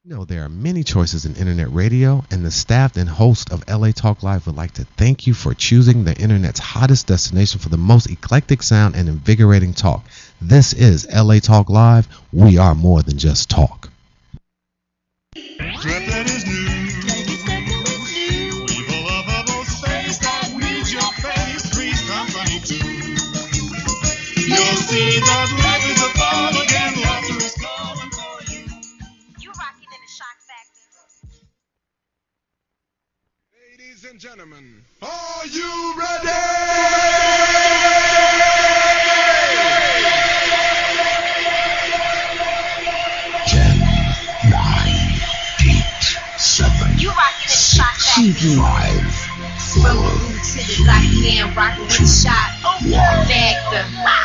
There are many choices in internet radio, and the staff and host of LA Talk Live would like to thank you for choosing the internet's hottest destination for the most eclectic sound and invigorating talk. This is LA Talk Live. We are more than just talk. You'll see that life is a fall again. Laughter is calling for you. You rocking in the shock factor. Ladies and gentlemen, are you ready? 10, 9, 8, 7, You rocking in the shock factor. 5, From 4, the to the black man rocking with the shot. Factor.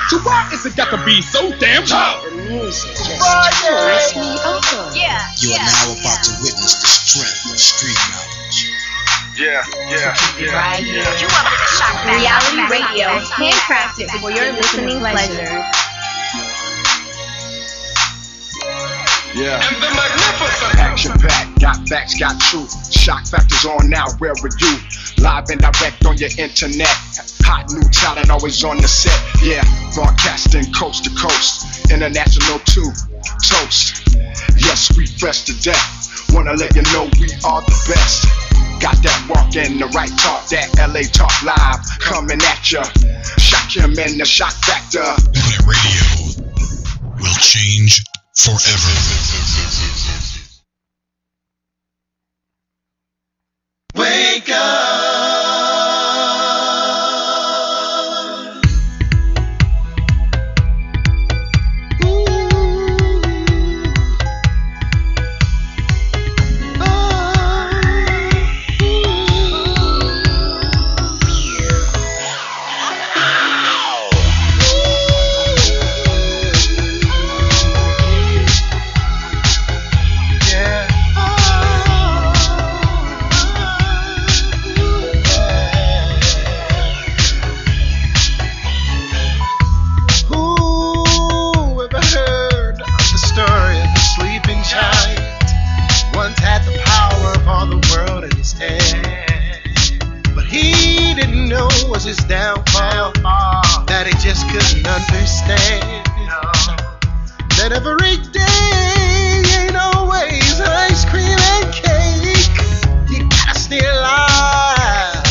So why is it got to be so damn loud? Yeah. You are now about to witness the strength of street knowledge. Right here. You up in the shock factor. Reality radio, handcrafted for your listening pleasure. Yeah. And the magnificent Action packed, got facts, got truth. Shock factors on now, where are you? Live and direct on your internet. Hot new talent always on the set. Yeah, broadcasting coast to coast. International too. Toast. Yes, we fresh to death. Wanna let you know we are the best. Got that walk and the right talk, that LA Talk Live coming at ya. Shock him in the shock factor. LA radio will change forever. wake up. His downfall that he just couldn't understand. That every day ain't always ice cream and cake. You gotta stay alive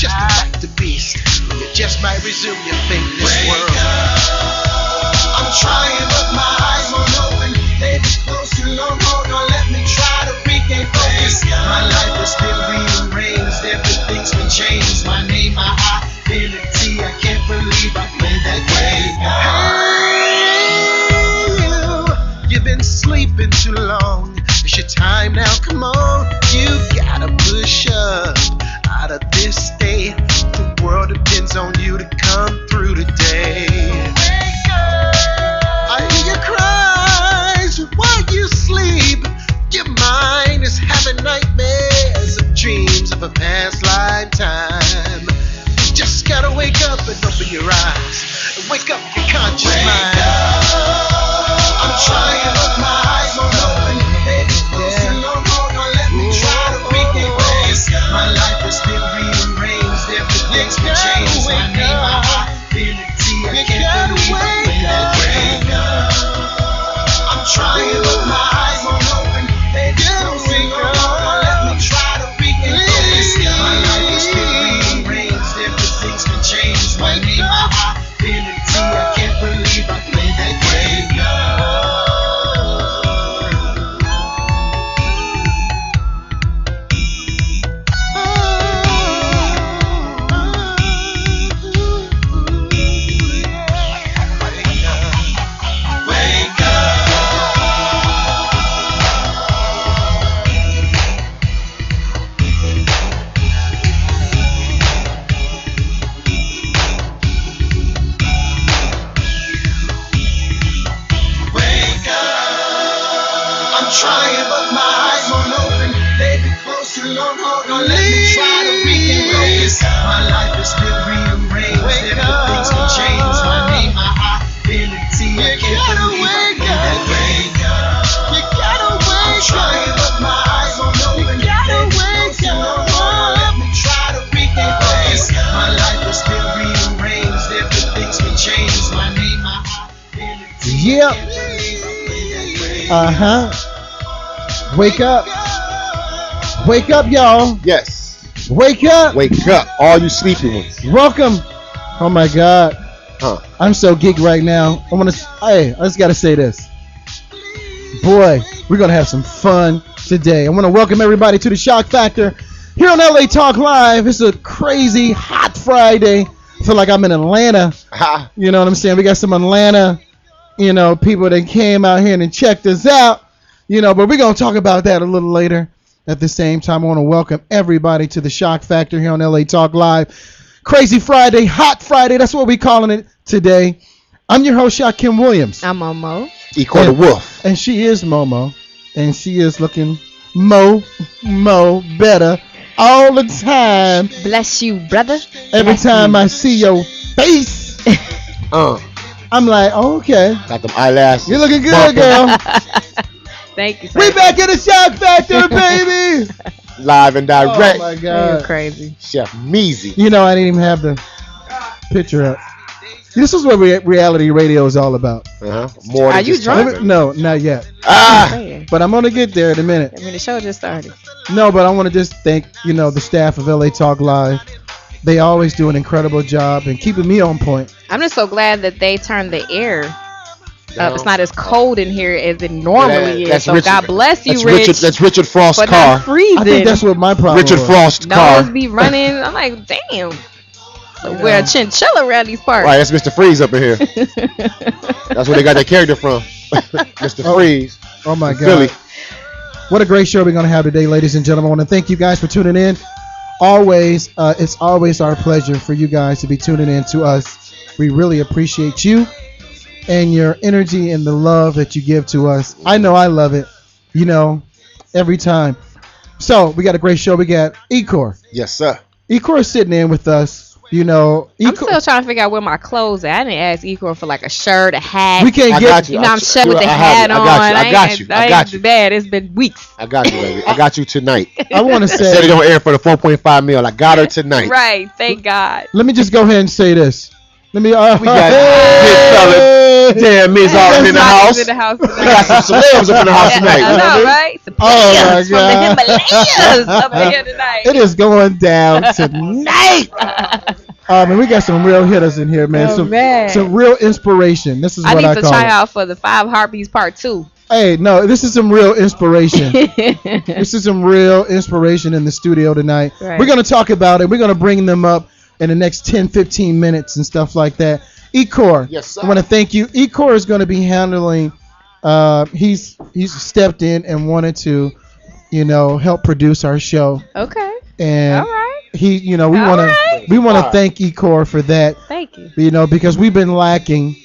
just to fight the beast. You just might resume your fate in this world. I'm trying, but my eyes won't open. They be close too long. Hold on, let me try to regain focus. My life is still rearranged. Everything's been changed. My name, my identity. I can't believe I played that game. Hey, you've been sleeping too long. It's your time now. Come on, you gotta push up out of this state. The world depends on you to come through today. I hear your cries while you sleep. Your mind is having nightmares of dreams of a past lifetime. You just gotta wake up and open your eyes and wake up your conscious mind. I'm trying, but my eyes won't open. Baby, close too long, hold on, let me try to regain focus. My life is still rearranged, everything's been changed. My name, my identity, I can't believe I played that game. I'm trying, but my eyes won't open. Baby, close too long, hold on, let me try to regain focus. My life is still rearranged. Wake up. Wake up, y'all. Yes. Wake up. Wake up, all you sleepy ones. Welcome. Oh my God. I'm so geeked right now. I just gotta say this. Boy, we're gonna have some fun today. I want to welcome everybody to the Shock Factor here on LA Talk Live. It's a crazy hot Friday. I feel like I'm in Atlanta. You know what I'm saying? We got some Atlanta, people that came out here and checked us out. But we're gonna talk about that a little later. At the same time, I want to welcome everybody to the Shock Factor here on LA Talk Live. Crazy Friday, hot Friday. That's what we're calling it today. I'm your host, Shock Kim Williams. I'm Momo. Equal the Wolf. And she is Momo. And she is looking mo better all the time. Bless you, brother. Every time I see your face, I'm like, oh, okay. Got them eyelashes. You're looking good, girl. Thank you. We back in the Shock Factor, baby. Live and direct. Oh, my God. You're crazy. Chef Meezy. I didn't even have the picture up. This is what reality radio is all about. More Are you drunk? No, not yet. But I'm going to get there in a minute. The show just started. No, but I want to just thank, the staff of LA Talk Live. They always do an incredible job and keeping me on point. I'm just so glad that they turned the air up. It's not as cold in here as it normally is. So God bless you, Rich. That's Richard Frost's but car. Not freezing. I think that's what my problem Richard was. Frost's car. Nose be running. I'm like, damn. We're a chinchilla around these parts. Right, that's Mr. Freeze up in here. That's where they got that character from. Mr. Freeze. Oh, my God. Philly. What a great show we're going to have today, ladies and gentlemen. I want to thank you guys for tuning in. It's always our pleasure for you guys to be tuning in to us. We really appreciate you and your energy and the love that you give to us. I know I love it, every time. So we got a great show. We got Ecor. Yes, sir. Ecor is sitting in with us. I'm still trying to figure out where my clothes are. I didn't ask Ecor for like a shirt, a hat. We can't get you. I'm shut with the hat on. I got you. I got you. Bad. It's been weeks. I got you, baby. I got you tonight. I want to say. Said it on air for the 4.5 mil. I got her tonight. Right. Thank God. Let me just go ahead and say this. Let me. We got big fella. Damn, Miss Alvin in the house. We got some celebs up in the house tonight. I know, right? Oh my God. From the Himalayas up here tonight. It is going down tonight. And we got some real hitters in here, man. Some real inspiration. This is what I call it. I need to try out for the 5 Heartbeats Part 2. Hey, no, this is some real inspiration. This is some real inspiration in the studio tonight. Right. We're going to talk about it. We're going to bring them up in the next 10, 15 minutes and stuff like that. Ecor, yes, sir. I want to thank you. Ecor is going to be handling, he's stepped in and wanted to, help produce our show. Okay. And all right. we want to thank Ecor for that. Thank you. Because we've been lacking.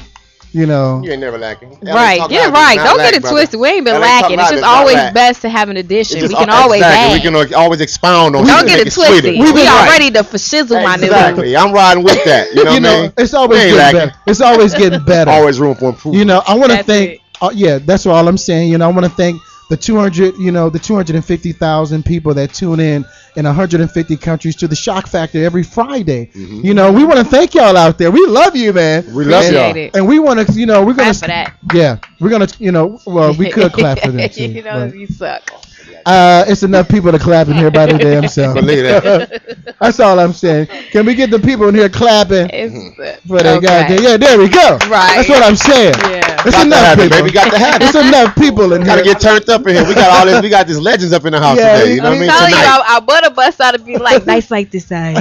You ain't never lacking. Right, get it right. Don't get it twisted. We ain't been lacking. It's just always best to have an addition. We can always add. We can always expound on it. Don't get it twisted. We are ready to shizzle, my nigga. Exactly. I'm riding with that. You know what I mean? It's always getting better. It's always getting better. Always room for improvement. I want to thank. That's all I'm saying. I want to thank the 250,000 people that tune in 150 countries to the Shock Factor every Friday. Mm-hmm. We want to thank y'all out there. We love you, man. We love y'all. And we want to, we're going to clap for that. Yeah, we're going to, well, we could clap for that too. You suck. It's enough people to clap in here by the damn self. Believe that. That's all I'm saying. Can we get the people in here clapping for that guy? Yeah, there we go. Right. That's what I'm saying. Yeah. It's enough people. Baby, got to have it. It's enough people in here. Gotta get turned up in here. We got all this. We got these legends up in the house today. You know what I mean? I'm telling you, our butter bus ought to be like nice like this side.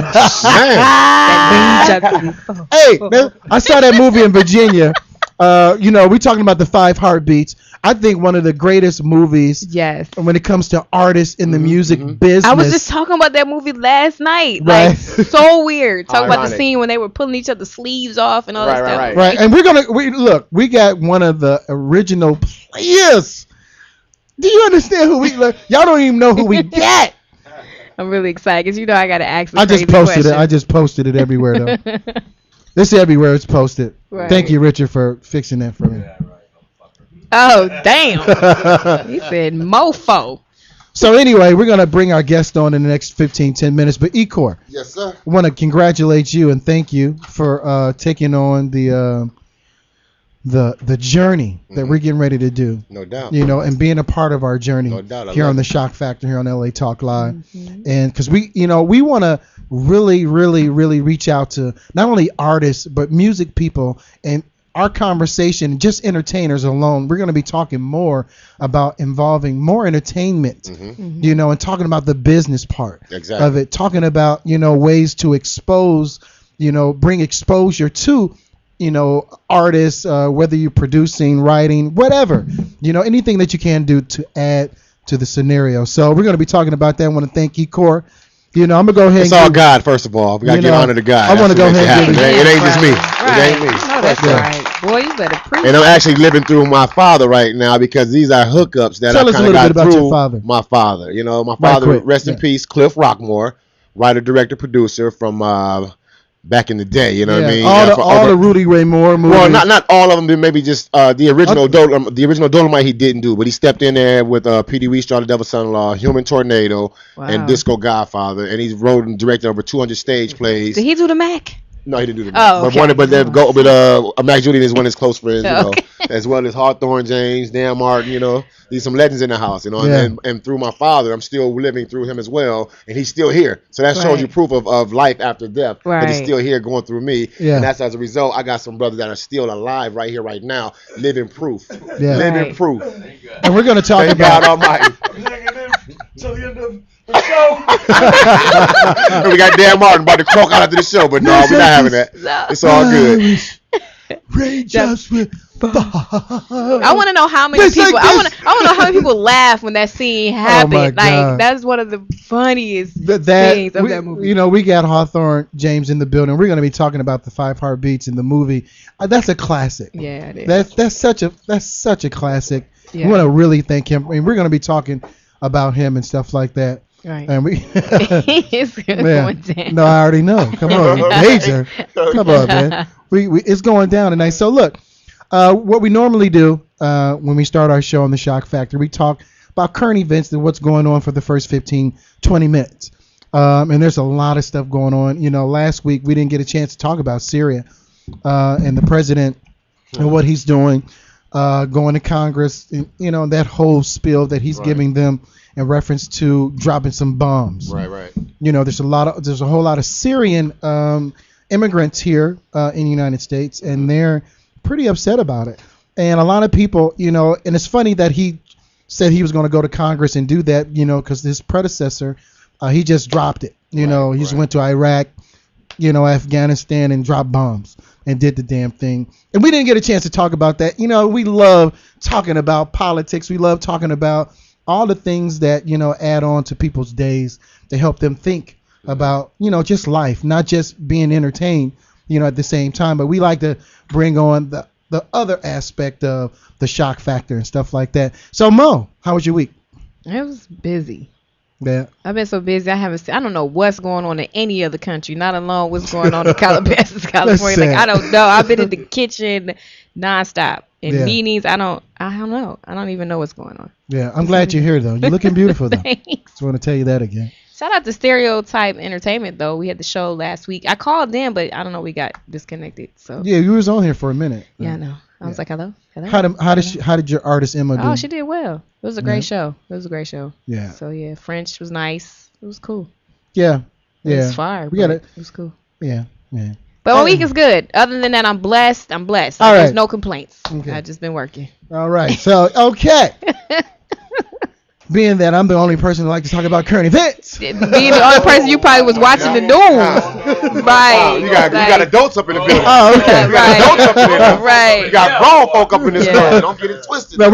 Hey, man, I saw that movie in Virginia. We talking about the 5 Heartbeats. I think one of the greatest movies. Yes. When it comes to artists in the music business. I was just talking about that movie last night. Right. Like so weird. Talking about the scene when they were pulling each other's sleeves off and all that stuff. Right. And we got one of the original players. Do you understand who we look? Y'all don't even know who we got. I'm really excited because I got to ask. I just posted it everywhere though. This everywhere it's posted. Right. Thank you, Richard, for fixing that for me. Oh, damn. He said mofo. So anyway, we're going to bring our guest on in the next 10 minutes. But Ecor. Yes, sir. I want to congratulate you and thank you for taking on the the journey that we're getting ready to do. No doubt. You know, and being a part of our journey here on the Shock Factor here on LA Talk Live. And because we want to really reach out to not only artists but music people, and our conversation, just entertainers alone, we're going to be talking more about involving more entertainment, you know, and talking about the business part of it, talking about, you know, ways to expose, you know, bring exposure to, you know, artists, whether you're producing, writing, whatever, you know, anything that you can do to add to the scenario. So we're going to be talking about that. I want to thank E-Core. You know, I'm going to go ahead It's all God, first of all. We got to give honor to God. I want to go ahead and give it. It ain't just me. Right. It ain't me. No, that's right. Boy, you better preach. And I'm actually living through my father right now, because these are hookups that Tell I us a kind of little got bit about through your father. my father. You know, my father, rest in peace, Cliff Rockmore, writer, director, producer from back in the day. You know what I mean? All the Rudy Ray Moore movies. Well, not all of them. Maybe just the original Dolomite he didn't do, but he stepped in there with P.D. Wheatstraw, The Devil's Son-in-Law, Human Tornado, and Disco Godfather, and he's wrote and directed over 200 stage plays. Did he do the Mac? No, he didn't do the Mac. But Mac Julian is one of his close friends, you know, as well as Hawthorne, James, Dan Martin, you know. These some legends in the house, you know, and through my father, I'm still living through him as well, and he's still here. So that shows you proof of life after death, but he's still here going through me, and that's as a result. I got some brothers that are still alive right here, right now, living proof, living proof. And we're going to talk about God Almighty. We got Dan Martin about to croak out after the show, but no, we're not having that. It's all good. I want to know how many people. I want to know how many people laugh when that scene happened. Like, that's one of the funniest things of that movie. You know, we got Hawthorne James in the building. We're going to be talking about the 5 Heartbeats in the movie. That's a classic. Yeah, it is. That's such a classic. Yeah. We want to really thank him. I mean, we're going to be talking about him and stuff like that. Right. And we it's going down. No, I already know. Come on, Major. Come on, man. We it's going down tonight. So look, what we normally do when we start our show on the Shock Factor, we talk about current events and what's going on for the first 15, 20 minutes. And there's a lot of stuff going on. You know, last week we didn't get a chance to talk about Syria and the president and what he's doing, going to Congress, and, you know, that whole spiel that he's giving them in reference to dropping some bombs. Right. You know, there's a whole lot of Syrian immigrants here in the United States, and they're pretty upset about it. And a lot of people, you know, and it's funny that he said he was going to go to Congress and do that, you know, because his predecessor, he just dropped it. You know, he just went to Iraq, you know, Afghanistan, and dropped bombs and did the damn thing. And we didn't get a chance to talk about that. You know, we love talking about politics. We love talking about all the things that, you know, add on to people's days to help them think about, you know, just life, not just being entertained, you know, at the same time. But we like to bring on the other aspect of the shock factor and stuff like that. So, Mo, how was your week? It was busy. Yeah. I've been so busy. I don't know what's going on in any other country, not alone what's going on in Calabasas, California. Like, I don't know. I've been in the kitchen nonstop. In meetings, I don't know. I don't even know what's going on. Yeah, I'm glad you're here, though. You're looking beautiful, though. Thanks. Just want to tell you that again. Shout out to Stereotype Entertainment, though. We had the show last week. I called in, but I don't know. We got disconnected. So yeah, you was on here for a minute. Yeah, I know. I was like, hello. How did your artist Emma do? Oh, she did well. It was a great show. It was a great show. Yeah. So yeah, French was nice. It was cool. Yeah. It was fire. It was cool. Yeah. But my week is good. Other than that, I'm blessed. All right. There's no complaints. Okay. I've just been working. All right. So, okay. Being that I'm the only person who like to talk about current events. Being the only person you probably was watching the news. Right. You got adults up in the building. Oh, okay. You got adults up in there. Right. You got grown folk up in this building. Don't get it twisted. No,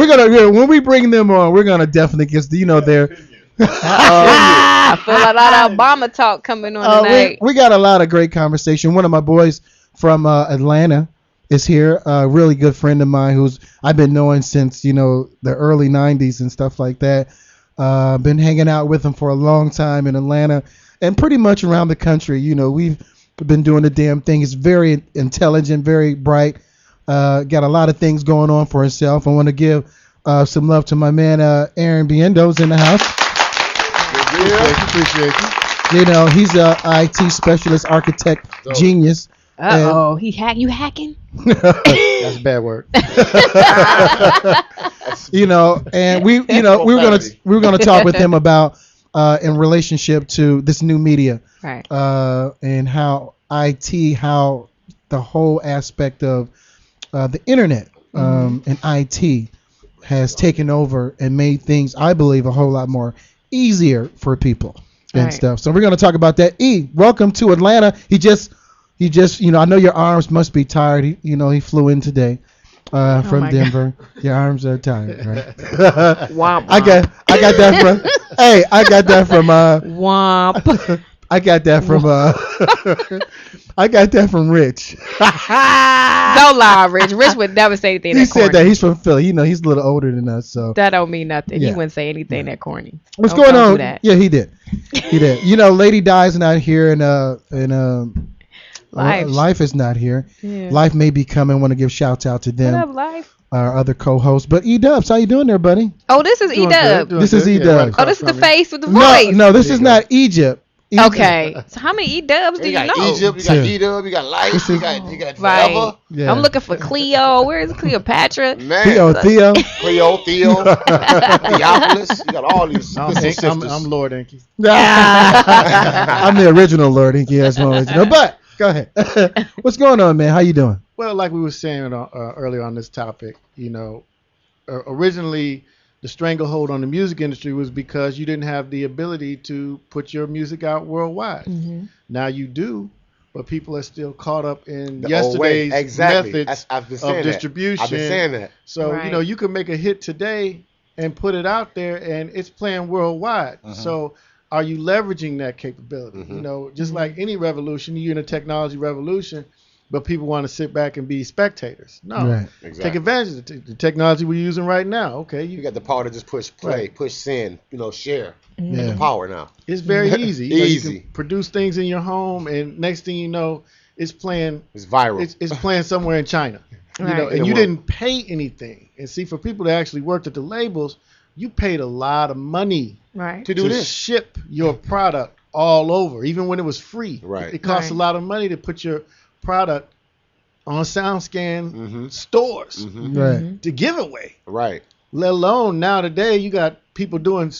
when we bring them on, we're gonna definitely get their I feel a lot of Obama talk coming on tonight. We got a lot of great conversation. One of my boys from Atlanta is here, a really good friend of mine who's I've been knowing since, the early 90s and stuff like that. Been hanging out with him for a long time in Atlanta and pretty much around the country. We've been doing the damn thing. He's very intelligent, very bright, got a lot of things going on for himself. I want to give some love to my man Aaron Biendo's in the house. Appreciate you. He's a IT specialist, architect, genius. Uh-oh. You hacking? That's a bad word. And we were gonna talk with him about in relationship to this new media, right? And how how the whole aspect of the internet and IT has taken over and made things, I believe, a whole lot more easier for people and stuff. So we're gonna talk about that. Welcome to Atlanta. He just, I know your arms must be tired. He flew in today from Denver. God. Your arms are tired, right? Womp. I got that from. Hey, I got that from. Womp. I got that from. I got that from Rich. Don't lie, Rich. Rich would never say anything. He said that he's from Philly. He's a little older than us, so that don't mean nothing. Yeah. He wouldn't say anything that corny. What's going on? Yeah, he did. He did. Lady Di's not here, and Life is not here. Yeah. Life may be coming. Want to give shouts out to them. What up, Life? Our other co-host. But E-Dubs, how you doing there, buddy? Oh, this is E-Dub. This is E-Dub. Oh, this is the face with the voice. No, this is not Egypt. Okay. So how many E-Dubs do you know? Egypt, you got E-Dub, you got Life, you got Forever. Right. Yeah. I'm looking for Cleo. Where is Cleopatra? Man. Theo. Theo. Theophilus. You got all these sisters. I'm Lord Inky. I'm the original Lord Inky. That's my original. But go ahead. What's going on, man? How you doing? Well, like we were saying earlier on this topic, originally the stranglehold on the music industry was because you didn't have the ability to put your music out worldwide. Mm-hmm. Now you do, but people are still caught up in The yesterday's methods I've been of saying distribution. I've been saying that. So, Right. you can make a hit today and put it out there and it's playing worldwide. So are you leveraging that capability? Just like any revolution, you're in a technology revolution, but people want to sit back and be spectators. No, Right. Exactly. take advantage of the technology we're using right now. Okay, You got the power to just push play, push send, share. You got Yeah. the power now. It's very easy. You Easy. can produce things in your home, and next thing you know, it's playing. It's viral. It's playing somewhere in China. Right. And In you the world. didn't pay anything. And see, for people that actually worked at the labels, you paid a lot of money Right. to do this. ship your product all over, even when it was free. Right. It costs a Right. lot of money to put your product on SoundScan stores Right. to give away. Right. Let alone now today, you got people doing,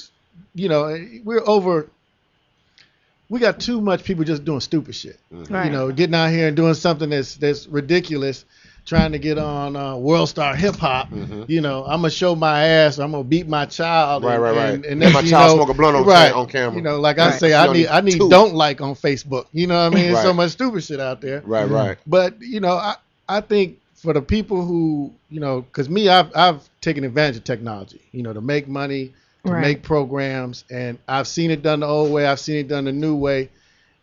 we got too much people just doing stupid shit. Right. Getting out here and doing something that's ridiculous, trying to get on World Star Hip Hop. I'm gonna show my ass. I'm gonna beat my child. Right. And And next my thing child you know- smoke a blunt on right. on camera. Like I Right. say, I need Two. don't like on Facebook. You know what I mean? There's so Right. much stupid shit out there. Right. But I think for the people who because me, I've taken advantage of technology. To make money, to Right. make programs, and I've seen it done the old way. I've seen it done the new way,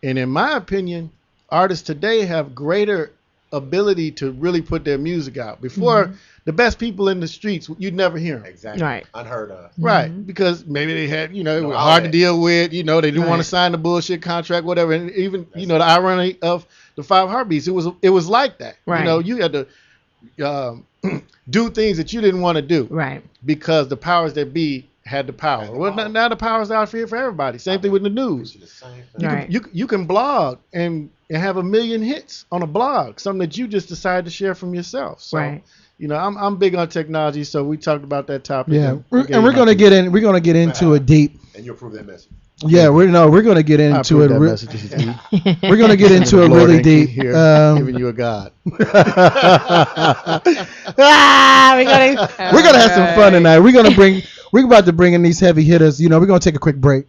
and in my opinion, artists today have greater ability to really put their music out. Before, the best people in the streets, you'd never hear them. Exactly. Right. Unheard of. Right, because maybe they had, it was No hard to outlet. deal with, they didn't want Right. to sign the bullshit contract, whatever. And even, the irony of the Five Heartbeats, it was like that. Right. You had to do things that you didn't want to do Right. because the powers that be had the power. Well, now the power's out here for everybody. Same thing with the news. Right. You can blog and have 1 million hits on a blog, something that you just decided to share from yourself. So, Right. I'm big on technology, so we talked about that topic. Yeah. and We're gonna get in. We're gonna get into it deep. And you'll prove that message. Yeah. We're gonna get I into approve it. that message is deep. We're gonna get into it Lord really Inky deep. here, giving you a god. We're We're gonna have some fun tonight. We're about to bring in these heavy hitters. We're gonna take a quick break.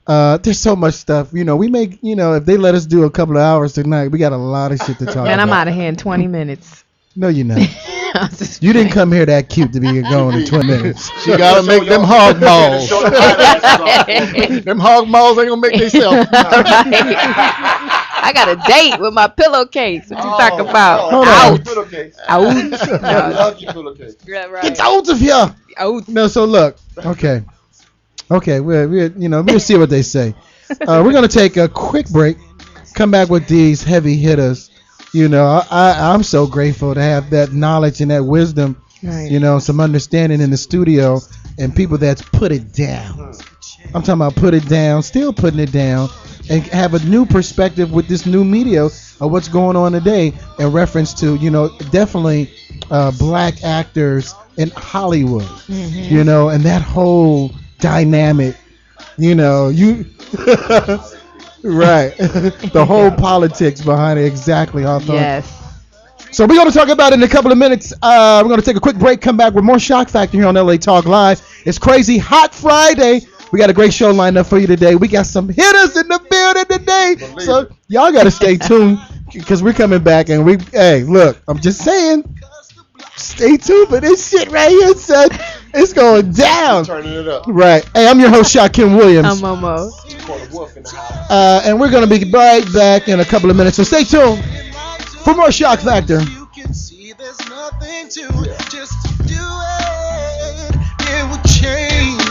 There's so much stuff. We make. If they let us do a couple of hours tonight, we got a lot of shit to talk Man, about. I'm out of here in 20 minutes. No, you're not. I'm just You didn't playing. come here that cute to be going in 20 minutes. She gotta make them hog balls. Them hog balls ain't gonna make themselves. I got a date with my pillowcase. What you talking about? Hold on. Out. Pillowcase. Out. Love your pillowcase. Yeah, right. Get out of here. Out. No, so look. Okay. We'll see what they say. We're gonna take a quick break. Come back with these heavy hitters. I'm so grateful to have that knowledge and that wisdom. Right. Some understanding in the studio and people that's put it down. I'm talking about put it down, still putting it down, and have a new perspective with this new media of what's going on today in reference to, definitely black actors in Hollywood, and that whole dynamic, you right, the whole politics behind it, exactly, Hawthorne. Yes. So we're going to talk about it in a couple of minutes. We're going to take a quick break, come back with more Shock Factor here on LA Talk Live. It's Crazy Hot Friday. We got a great show lined up for you today. We got some hitters in the building today. So y'all got to stay tuned because we're coming back. And look, I'm just saying, stay tuned for this shit right here, son. It's going down. Turning it up. Right. Hey, I'm your host, Shaquem Williams. I'm Momo. And we're going to be right back in a couple of minutes. So stay tuned for more Shock Factor. You can see there's nothing to it, just to do it. It will change.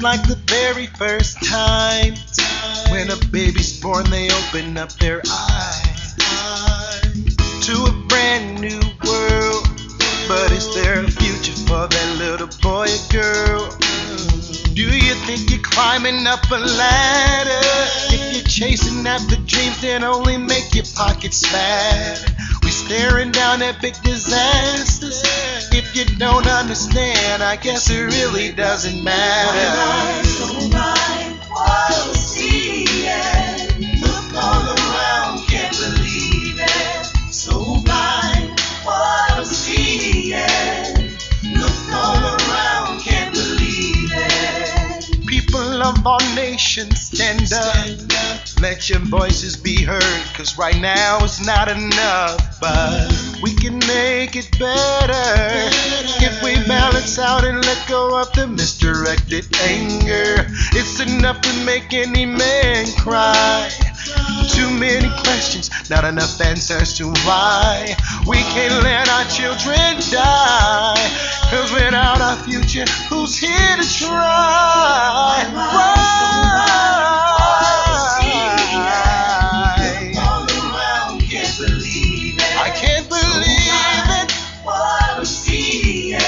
Like the very first time when a baby's born, they open up their eyes to a brand new world. But is there a future for that little boy or girl? Do you think you're climbing up a ladder? If you're chasing after dreams that only make your pockets fat, we staring down at big disasters. If you don't understand, I guess it really doesn't matter. While we see it, look all around, can't believe it. So blind, while we see it, look all around, can't believe it. People of all nations, stand up. Let your voices be heard, cause right now it's not enough. But we can make it better if we balance out and let go of the misdirected anger. It's enough to make any man cry. Too many questions, not enough answers to why we can't let our children die. Cause without our future, who's here to try? I can't believe it. While we see it.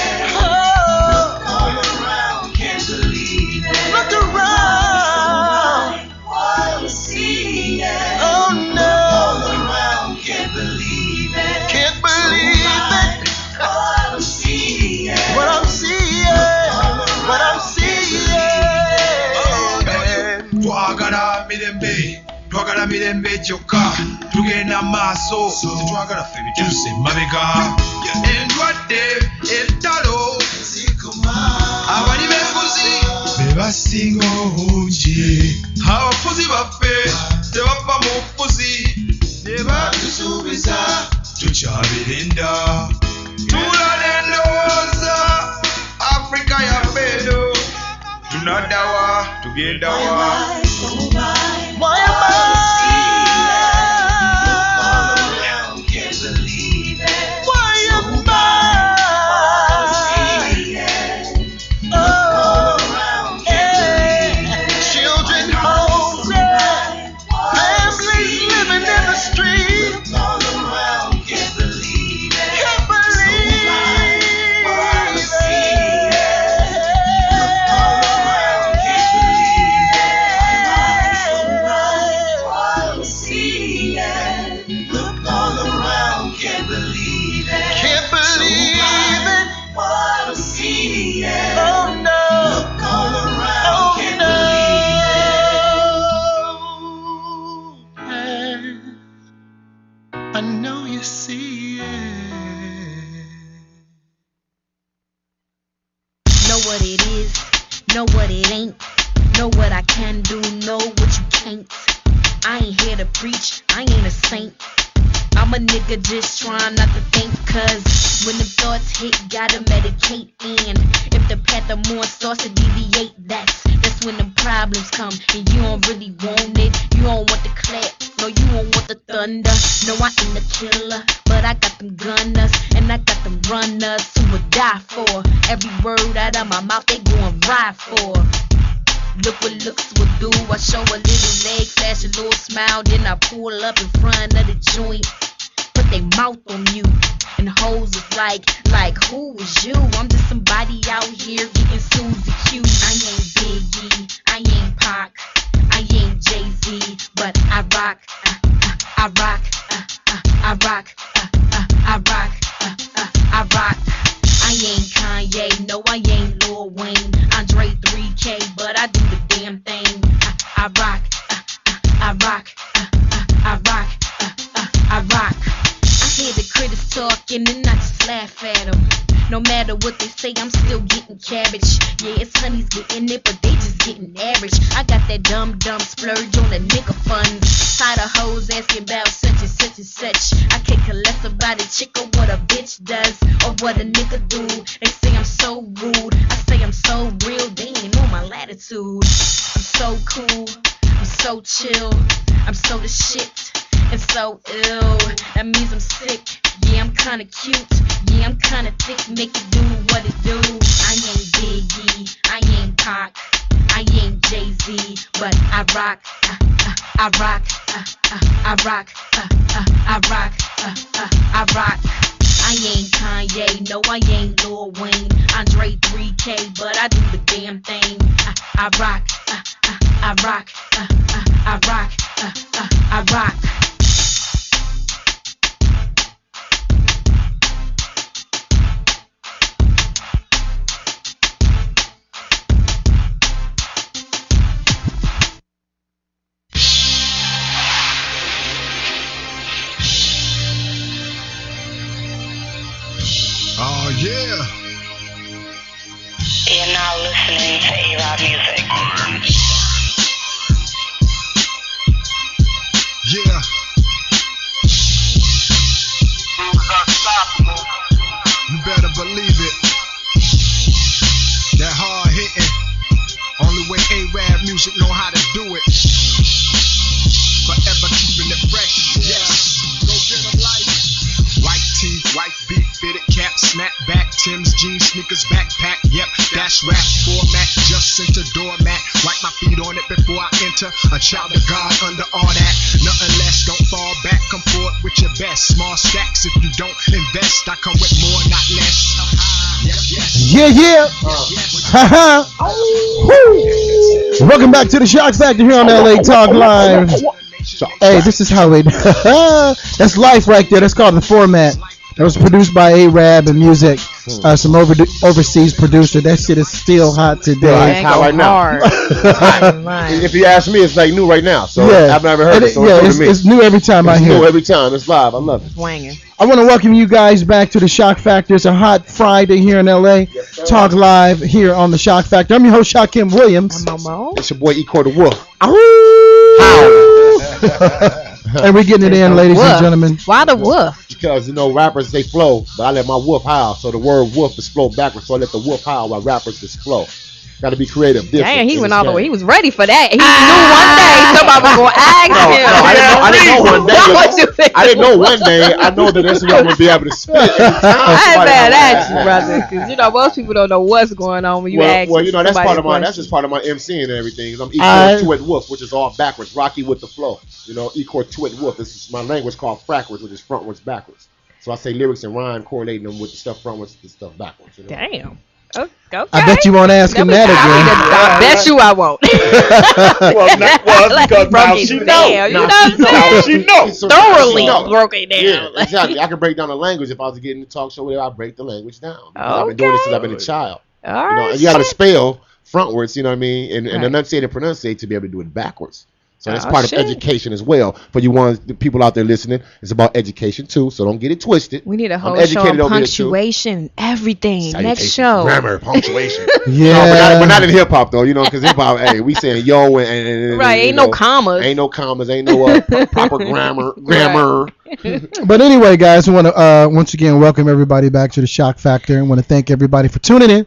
Look all around, can't believe it. Look around. While we see twagala mirembe gyokka tugenda maaso tetwagala ffe bituse mabega endwadde ettalo abali b'enguzi be basinga obungi abafuzi baffe tebava mu bufuzi ne batusuubiza tukyabirinda tulane ndowooza Afrika yaffe eno tunaddawa tugenda wa just trying not to think, cause when the thoughts hit, gotta medicate. And if the path of more starts to deviate, that's when the problems come. And you don't really want it, you don't want the clap, no, you don't want the thunder. No, I ain't the killer, but I got them gunners, and I got them runners who would die for every word out of my mouth, they gon' ride for. Look what looks will do, I show a little leg, flash a little smile, then I pull up in front of the joint. Put they mouth on you, and hoes is like who is you? I'm just somebody out here getting Susie Q. I ain't Biggie, I ain't Pac, I ain't Jay-Z, but I rock, I rock, I rock, I rock, I rock. I ain't Kanye, no I ain't Lil Wayne, Andre 3K, but I do the damn thing. I rock, I rock, I rock, I rock. I hear the critics talking and I just laugh at them. No matter what they say, I'm still getting cabbage. Yeah, it's honeys getting it, but they just getting average. I got that dumb splurge on the nigga funds. Tired of hoes asking about such and such and such. I can't care less about a chick or what a bitch does or what a nigga do. They say I'm so rude, I say I'm so real. They ain't know my latitude. I'm so cool, I'm so chill, I'm so the shit and so ill. That means I'm sick. Yeah, I'm kinda cute. Yeah, I'm kinda thick. Make it do what it do. I ain't Biggie, I ain't Pac, I ain't Jay-Z, but I rock, I rock, I rock, I rock, I rock. I ain't Kanye, no I ain't Lil Wayne, Andre 3K, but I do the damn thing. I rock, I rock, I rock, I rock. Oh yeah. You're now listening to A-Rod Music. Yeah. Who's unstoppable? You better believe it. That hard hitting. Only way A-Rad music know how to do it. Forever keeping it fresh. Yes. Go get 'em like white tee, white beat, fitted cap, snap back, Tim's jeans, sneakers, backpack. Yep, that's rap format. Just sent a doormat. Wipe my feet on it before I enter. A child of God under all that. Nothing less. Don't fall back. Come forward with your best. Small stacks if you don't invest. I come with more, not less. Yeah. Haha. Welcome back to the Shock Factor here on LA Talk Live. Hey, this is how we. That's life right there. That's called the format. It was produced by A-Rab and Music, some overseas producer. That shit is still hot today. It's hot right now. If you ask me, it's like new right now. So I've never heard it. So it's new every time I hear it. It's new every time. It's live. I love it. Swanging. I want to welcome you guys back to the Shock Factor. It's a hot Friday here in LA. Yes, Talk live here on the Shock Factor. I'm your host, Shaquem Williams. It's your boy, Ecor the Wolf. And we're getting it in, ladies and gentlemen. Why the wolf? Because, rappers, they flow, but I let my wolf howl. So the word wolf is flow backwards. So I let the wolf howl while rappers just flow. Got to be creative. Damn, he went all the way. He was ready for that. He knew one day somebody was going to ask him. I didn't know one day. I didn't know one day. I know that this one would be able to spit. I mad at you, brother. Because, most people don't know what's going on when you ask. Well, that's part of that's just part of my MCing and everything. I'm Ecor Twit Wolf, which is all backwards. Rocky with the flow. Ecor Twit Wolf. This is my language called frackwards, which is frontwards, backwards. So I say lyrics and rhyme, correlating them with the stuff frontwards and the stuff backwards. Damn. Okay. I bet you won't ask him that again. I bet you I won't. Because now she knows. Now she knows. Thoroughly broke it down. Yeah, exactly. I can break down the language. If I was to get in the talk show, I break the language down. I've been doing this since I've been a child. All right. You got to spell frontwards, you know what I mean? And enunciate and pronunciate to be able to do it backwards. So that's part of education as well. For you the people out there listening, it's about education too. So don't get it twisted. We need a whole show on punctuation, everything. Next show. Grammar, punctuation. Yeah. But not in hip hop though, because hip hop, hey, we saying yo and right, ain't no commas. Ain't no commas, ain't no proper grammar. But anyway, guys, I want to once again welcome everybody back to the Shock Factor. I want to thank everybody for tuning in.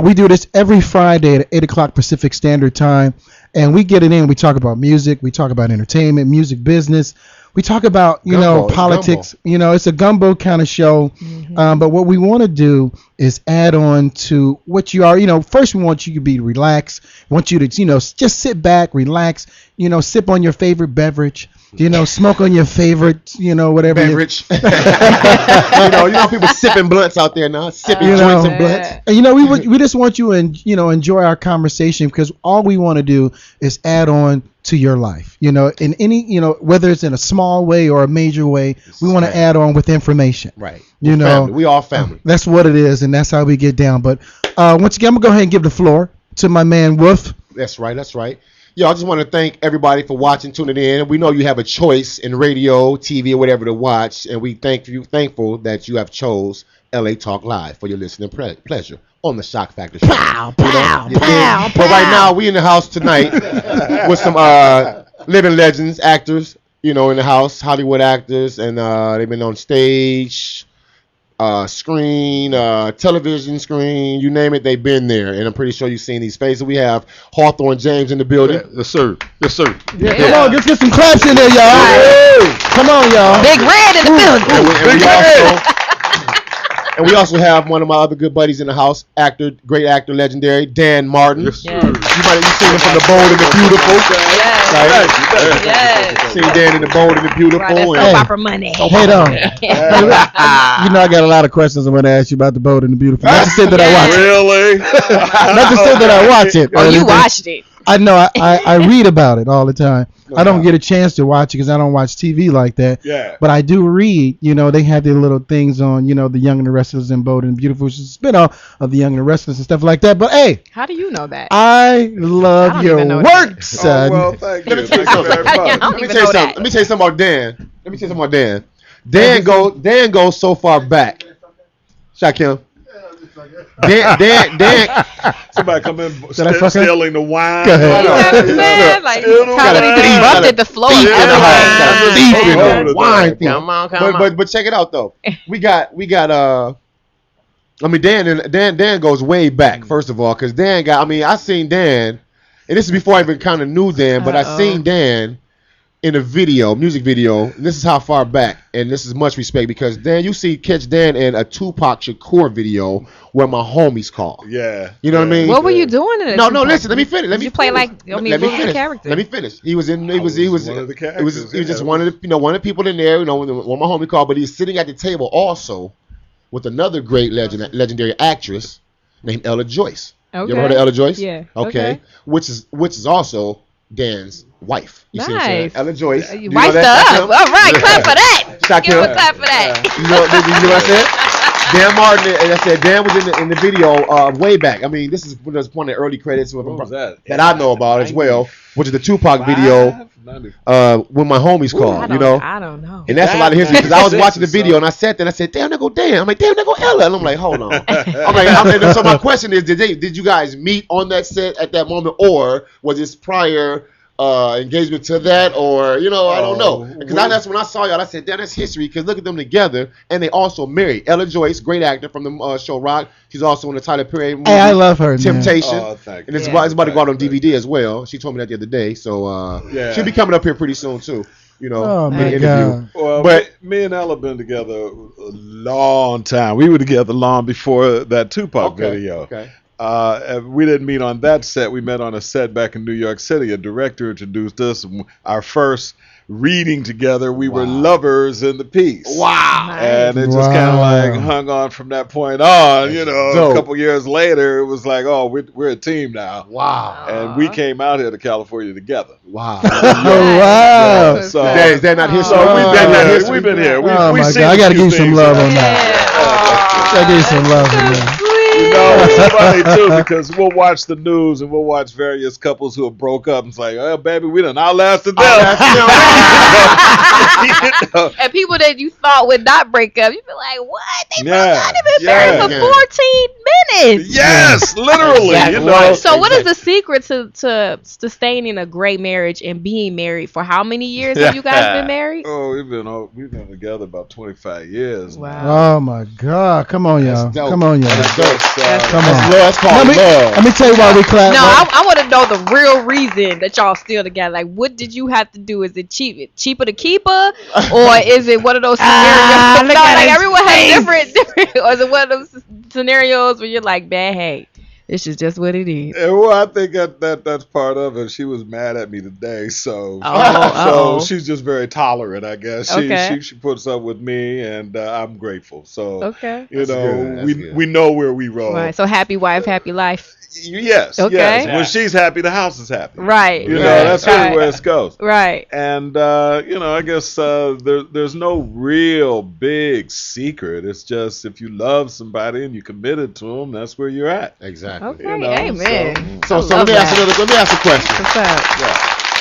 We do this every Friday at 8 o'clock Pacific Standard Time. And we get it in. We talk about music. We talk about entertainment, music business. We talk about, politics. It's a gumbo kind of show. Mm-hmm. But what we want to do is add on to what you are. First we want you to be relaxed. We want you to, just sit back, relax, sip on your favorite beverage. Smoke on your favorite, whatever. Beverage. People sipping blunts out there now, sipping joints and blunts. And we just want you to, enjoy our conversation because all we want to do is add on to your life. In any, whether it's in a small way or a major way, we want to add on with information. Right. Family. We all family. That's what it is, and that's how we get down. But once again, I'm gonna go ahead and give the floor to my man Wolf. That's right. Yo, I just want to thank everybody for watching, tuning in. We know you have a choice in radio, TV, or whatever to watch, and we thankful that you have chose LA Talk Live for your listening pleasure on the Shock Factor Show. Pow. But right now, we in the house tonight with some living legends, actors, in the house, Hollywood actors, and they've been on stage, screen, television screen, you name it, they've been there, and I'm pretty sure you've seen these faces. We have Hawthorne James in the building. Yes, sir. Yeah. Come on, let's get some claps in there, y'all. Come on, y'all. Big Red in the building. And we also have one of my other good buddies in the house, great actor, legendary, Dan Martin. Yes, sir. You've seen him from The Bold and the Beautiful. Yes. Seen Dan in The Bold and the Beautiful. Right, that's soap opera money. Hold on. I got a lot of questions I'm going to ask you about The Bold and the Beautiful. Not to say that I watch it. Really? Not to say that I watch it. Oh, you watched it. I know. I read about it all the time. I don't get a chance to watch it because I don't watch TV like that. Yeah. But I do read. They have their little things on. The Young and the Restless and Bold and Beautiful, which is a spin-off of the Young and the Restless and stuff like that. But hey, how do you know that? I love your work, son. Oh, well, thank you. Let me tell you something about Dan. Dan goes so far back. Shaquem. Dan. Somebody come in stealing the wine. How many disrupted the flow? Wine. Come on. But check it out though. We got. Dan goes way back. First of all, because Dan got. I seen Dan, and this is before I even kind of knew Dan, but I seen Dan in a music video, and this is how far back, and this is much respect because Dan, catch Dan in a Tupac Shakur video where my homies call. Yeah. You know what I mean? What were you doing in it? No, listen, let me finish. You play like character. Let me finish. He was one of the characters. He was just one of the one of the people in there, when my homie called, but he's sitting at the table also with another great legendary actress named Ella Joyce. Okay. You ever heard of Ella Joyce? Yeah. Okay. Which is also Dan's wife. You see what I'm saying? Nice. Ella Joyce. You wifed her up. All right, clap for that. Give him a clap for that. You know what I said? Dan Martin, and I said Dan was in the video way back. I mean, this is one of the early credits What was that? that I know about as well, which is the Tupac video. When my homies called, you know. I don't know. And that's a lot of history because I was watching the video and I sat there and I said, "Damn, there go Dan." I'm like, "Damn, there go Ella." And I'm like, "Hold on." So my question is, did you guys meet on that set at that moment, or was this prior engagement to that, or I don't know, because that's when I saw y'all. I said, "Damn, that's history." Because look at them together, and they also married. Ella Joyce, great actor from the show Rock. She's also in the Tyler Perry movie. Hey, I love her. Temptation. Oh, thank and it's about to go out on DVD as well. She told me that the other day, so she'll be coming up here pretty soon too. Oh my interview. God. Well, But me and Ella been together a long time. We were together long before that Tupac video. Okay. We didn't meet on that set. We met on a set back in New York City. A director introduced us. Our first reading together, we were lovers in the piece. Wow. And it just kind of like hung on from that point on. Dope. A couple years later, it was like, oh, we're a team now. Wow. And we came out here to California together. Wow. Wow. So is that not history? We've been here. Oh my God, I gotta give you some love on that. I gotta give you some love on that. It's funny too because we'll watch the news and we'll watch various couples who have broke up and it's like, oh baby, we done outlasted them. And people that you thought would not break up, you'd be like, what? They broke up. They've been married for 14 minutes. Yes, literally. So what is the secret to sustaining a great marriage and being married for how many years have you guys been married? Oh, we've been together about 25 years. Wow. Oh my God! Come on, y'all. Come on, y'all. Come on. That's called love. Let me tell you why we clap. No, I want to know the real reason that y'all still together. Like, what did you have to do? Is it cheaper to keep her, or is it one of those scenarios? Like everyone has different. Or is it one of those scenarios where you're like, man, hey, this is just what it is. Well, I think that's part of it. She was mad at me today, so she's just very tolerant, I guess. She puts up with me, and I'm grateful. So we know where we roll. Right. So happy wife, happy life. Yes. Okay. Yes. When she's happy, the house is happy. Right. That's really where it goes. Right. And I guess there's no real big secret. It's just if you love somebody and you're committed to them, that's where you're at. Exactly. Okay. Amen. So let me ask a question. What's up?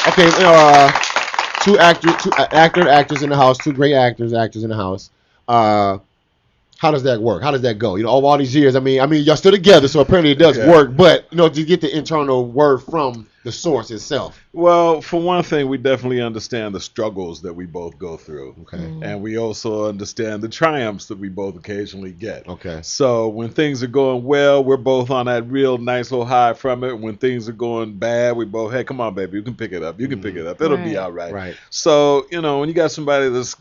Okay. Two actors in the house. Two great actors in the house. How does that work? How does that go? Over all these years, I mean, y'all still together, so apparently it does work. But do you get the internal word from the source itself? Well, for one thing, we definitely understand the struggles that we both go through. Okay. And we also understand the triumphs that we both occasionally get. Okay. So when things are going well, we're both on that real nice little high from it. When things are going bad, we both, hey, come on, baby, you can pick it up. You can pick it up. It'll be all right. Right. So, when you got somebody that's,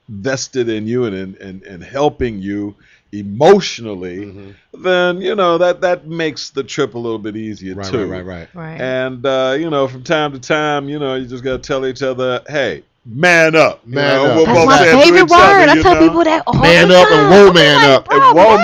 vested in you and helping you emotionally, then that makes the trip a little bit easier too. Right. And from time to time, you just gotta tell each other, hey, man up. Man up. We'll That's both my say it to favorite each word. other, I tell people that all man the up time. and whoa man up. Bro, And whoa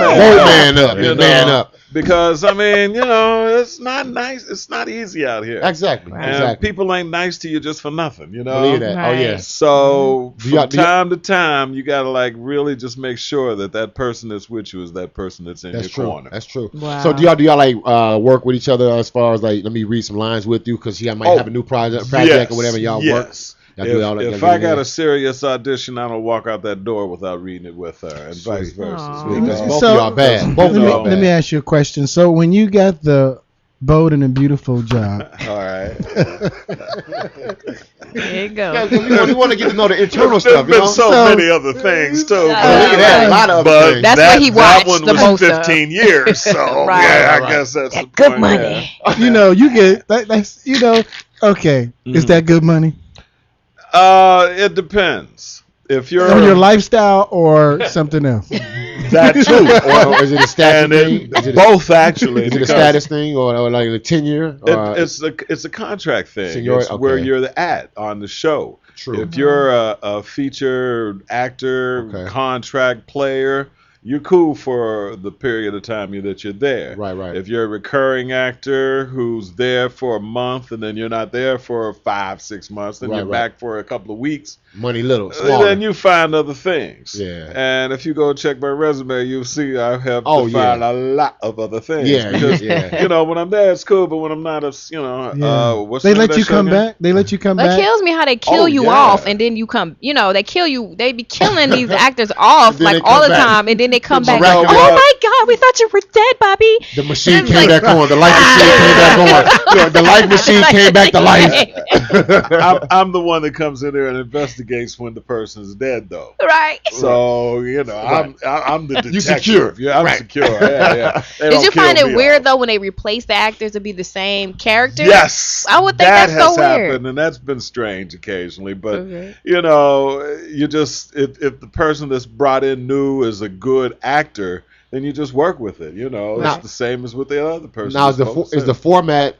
man up. Man up. Because it's not nice. It's not easy out here. Exactly. And people ain't nice to you just for nothing, Believe that. Right. Oh yes. So from time to time, you gotta really just make sure that person that's with you is that person that's in your corner. That's true. Wow. So do y'all work with each other as far as let me read some lines with you because she might have a new project or whatever y'all work. If I got a serious audition, I don't walk out that door without reading it with her, and vice versa. Both of y'all bad. Both of y'all bad. Let me ask you a question. So when you got the bold and a beautiful job, all right. There you go. We want to get to know the internal stuff. There's been so many other things too. Look at that, a lot of other things. That's what he watched that one the was most 15 years. So Right. I guess that's the good point. money. you get that's okay. Is that good money? It depends. If you're On your lifestyle or something else? that too, or is it a status thing? Both actually. Is it a status thing or like a tenure? It's a contract thing. Seniority, It's where okay. you're at on the show. True. If you're a featured actor, contract player, you're cool for the period of time that you're there. Right. If you're a recurring actor who's there for a month and then you're not there for 5-6 months, then you're back for a couple of weeks. Money little, smaller. Then you find other things. Yeah. And if you go check my resume, you'll see I have to find a lot of other things. Yeah. Because, you know, when I'm there, it's cool, but when I'm not, it's, you know, what's they let you come back? They let you come back? It kills me how they kill you off and then you come, you know, they kill you. They be killing these actors off like all the time and then they come back. Oh my God, we thought you were dead, Bobby. The machine came back on. The life machine came back on. The life machine came back to life. I'm the one that comes in there and investigates when the person's dead, though. Right. So, you know, I'm the detective. You secure. Yeah, I'm secure. Yeah. Did you find it weird, though, when they replace the actors to be the same character? Yes. I would think that's so weird. Happened, and that's been strange occasionally. But, you know, you just, if the person that's brought in new is a good actor, then you just work with it. You know, it's the same as with the other person. Now, is the format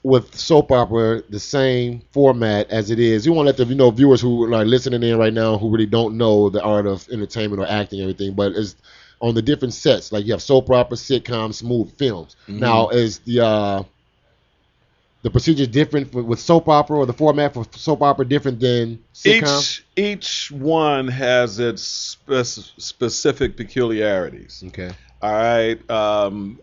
with soap opera the same format as it is? You want to let the viewers who are listening in right now who really don't know the art of entertainment or acting and everything, but it's on the different sets. Like you have soap opera, sitcoms, smooth films. Mm-hmm. Now, is the procedure different with soap opera, or the format for soap opera different than sitcom? Each one has its specific peculiarities. Okay. All right.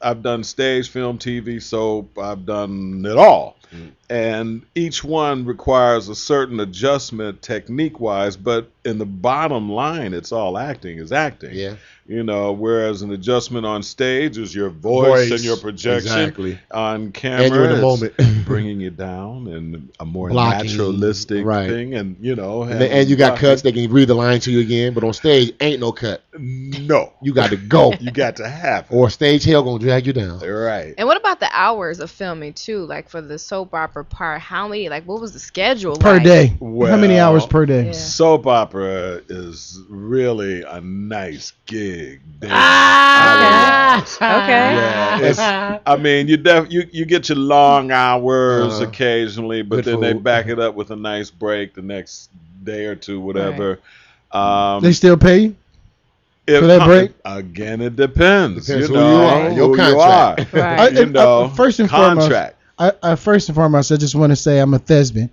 I've done stage, film, TV, soap. I've done it all. Mm. And each one requires a certain adjustment technique-wise, but in the bottom line, it's all acting is acting. Yeah. You know, whereas an adjustment on stage is your voice and your projection. Exactly. On camera, and you're in the moment. bringing you down and a more Blocking, naturalistic thing. And, you know. And you got cuts. They can read the line to you again. But on stage, ain't no cut. No. You got to go. You got to have it. Or stage hell going to drag you down. Right. And what about the hours of filming, too? Like, for the soap opera part, what was the schedule per like? day? Well, how many hours per day? Yeah. Soap opera is really a nice gig. Okay. Yeah, I mean, you get your long hours occasionally, but then they back it up with a nice break the next day or two, whatever. Right. They still pay you for that break? Again, it depends. Depends who you are. Your contract. Right. You know, first and contract. foremost, I just want to say I'm a thespian.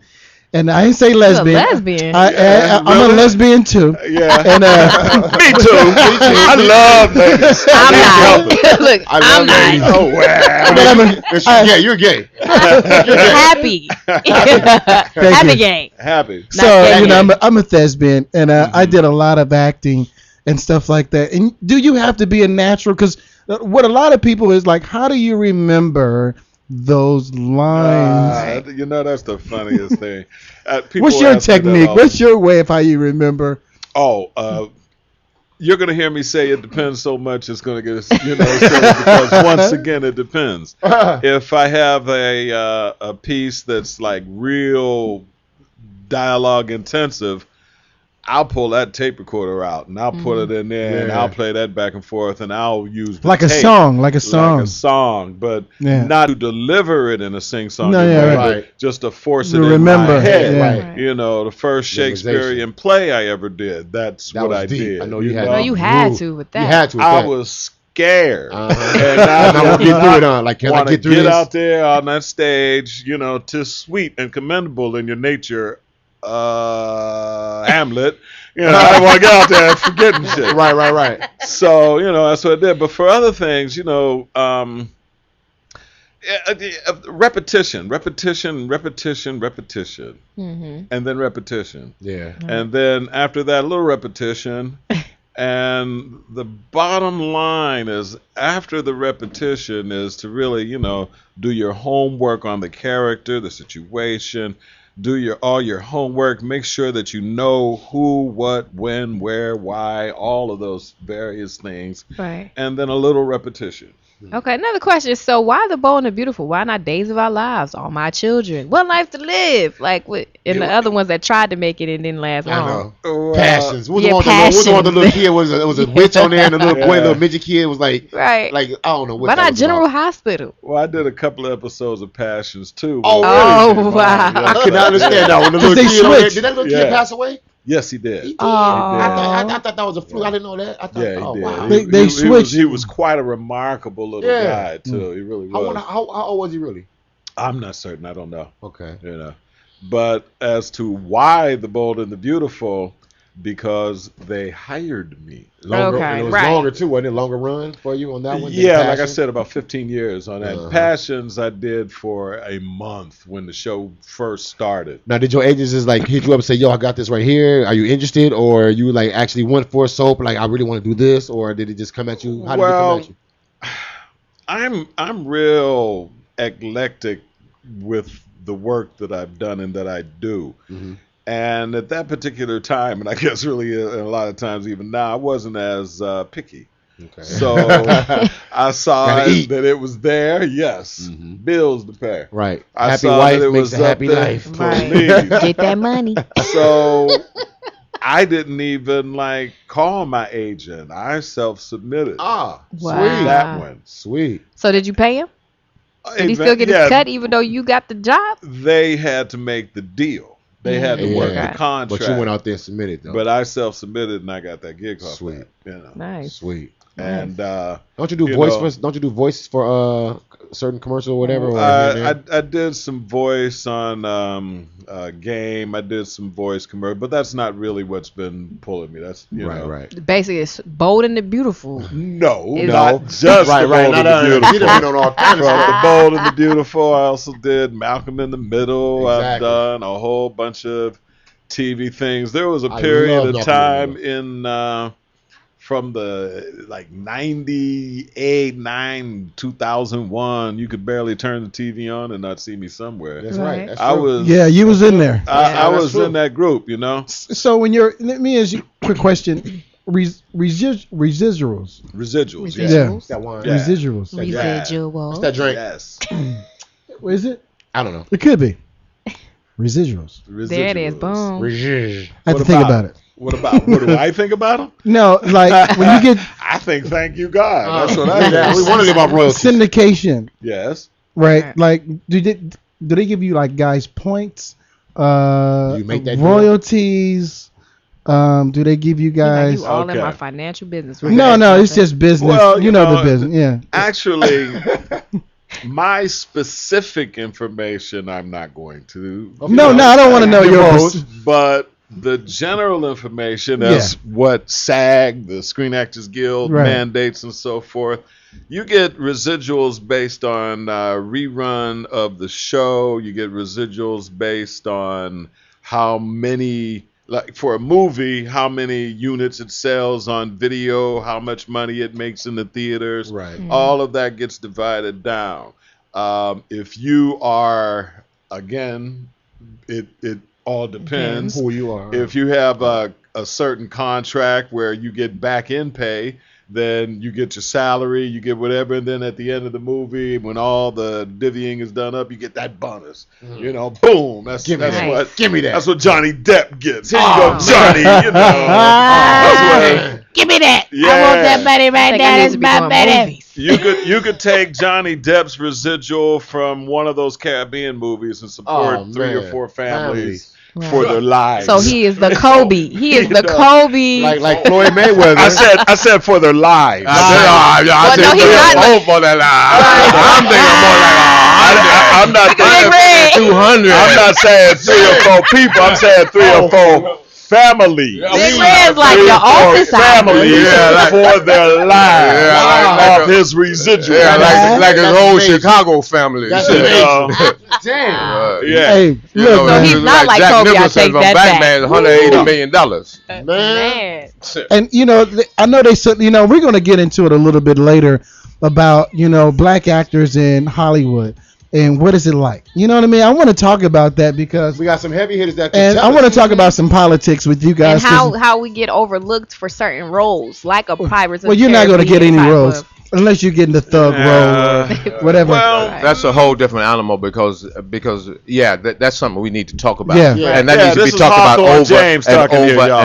And I didn't say lesbian. You're a lesbian. I'm a lesbian too. Yeah. And me too. I love ladies. I'm not. Look, I'm not. Oh wow. You're gay. Happy. Happy gay. Happy. So you know, I'm a thespian, and I did a lot of acting and stuff like that. And do you have to be a natural? Because what a lot of people is like, how do you remember those lines? You know, that's the funniest thing. What's your technique? What's your way of how you remember? You're going to hear me say it depends so much it's going to get silly because once again it depends. If I have a piece that's like real dialogue intensive, I'll pull that tape recorder out and I'll put it in there and I'll play that back and forth and I'll use the like tape, a song, but not to deliver it in a sing-song right. just to force to it remember. in my head. Yeah. Right. You know, the first Shakespearean play I ever did, that's what I deep. did. I know you had. No, you had to with that. You had to. With I that. was scared. And I want to get through it. Like, can I get through this? Out there on that stage, you know, 'tis sweet and commendable in your nature, Hamlet. You know, I don't want to get out there forgetting shit. Right. So, you know, that's what I did. But for other things, you know, repetition, and then repetition. Yeah. And then after that, a little repetition. And the bottom line is, after the repetition, is to really, you know, do your homework on the character, the situation. Do all your homework. Make sure that you know who, what, when, where, why, all of those various things. Right. And then a little repetition. Okay, another question. So why The Bold and the Beautiful? Why not Days of Our Lives? All My Children? One Life to Live? Like the other ones that tried to make it and didn't last long. I know. Passions. What Passions. the one the little kid was? It was a witch on there, and the little boy, little midget kid was like, right. Like I don't know what. Why not General about. Hospital? Well, I did a couple of episodes of Passions too. Oh, really? Oh, wow. I could not understand that when the little kid. Did that little kid pass away? Yes, he did. I thought that was a fluke. I didn't know that. I thought, Yeah, he did. Wow. They switched. He was quite a remarkable little guy too. He really was. How old was he really? I'm not certain. I don't know. Okay. You know, but as to why The Bold and the Beautiful, because they hired me. Longer, and it was longer too, wasn't it? Longer run for you on that one? Yeah, like I said, about 15 years on that. Passions I did for a month when the show first started. Now, did your agents just like hit you up and say, "Yo, I got this right here. Are you interested?" Or you like actually went for a soap, like I really want to do this, or did it just come at you? How did it come at you? I'm real eclectic with the work that I've done and that I do. Mm-hmm. And at that particular time, and I guess really a lot of times even now, I wasn't as picky. Okay. So I saw that it was there. Yes, bills to pay. Right. I happy saw wife that it makes was a happy life. For me. Get that money. So I didn't even like call my agent. I self-submitted. Wow. Sweet. That one. Sweet. So did you pay him? Did he still get his cut even though you got the job? They had to make the deal. They had to work the contract. But you went out there and submitted, though. But I self-submitted and I got that gig off. Sweet. That, you know. Nice. Sweet. And don't you do voices for certain commercial or whatever? I did some voice on Game. I did some voice commercial, but that's not really what's been pulling me. That's you know. Right. Basically, it's Bold and the Beautiful. No, not just the Bold and the Beautiful. The Bold and the Beautiful. I also did Malcolm in the Middle. Exactly. I've done a whole bunch of TV things. There was a period of time in. From the like 98, 2001, you could barely turn the TV on and not see me somewhere. That's right. That's you was in there. I was in that group, you know. So when let me ask you a quick question. Residuals. Residuals. Yeah. That one. Yeah. Residuals. Residuals. What's that drink? Yes. What is it? I don't know. It could be. Residuals. There it is. Boom. I have to think about it. What do I think about them? No, like when you get. I think thank you God. That's what I think. We want to live off royalties. Syndication. Yes. Right. Like do they give you like guys points? Do you make that royalties? Do they give you guys? You all in my financial business. No, it's just business. Well, you know the business. Yeah. Actually. My specific information, I'm not going to. No, I don't want to know yours. But the general information, that's what SAG, the Screen Actors Guild, mandates and so forth. You get residuals based on rerun of the show. You get residuals based on how many, like for a movie, how many units it sells on video, how much money it makes in the theaters. Right. All of that gets divided down. If you are, again, it all depends who you are. If you have a certain contract where you get back end pay, then you get your salary, you get whatever, and then at the end of the movie, when all the divvying is done up, you get that bonus. You know, boom. Give me that. That's what Johnny Depp gets. Here you go, Johnny. You know. Give me that. Yeah. I want that money right now. That's my money. You could take Johnny Depp's residual from one of those Caribbean movies and support 3 or 4 families. For their lives. So he is the Kobe. He is the Kobe. Like Floyd Mayweather. I said for their lives. I said for their lives. I'm thinking more like I'm not thinking 200. I'm not saying 3 or 4 people. I'm saying 3 or 4 families. Big Red's like your office families for their lives off his residual. Yeah, like his whole Chicago family. Damn. Yeah. Hey, look, so he's not like Jack Kobe. Nicholson I take from that Batman, back. $180 million. Man. And I know they said we're gonna get into it a little bit later about black actors in Hollywood. And what is it like? You know what I mean? I want to talk about that because we got some heavy hitters that. And I want to talk about some politics with you guys. And how we get overlooked for certain roles, like a Pirates. Well, you're not going to get any roles unless you get in the thug role or whatever. Well, that's a whole different animal because that's something we need to talk about. Yeah. And that needs to be talked about over and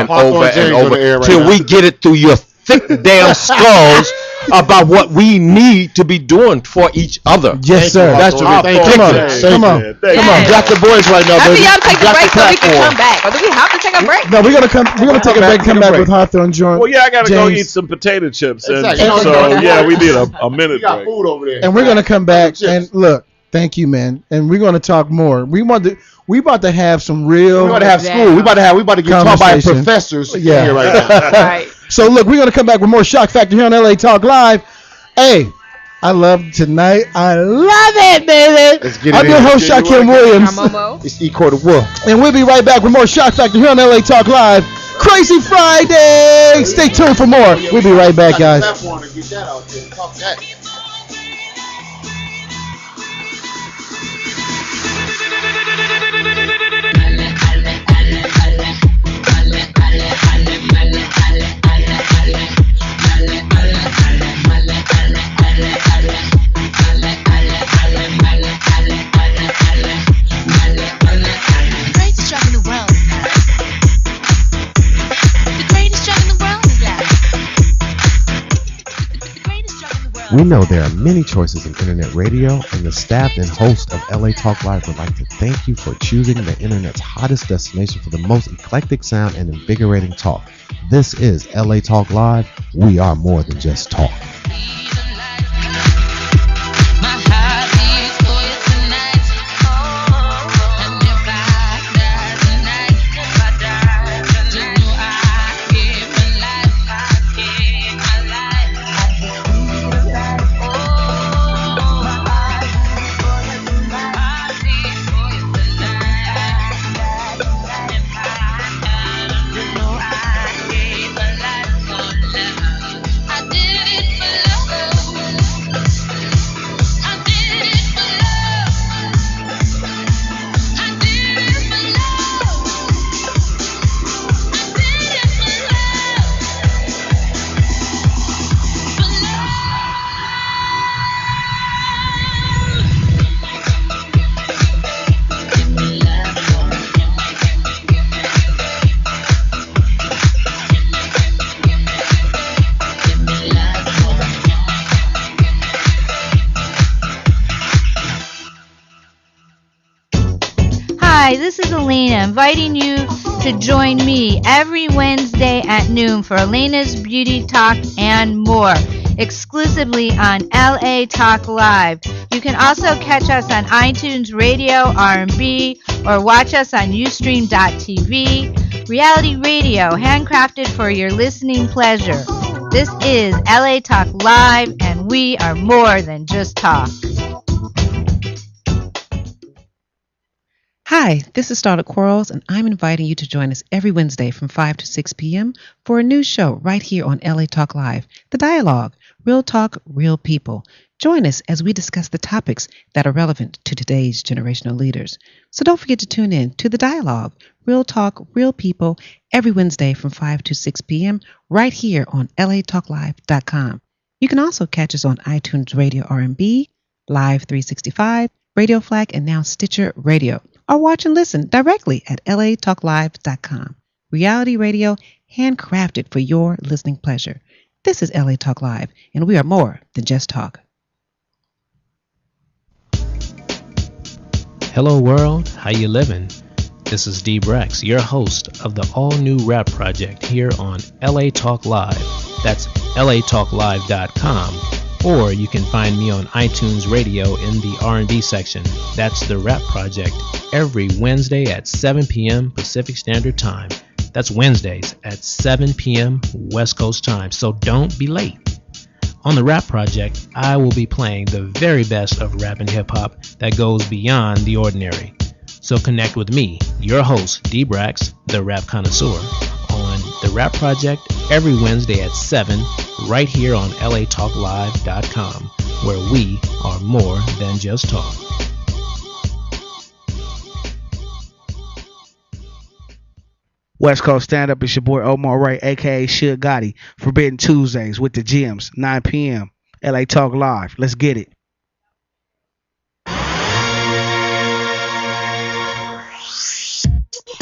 over till we get it through your thick damn skulls about what we need to be doing for each other. Yes, sir. That's ridiculous. Come on. You got the boys right now, baby. Y'all take a break so we can come back. Or do we have to take a break? No, we're gonna take a break. Come back with Hawthorne Joint. Well, yeah, I gotta go eat some potato chips, and so yeah, we need a minute. We got break. food over there. And we're gonna come back and look. Thank you, man. And we're gonna talk more. We about to have some real. We about to have school. We about to get taught by professors here right now. Right. So look, we're gonna come back with more Shock Factor here on LA Talk Live. Hey, I love tonight. I love it, baby. Let's get it I'm your host, Shaquem Williams. It's E. Quarter Wolf. And we'll be right back with more Shock Factor here on LA Talk Live. Crazy Friday. Stay tuned for more. We'll be right back, guys. We know there are many choices in internet radio, and the staff and host of LA Talk Live would like to thank you for choosing the internet's hottest destination for the most eclectic sound and invigorating talk. This is LA Talk Live. We are more than just talk. Hi, this is Elena inviting you to join me every Wednesday at noon for Elena's Beauty Talk and more, exclusively on LA Talk Live. You can also catch us on iTunes Radio, R&B, or watch us on Ustream.tv. Reality radio, handcrafted for your listening pleasure. This is LA Talk Live, and we are more than just talk. Hi, this is Starlet Quarles, and I'm inviting you to join us every Wednesday from 5 to 6 p.m. for a new show right here on LA Talk Live, The Dialogue, Real Talk, Real People. Join us as we discuss the topics that are relevant to today's generational leaders. So don't forget to tune in to The Dialogue, Real Talk, Real People, every Wednesday from 5 to 6 p.m. right here on latalklive.com. You can also catch us on iTunes Radio R&B, Live 365, Radio Flag, and now Stitcher Radio. Or watch and listen directly at latalklive.com. Reality radio, handcrafted for your listening pleasure. This is LA Talk Live, and we are more than just talk. Hello world, how you living? This is D. Brex, your host of the all-new rap project here on LA Talk Live. That's latalklive.com. Or you can find me on iTunes Radio in the R&B section. That's the Rap Project every Wednesday at 7 p.m. Pacific Standard Time. That's Wednesdays at 7 p.m. West Coast time, so don't be late. On the Rap Project, I will be playing the very best of rap and hip-hop that goes beyond the ordinary. So connect with me, your host, D-Brax, the rap connoisseur, on the Rap Project every Wednesday at 7 right here on latalklive.com, where we are more than just talk. West Coast Stand Up, it's your boy Omar Ray, aka Suge Gotti. Forbidden Tuesdays with the Gems, 9 p.m. LA Talk Live. Let's get it.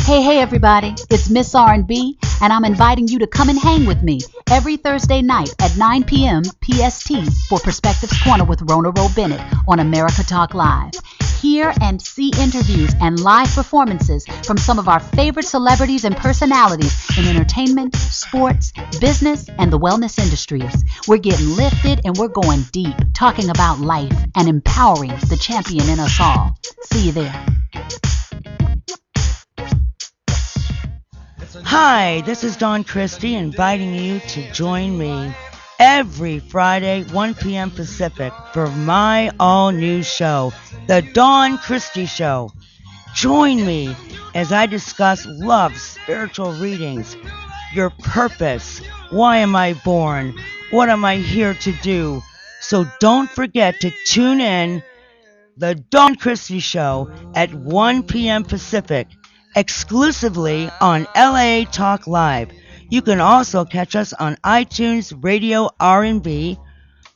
Hey everybody, it's Miss R&B, and I'm inviting you to come and hang with me every Thursday night at 9 p.m. PST for Perspectives Corner with Rona Rowe Bennett on America Talk Live. Hear and see interviews and live performances from some of our favorite celebrities and personalities in entertainment, sports, business, and the wellness industries. We're getting lifted and we're going deep, talking about life and empowering the champion in us all. See you there. Hi, this is Dawn Christie inviting you to join me every Friday, 1 p.m. Pacific, for my all-new show, The Dawn Christie Show. Join me as I discuss love, spiritual readings, your purpose, why am I born, what am I here to do. So don't forget to tune in The Dawn Christie Show at 1 p.m. Pacific, exclusively on LA Talk Live. You can also catch us on iTunes Radio R&B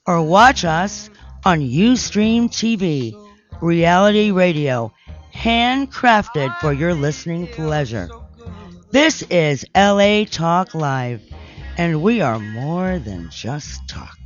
or watch us on Ustream TV, reality radio, handcrafted for your listening pleasure. This is LA Talk Live, and we are more than just talk.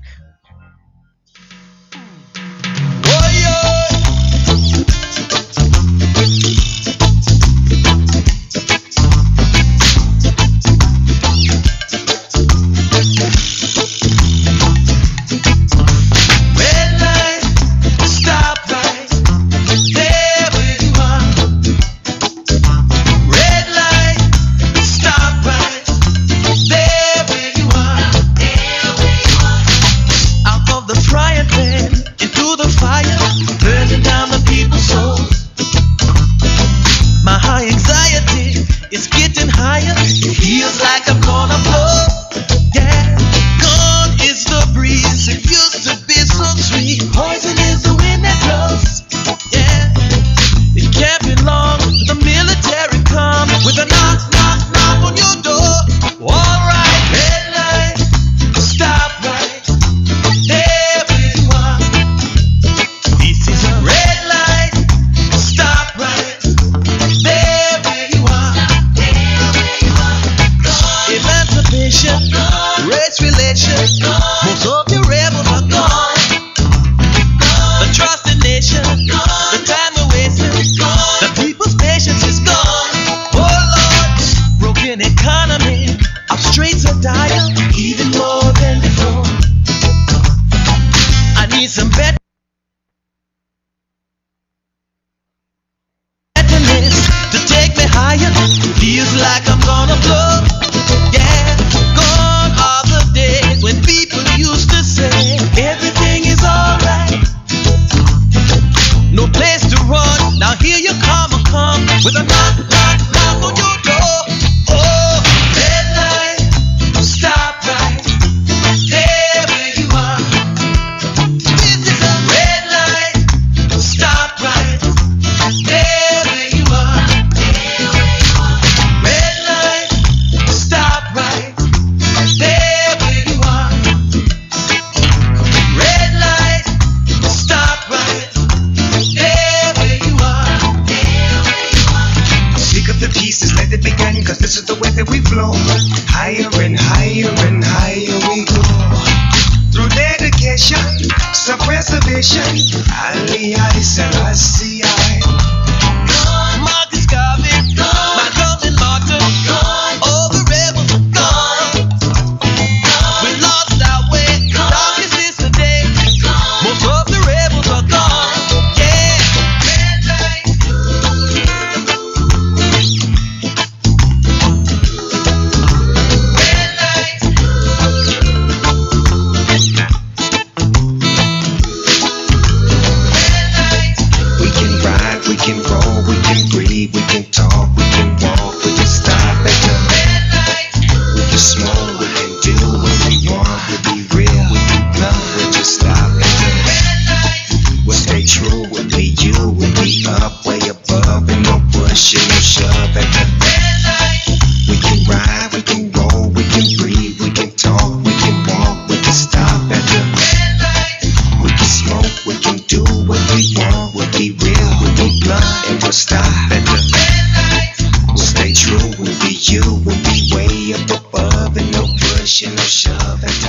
Shove Factor.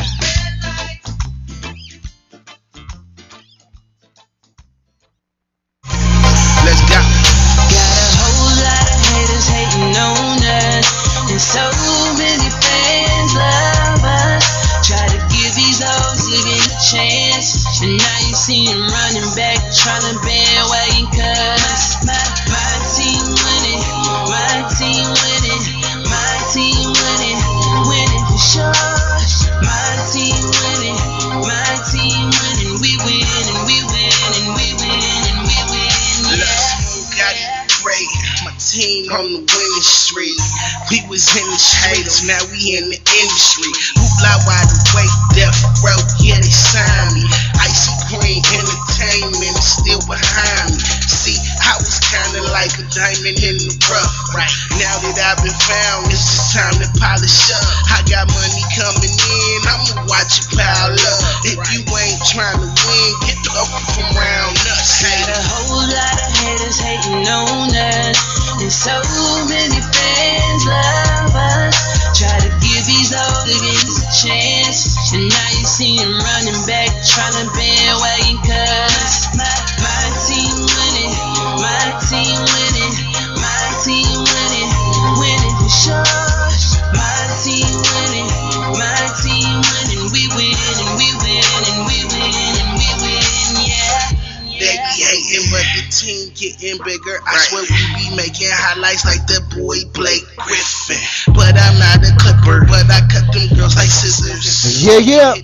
Let's go. Got a whole lot of haters hating on us, and so many fans love us. Try to give these hoes even a chance, and now you see them running back, trying to bandwagon cuz my team winning, my team winning, my team winning, winning for sure. My team winning, my team winning, we win and we win and we win and we win. Got it great. My team on the winning streak. We was in the streets, now we in the industry. Hoopla wide awake, death row, yeah they signed me. Icy Queen Entertainment is still behind me. See, I was kinda like a diamond in the rough. Right now that I've been found, it's just time to polish up. I got money coming in, I'ma watch it pile up. If you ain't trying to win, get the up from around us. Got a whole lot of haters hating on us, and so many fans love us. Try to give these old niggas a chance, and now you see them running back, trying to bandwagon cuz my team winning, my team winning, my team winning, winning for sure. My team winning, my team winning, we win and we win and we win and we win, yeah. They be hating, but the team getting bigger. I swear we be making highlights like the boy Blake Griffin. But I'm not a clipper, but I cut them girls like scissors. Yeah.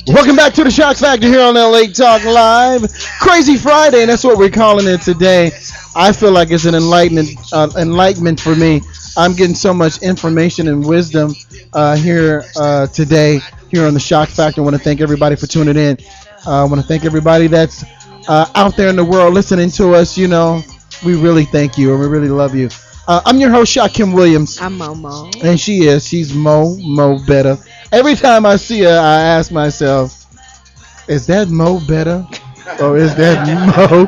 Welcome back to the Shock Factor here on LA Talk Live. Crazy Friday, and that's what we're calling it today. I feel like it's an enlightenment for me. I'm getting so much information and wisdom here today here on the Shock Factor. I want to thank everybody for tuning in. I want to thank everybody that's out there in the world listening to us. You know, we really thank you and we really love you. I'm your host, Shakim Williams. I'm Momo. And she's Mo Better. Every time I see her, I ask myself, is that Mo Better? Or is that Mo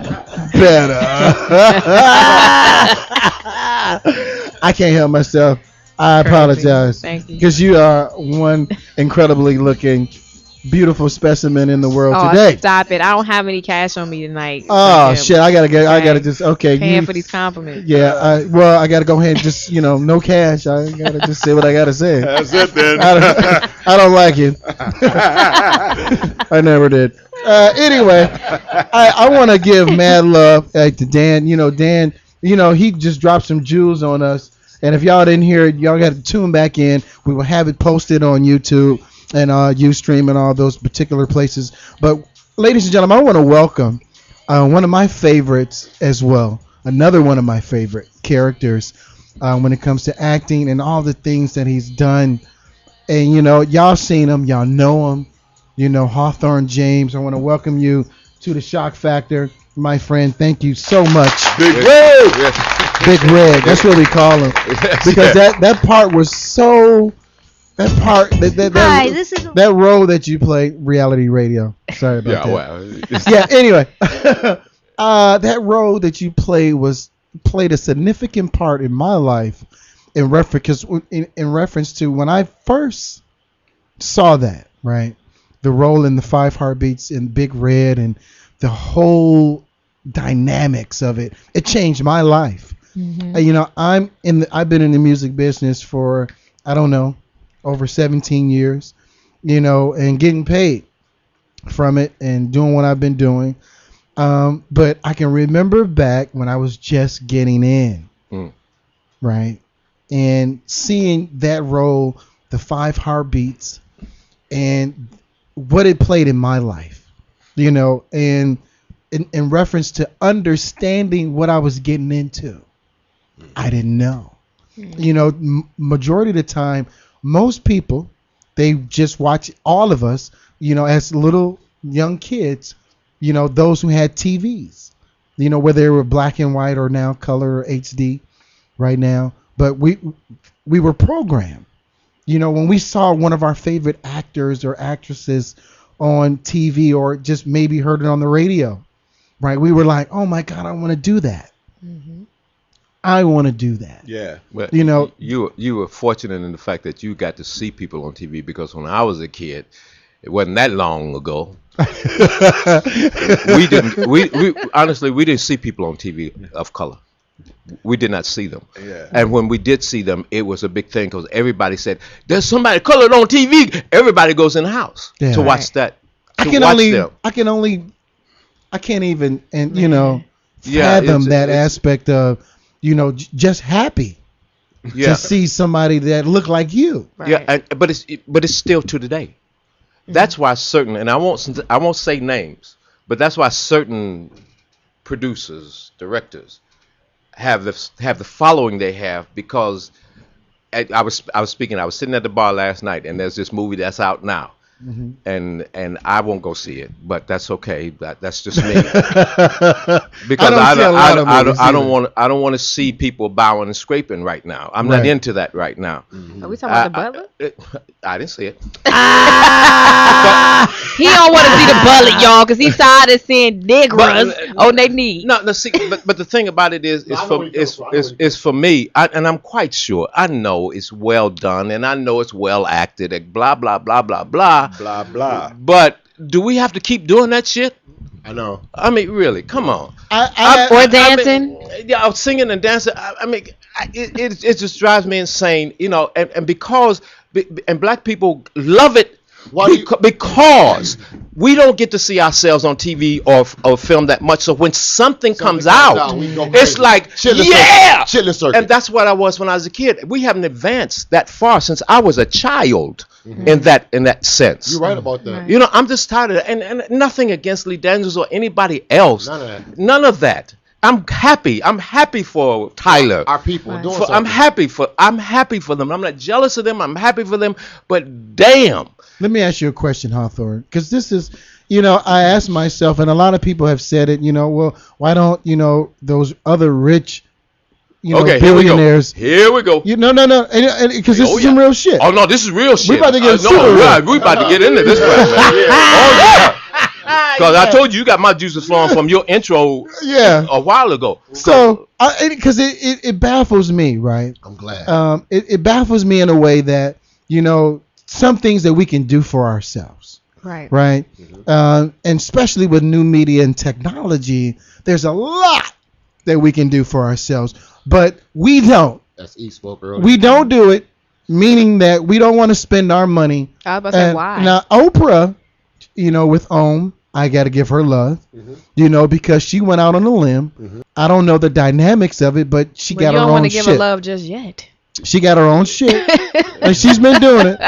Better? I can't help myself. I apologize. Thank you. Because you are one incredibly looking, beautiful specimen in the world today. Stop it. I don't have any cash on me tonight. Oh, shit. I gotta just, paying for these compliments. Yeah. I gotta go ahead and just, no cash. I gotta just say what I gotta say. That's it then. I don't like it. I never did. Anyway, I want to give mad love to Dan. Dan, he just dropped some jewels on us. And if y'all didn't hear it, y'all got to tune back in. We will have it posted on YouTube and Ustream and all those particular places. But, ladies and gentlemen, I want to welcome one of my favorites as well. Another one of my favorite characters when it comes to acting and all the things that he's done. And, y'all seen him. Y'all know him. Hawthorne James. I want to welcome you to the Shock Factor, my friend. Thank you so much. Big Red. Big Red. That's what we call him. Because that part was so. That part. That role that you played, reality radio. Sorry about that. Well, yeah. Anyway, that role that you played a significant part in my life in reference to when I first saw that, right? The role in the 5 Heartbeats in Big Red and the whole dynamics of it. It changed my life. Mm-hmm. I've been in the music business for, I don't know, over 17 years, and getting paid from it and doing what I've been doing. But I can remember back when I was just getting in, right? And seeing that role, the 5 Heartbeats, and what it played in my life, and in reference to understanding what I was getting into. I didn't know. Majority of the time, most people, they just watch all of us, as little young kids, those who had TVs, whether they were black and white or now color or HD right now. But we were programmed. When we saw one of our favorite actors or actresses on TV or just maybe heard it on the radio, right? We were like, oh my God, I want to do that. Mm-hmm. I want to do that. Yeah. Well, You know, you were fortunate in the fact that you got to see people on TV, because when I was a kid, it wasn't that long ago. we honestly didn't see people on TV of color. We did not see them. Yeah. And when we did see them, it was a big thing because everybody said, "There's somebody colored on TV." Everybody goes in the house to watch that. I can't even, and fathom that aspect of, just happy to see somebody that look like you. Right. Yeah, but it's still to today. That's why certain, and I won't say names, but that's why certain producers, directors have the following they have, because I was sitting at the bar last night, and there's this movie that's out now. Mm-hmm. And I won't go see it, but that's okay. That's just me. Because I don't want to see people bowing and scraping right now. I'm not into that right now. Mm-hmm. Are we talking about the butler? I didn't see it. He don't want to see the butler, y'all, because he's tired of seeing Negroes on their knees. No, see, but the thing about it is for me, and I'm quite sure. I know it's well done, and I know it's well acted, and blah blah blah blah blah. Blah blah. But do we have to keep doing that shit? I know. I mean, really, come on. Or dancing. I was singing and dancing. It just drives me insane, and because black people love it. Because we don't get to see ourselves on TV or film that much. So when something comes out, it's like, yeah! And that's what I was when I was a kid. We haven't advanced that far since I was a child in that sense. You're right about that. I'm just tired of that. And nothing against Lee Daniels or anybody else. None of that. I'm happy. I'm happy for Tyler. Our people doing something. I'm happy for them. I'm not jealous of them. I'm happy for them. But damn. Let me ask you a question, Hawthorne, because this is, I asked myself, and a lot of people have said it, well, why don't, those other rich, billionaires. Here we go. No, because this is some real shit. Oh, no, this is real shit. We about to get we about to get into this one, man. Oh, yeah. Because I told you got my juices flowing from your intro a while ago. So, because it baffles me, right? I'm glad. It baffles me in a way that, some things that we can do for ourselves. Right. And especially with new media and technology, there's a lot that we can do for ourselves. But we don't. That's E spoke earlier. We don't do it, meaning that we don't want to spend our money. I was about to say, why? Now, Oprah, with Ohm, I got to give her love, because she went out on a limb. Mm-hmm. I don't know the dynamics of it, but she got her own shit. You don't want to give her love just yet. She got her own shit, and she's been doing it.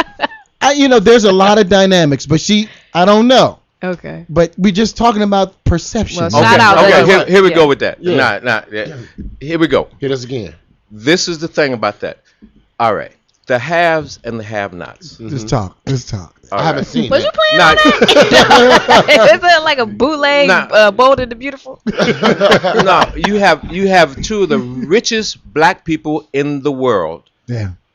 There's a lot of dynamics, but I don't know. Okay. But we just talking about perception. Well, shout out. Okay, here we go with that. Yeah. Here we go. Hit us again. This is the thing about that. All right. The haves and the have-nots. Mm-hmm. Let's talk. I haven't seen Was you playing on that? Is it like a bootleg Bold and the Beautiful? No, you have two of the richest black people in the world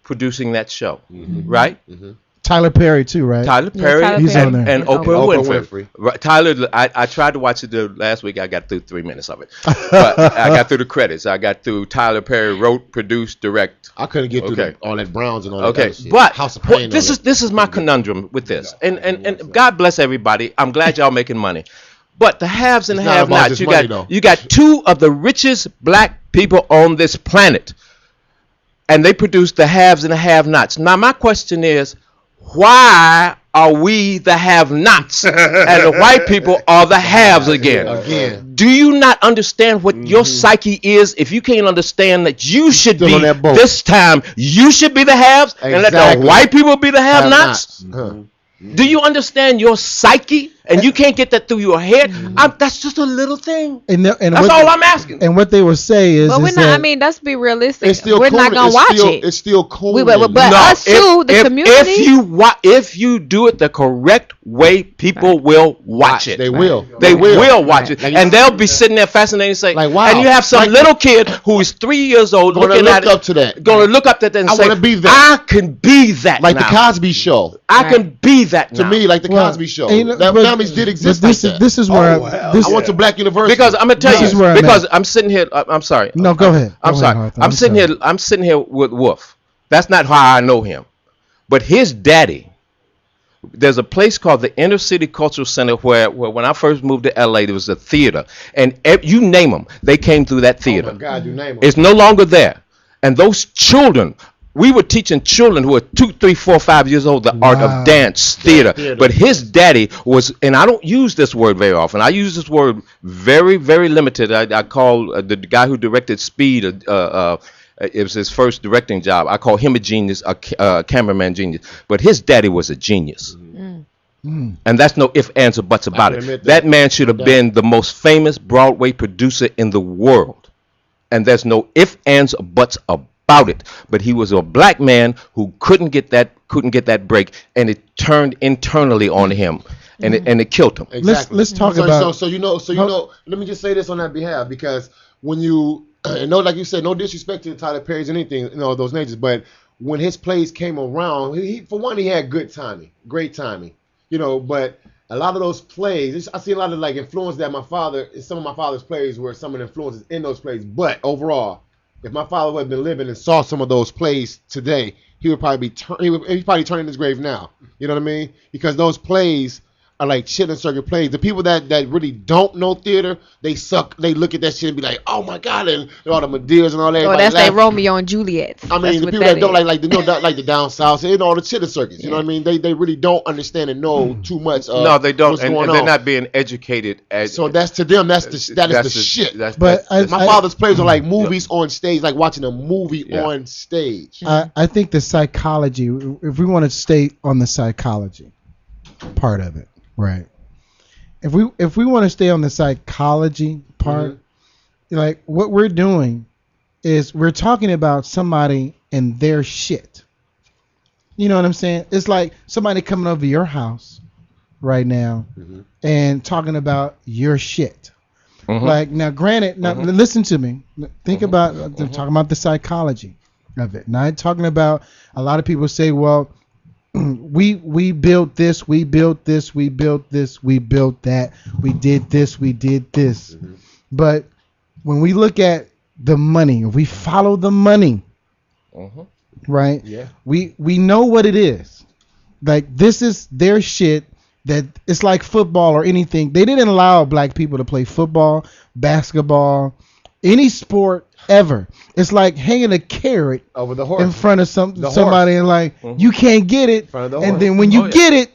producing that show, right? Mm-hmm. Tyler Perry too, right? Tyler Perry, he's on there. And Oprah Winfrey. Right, Tyler, I tried to watch it last week. I got through 3 minutes of it, but I got through the credits. I got through Tyler Perry wrote, produced, direct. I couldn't get through all that Browns and all that. Okay, shit. but House of Pain this is my conundrum with this, and God bless everybody. I'm glad y'all making money, but the haves and the have-nots. You got two of the richest black people on this planet, and they produce the haves and the have-nots. Now my question is, why are we the have-nots and the white people are the haves again? Do you not understand what your psyche is if you can't understand that you should be this time, you should be the haves and let the white people be the have-nots? Do you understand your psyche? And you can't get that through your head. That's just a little thing. And that's all I'm asking. And what they will say is, but we're not. I mean, let's be realistic. It's still we're not gonna watch it. It's still cool. But us too, the community. If you do it the correct way, people will watch it. They will. They will watch it, and they'll be sitting there fascinated, and say, "Wow!" And you have some little kid who is 3 years old looking at it, going to look up to that, and say, "I want to be that. I can be that." Like the Cosby Show. I can be that. To me, like the Cosby Show. academies did exist like that. This is where I went to Black University. Because I'm gonna tell you. Because I'm sitting here. I'm sorry. No, go ahead. I'm sorry. I'm sitting here. I'm sitting here with Wolf. That's not how I know him. But his daddy. There's a place called the Inner City Cultural Center where when I first moved to LA, there was a theater, and you name them, they came through that theater. Oh my God, you name them. It's no longer there, and those children. We were teaching children who were 2, 3, 4, 5 years old the art of dance theater. But his daddy was, and I don't use this word very often. I use this word very, very limited. I call the guy who directed Speed. It was his first directing job. I call him a genius, a cameraman genius. But his daddy was a genius. And that's no ifs, ands, or buts about it. That man should have been the most famous Broadway producer in the world. And there's no ifs, ands, or buts about it. But he was a black man who couldn't get that break, and it turned internally on him, and it killed him. Exactly. Let's talk about. So you know. Let me just say this on that behalf, because when you like you said, no disrespect to Tyler Perry's or anything, those natures, but when his plays came around, for one, he had good timing, great timing, but a lot of those plays, I see a lot of like influence that some of my father's plays were some of the influences in those plays, but overall, if my father had been living and saw some of those plays today, he would probably he'd probably turn in his grave now. You know what I mean? Because those plays are like chitlin circuit plays. The people that really don't know theater, they suck. They look at that shit and be like, "Oh my God!" and all the Maderas and all that. Oh, that's like Romeo and Juliet. I mean, the people that don't like the down south and all the chitlin circuits. You know what I mean? They really don't understand and know too much. No, they don't, and they're not being educated. So that's to them. That is the shit. But my father's plays are like movies on stage, like watching a movie on stage. I think the psychology. If we want to stay on the psychology part of it. Right. If we want to stay on the psychology part, like what we're doing is we're talking about somebody and their shit. You know what I'm saying? It's like somebody coming over your house right now and talking about your shit. Like now, granted, now listen to me. Think about talking about the psychology of it. Not talking about a lot of people say, well, we built this, we built this, we built this, we built that, we did this, we did this. But when we look at the money, if we follow the money, right? Yeah. We know what it is. Like this is their shit. That it's like football or anything. They didn't allow black people to play football, basketball, any sport ever. It's like hanging a carrot over the horse in front of somebody and like you can't get it, and then when you get it,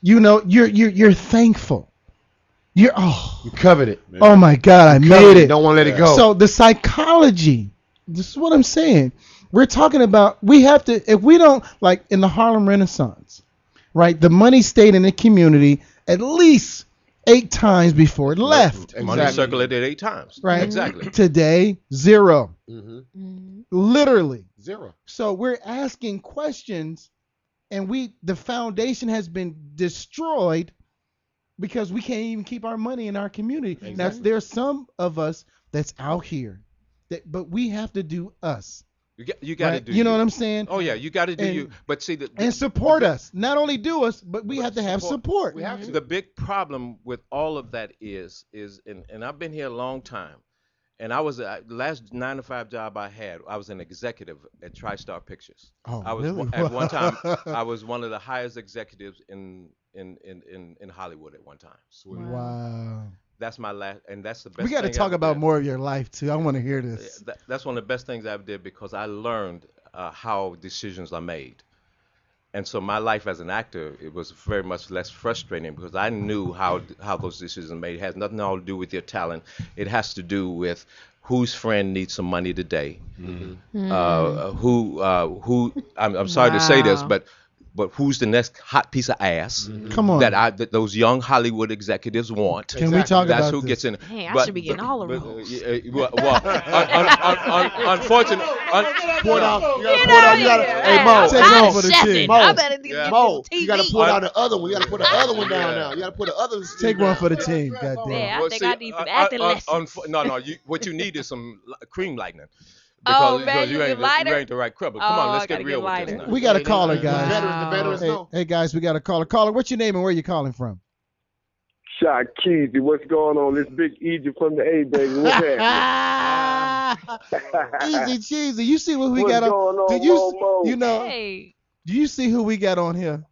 you're thankful. You covered it. Man. Oh my God, I made it. Don't want to let it go. So the psychology. This is what I'm saying. We're talking about. We have to. If we don't, like in the Harlem Renaissance, right? The money stayed in the community at least 8 times before it left. Exactly. Money circulated 8 times. Right. Exactly. Today, 0. Literally 0. So we're asking questions, and the foundation has been destroyed because we can't even keep our money in our community. Exactly. Now, there's some of us that's out here, but we have to do us. You got to do. You know what I'm saying? Oh yeah, you got to do you. But see, and support us. Not only do us, but we have to have support. We have to. The big problem with all of that is, and I've been here a long time, and I was the last 9-to-5 job I had. I was an executive at TriStar Pictures. Oh, I was really? At one time. I was one of the highest executives in Hollywood at one time. Sweet. Wow. That's my last, and that's the best. We got to talk about more of your life too. I want to hear this. That's one of the best things I ever did because I learned how decisions are made, and so my life as an actor, it was very much less frustrating because I knew how those decisions are made. It has nothing all to do with your talent. It has to do with whose friend needs some money today. Who? I'm sorry to say this, but who's the next hot piece of ass? Come on. That those young Hollywood executives want. Can we talk That's about who this? gets in. Hey, I should be getting all of them. Unfortunately, pour it out. You gotta, hey Mo, take one for the team. Mo, you gotta pour out the other one. You gotta put the other one down now. You gotta put the other. Take one for the team. Goddamn. Yeah, I think I need some acting lessons. No. What you need is some cream lightning. Because you ain't the right cripple. Come on, let's get real with this now. We got a caller, guys. The veterans know. Hey guys, we got a caller. Caller, what's your name and where you calling from? Shock Keezy, what's going on? This Big Egypt from the A, baby. What's happening? Easy cheesy. You see what we what's got on? Going on Do you, Momo? you know? Hey. Do you see who we got on here?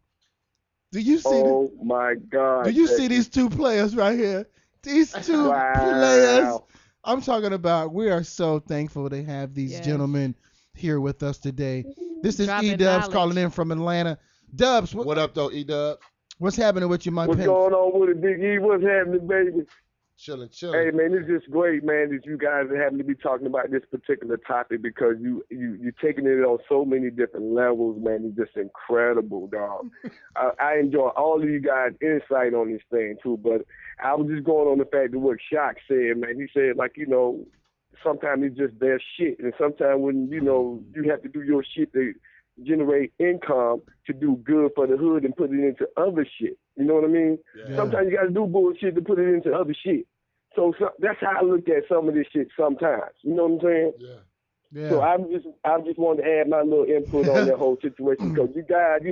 Do you see? Oh my God! Do you see these two players right here? These two players. I'm talking about. We are so thankful to have these gentlemen here with us today. This is E-Dubs calling in from Atlanta. Dubs, what up though, E-Dubs? What's happening with you, my What's pimp? going on with it, Big E? What's happening, baby? Chilling. Hey man, it's just great, man, that you guys are having to be talking about this particular topic because you're taking it on so many different levels, man. It's just incredible, dog. I enjoy all of you guys' insight on this thing too, but I was just going on the fact that what Shock said, man. He said, like, sometimes it's just their shit, and sometimes when you have to do your shit to generate income to do good for the hood and put it into other shit. You know what I mean? Yeah. Sometimes you got to do bullshit to put it into other shit. So that's how I look at some of this shit sometimes. You know what I'm saying? Yeah. So I just wanted to add my little input on that whole situation because you guys,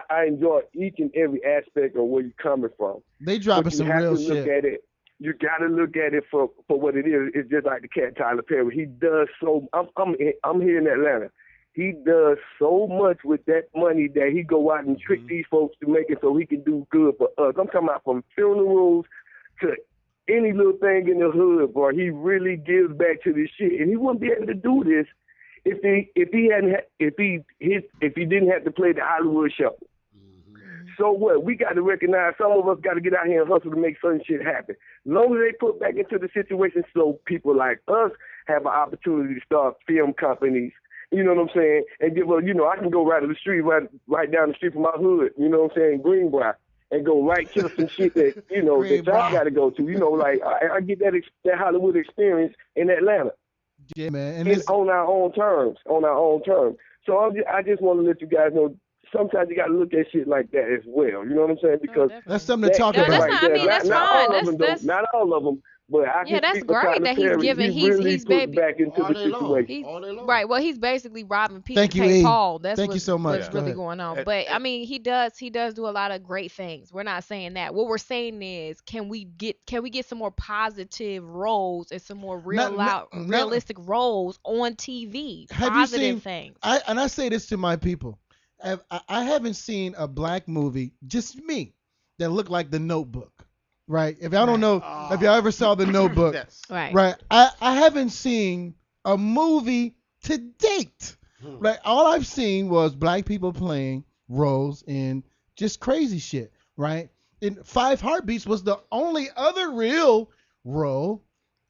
I enjoy each and every aspect of where you're coming from. They dropping some real shit. You got to look at it for what it is. It's just like the cat Tyler Perry. He does so. I'm here in Atlanta. He does so much with that money that he go out and trick these folks to make it so he can do good for us. I'm talking about from funerals to any little thing in the hood, boy. He really gives back to this shit, and he wouldn't be able to do this if he didn't have to play the Hollywood show. So what? We got to recognize some of us got to get out here and hustle to make certain shit happen. As long as they put back into the situation so people like us have an opportunity to start film companies. You know what I'm saying? And give I can go right to the street, right down the street from my hood, you know what I'm saying, Greenbrier, and go right to some shit that, that y'all got to go to. Like I get that Hollywood experience in Atlanta. Yeah, man. And it's on our own terms, So I just want to let you guys know, sometimes you got to look at shit like that as well. You know what I'm saying? Because that's something to talk about. That's fine. Not all of them. But that's great that he's giving. He's baby back into the situation. Right. Well, he's basically robbing Peter to pay Paul. That's what's really going on. But I mean, he does do a lot of great things. We're not saying that. What we're saying is, can we get some more positive roles and some more realistic roles on TV? Positive things. I say this to my people. I haven't seen a black movie, just me, that looked like The Notebook. Right. If y'all don't know, if y'all ever saw The Notebook, right. I haven't seen a movie to date. Right. All I've seen was black people playing roles in just crazy shit. Right. And Five Heartbeats was the only other real role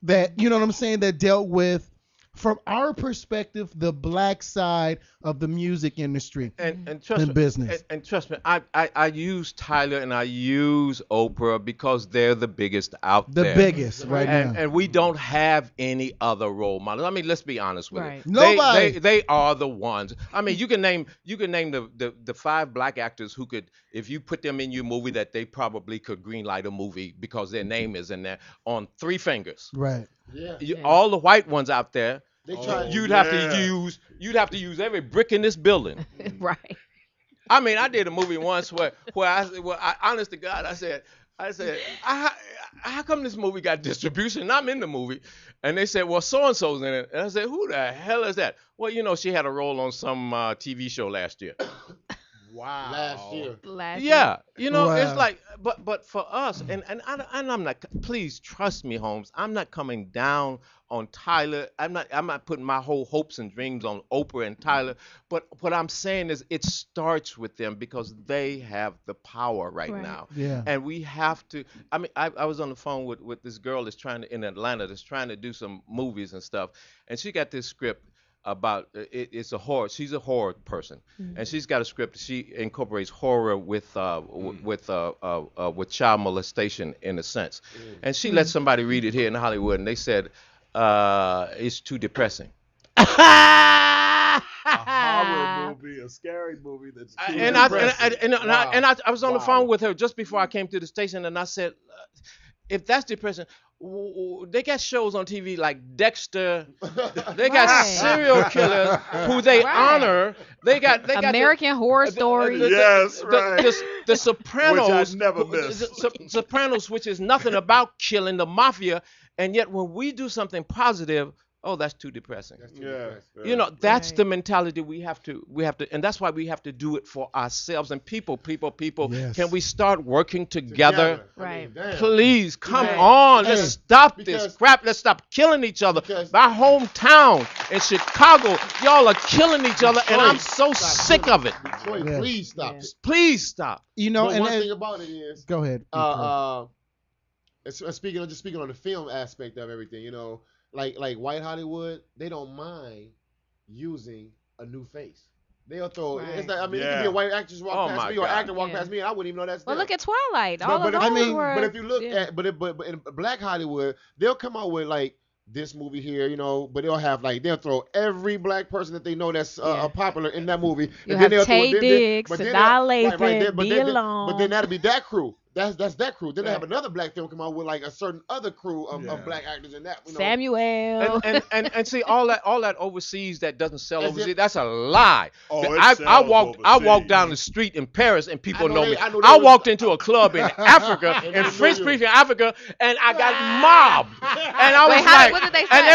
that, you know what I'm saying, that dealt with, from our perspective, the black side of the music industry and trust me, business. And trust me, I use Tyler and I use Oprah because they're the biggest out there. The biggest right now. And we don't have any other role models. I mean, let's be honest with it. Nobody. They are the ones. I mean, you can name the 5 black actors who could, if you put them in your movie, that they probably could greenlight a movie because their name is in there on 3 fingers. Right. Yeah. All the white ones out there, you'd have to use every brick in this building. Right. I mean, I did a movie once where I honest to God, I said, how come this movie got distribution? And I'm in the movie, and they said, well, so and so's in it, and I said, who the hell is that? Well, she had a role on some TV show last year. Wow. Last year. Yeah. It's like, but for us, and I'm not, please trust me, Holmes, I'm not coming down on Tyler. I'm not putting my whole hopes and dreams on Oprah and Tyler. But what I'm saying is it starts with them because they have the power right now. Yeah. And we have to, I mean, I was on the phone with this girl that's in Atlanta that's trying to do some movies and stuff. And she got this script about it's a horror. She's a horror person, and she's got a script. She incorporates horror with child molestation in a sense, and she let somebody read it here in Hollywood, and they said it's too depressing. A horror movie, a scary movie that's too depressing. I was on the phone with her just before I came to the station, and I said, if that's depressing, They got shows on TV like Dexter. They got serial killers who they honor. They got American Horror Story. The Sopranos. Which I never missed. Sopranos, which is nothing about killing the mafia, and yet when we do something positive, oh, that's too depressing. You know, that's the mentality we have to, and that's why we have to do it for ourselves and people. Yes. Can we start working together? Right. Please, come on. Let's stop this crap. Let's stop killing each other. My hometown in Chicago, y'all are killing each other, and I'm so sick of it. Please stop it. Please stop. You know, and one thing about it is, go ahead. Speaking on the film aspect of everything, you know, like White Hollywood, they don't mind using a new face. They'll throw. Right. It's like, I mean, it could be a white actress walk past me or actor walk past me, and I wouldn't even know that's. Well, them. look at Twilight. But if you look at, but in Black Hollywood, they'll come out with like this movie here, you know, but they'll have like they'll throw every black person that they know that's popular in that movie. You have Taye Diggs, Sadal Lathan, Be Alone. But then that'll be that crew. That's that crew. Then they have another black film come out with like a certain other crew of black actors in that. You know. Samuel. And see all that overseas that doesn't sell overseas. That's a lie. I walked down the street in Paris and people know me. I walked into a club in Africa, in French-speaking Africa, and I got mobbed. And I was like, what did they say? And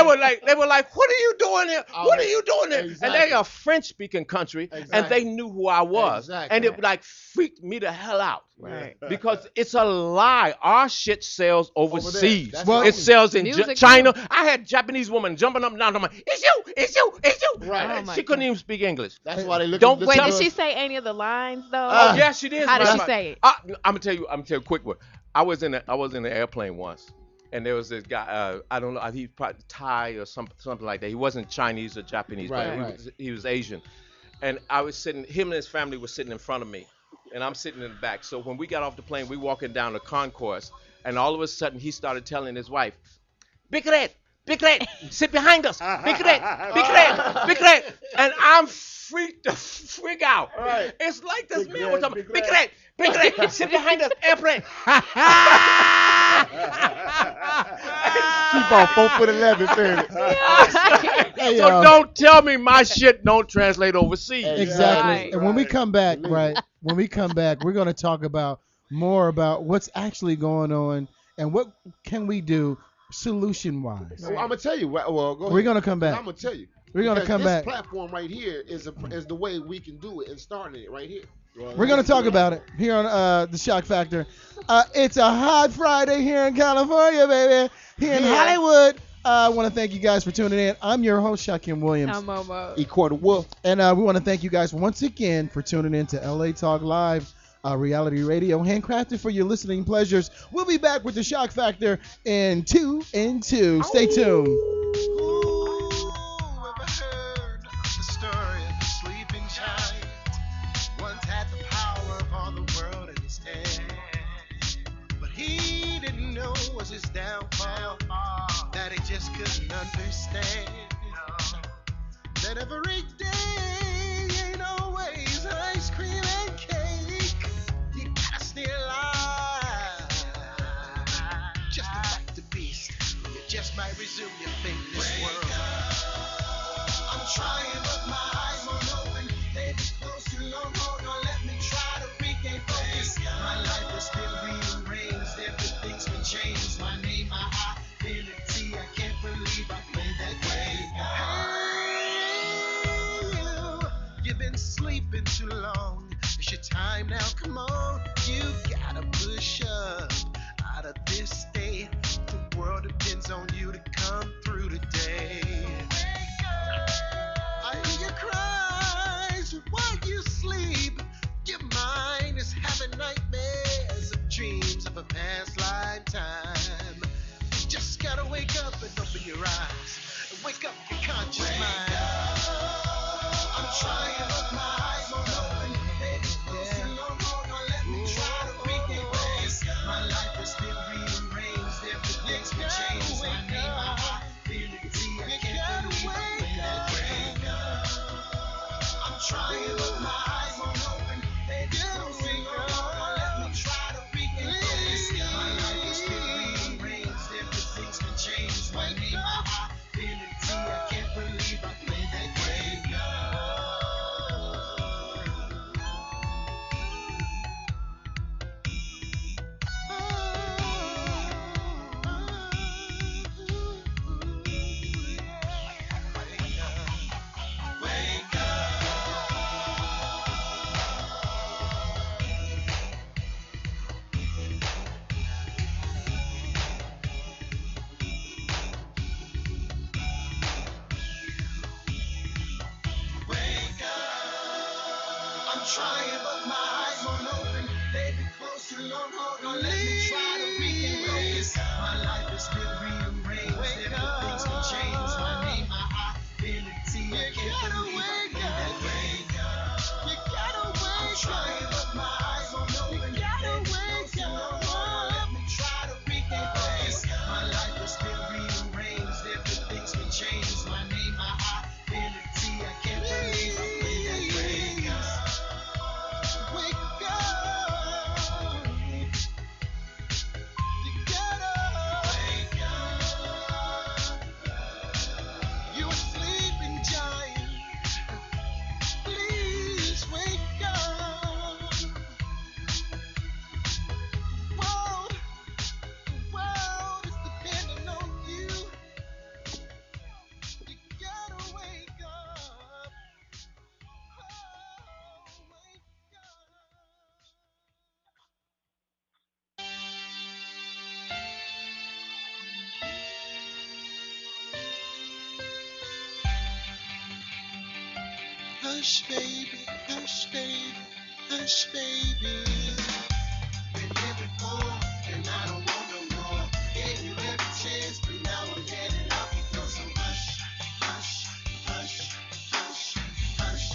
they were like, what are you doing here? What are you doing here? Exactly. And they're a French-speaking country, and they knew who I was, and it like freaked me the hell out. Right. Because it's a lie. Our shit sells overseas. It sells in China. I had Japanese woman jumping up and down. I'm like, it's you. Right. She couldn't even speak English. That's why they look. Wait, did she say any of the lines though? Oh yeah, she did. How did she say it? I'm gonna tell you a quick one. I was in the airplane once, and there was this guy. I don't know. He probably Thai or something like that. He wasn't Chinese or Japanese, but he was Asian. And I was sitting. Him and his family were sitting in front of me. And I'm sitting in the back. So when we got off the plane, we walking down the concourse, and all of a sudden he started telling his wife, Big Red, sit behind us. Big Red. And I'm freaked the freak out. Right. It's like this man was talking, Big Red, sit behind us, airplane. Keep on 4'11" saying it. So don't tell me my shit don't translate overseas. Exactly. And when we come back, we're going to talk about more about what's actually going on and what can we do solution-wise. Well, I'm going to tell you. Well, go ahead. We're going to come back. I'm going to tell you. We're going to come back. This platform right here is the way we can do it and starting it right here. We're going to talk about it here on The Shock Factor. It's a hot Friday here in California, baby. Here in Hollywood. I want to thank you guys for tuning in. I'm your host, Shaquem Williams. I'm Momo. E-Quarter Wolf. And we want to thank you guys once again for tuning in to LA Talk Live, reality radio, handcrafted for your listening pleasures. We'll be back with The Shock Factor in 2 and 2. Stay tuned. His downfall that he just couldn't understand. That every day ain't always ice cream and cake. You gotta stay alive just to fight the beast. You just might resume your fate in this world. I'm trying, but my eyes won't open. They be close too long, don't let me try to regain focus. My life is still rearranged, everything's been changed. My name, my identity, I can't believe I played that game. Hey, you've been sleeping too long. It's your time now, come on. You gotta push up out of this state. The world depends on you to come through today. I hear your cries while you sleep. Your mind is having nightmares of dreams of a past lifetime. You just gotta wake up and open your eyes and wake up your conscious mind. I'm trying, but my eyes won't open. Baby, close too long, don't let me try to regain focus. My life is still rearranged, everything's been changed. My name, my identity, I can't believe I played that game. I'm trying, but my eyes won't open. Baby, close too long, don't let me try to regain focus. My life is still rearranged, everything's trying, but my eyes won't open. Baby, closer, Lord, hold on. Let me try to regain focus. My life is still rearranged. Different things can change. My name, my identity. I can't believe I made that wake up. You gotta wake I'm trying, but my eyes won't open. You gotta wake up. Let me try to regain focus. My life is still rearranged. Different things can change. My name, my identity. I can't believe I made that wake up. Wake up. You gotta wake up. You a sleeping giant. Please wake up. World, world is depending on you. You gotta wake up. Oh, wake Hush, baby, hush, baby, hush, baby. Been here before, and I don't want no more. Gave you every chance, but now I'm heading out the door. So hush, hush, hush, hush, hush.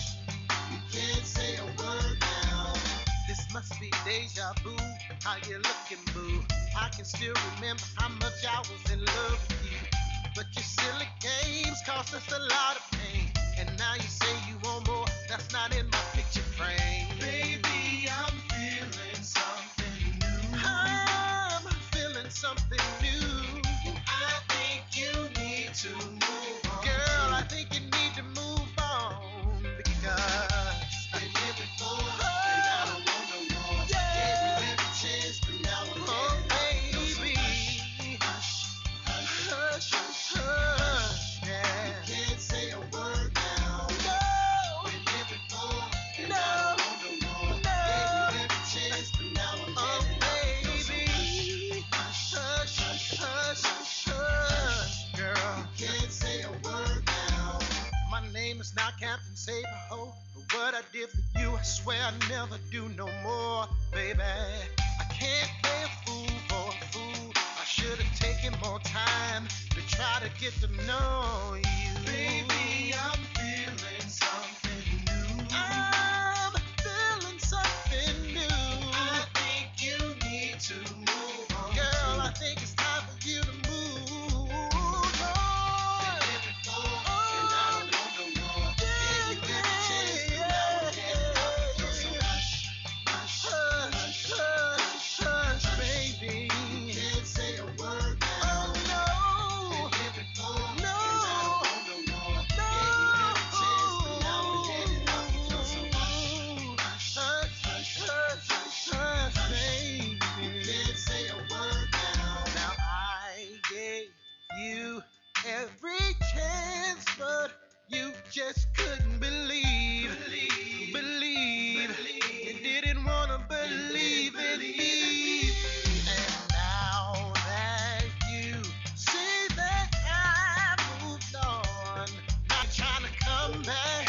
You can't say a word now. This must be deja vu. How you looking, boo? I can still remember how much I was in love with you. But your silly games cost us a lot of pain. And now you say you want more. That's not in my picture frame. Baby, I'm feeling something new. I'm feeling something new. I think you need to move on. Girl, I think you need to move on. Because I've been here before, and I don't want no more. Yeah. Gave you every chance, but now I'm baby. Hush, hush, hush, hush, hush. Yeah. You can't say a word now. No. Been here before, and I don't want no more. No. Gave you every chance, but now I'm baby. Hush, hush, hush, hush, hush, hush. Girl, you can't say a word now. My name is not Captain Save a Ho, but what I did for you, I swear I never do no more, baby. I can't play a fool for a fool. I should have taken more time to try to get to know you. Baby, I'm feeling something new. I'm feeling something new. I think you need to move on. Girl, I think it's time for you to move on. Been here before, and I don't want no more. Gave you every chance, but now I'm heading out the door. So hush, hush, hush, hush, hush, baby. You can't say a word now. Oh no. Been here before, no. And I don't want no more. No. Gave you every chance, but now I'm heading out the door. So hush, hush, hush, hush, hush, hush, baby. You can't say a word now. Now I gave you every chance, but you just couldn't believe. You didn't want to believe in me. And now that you see that I moved on, not trying to come back,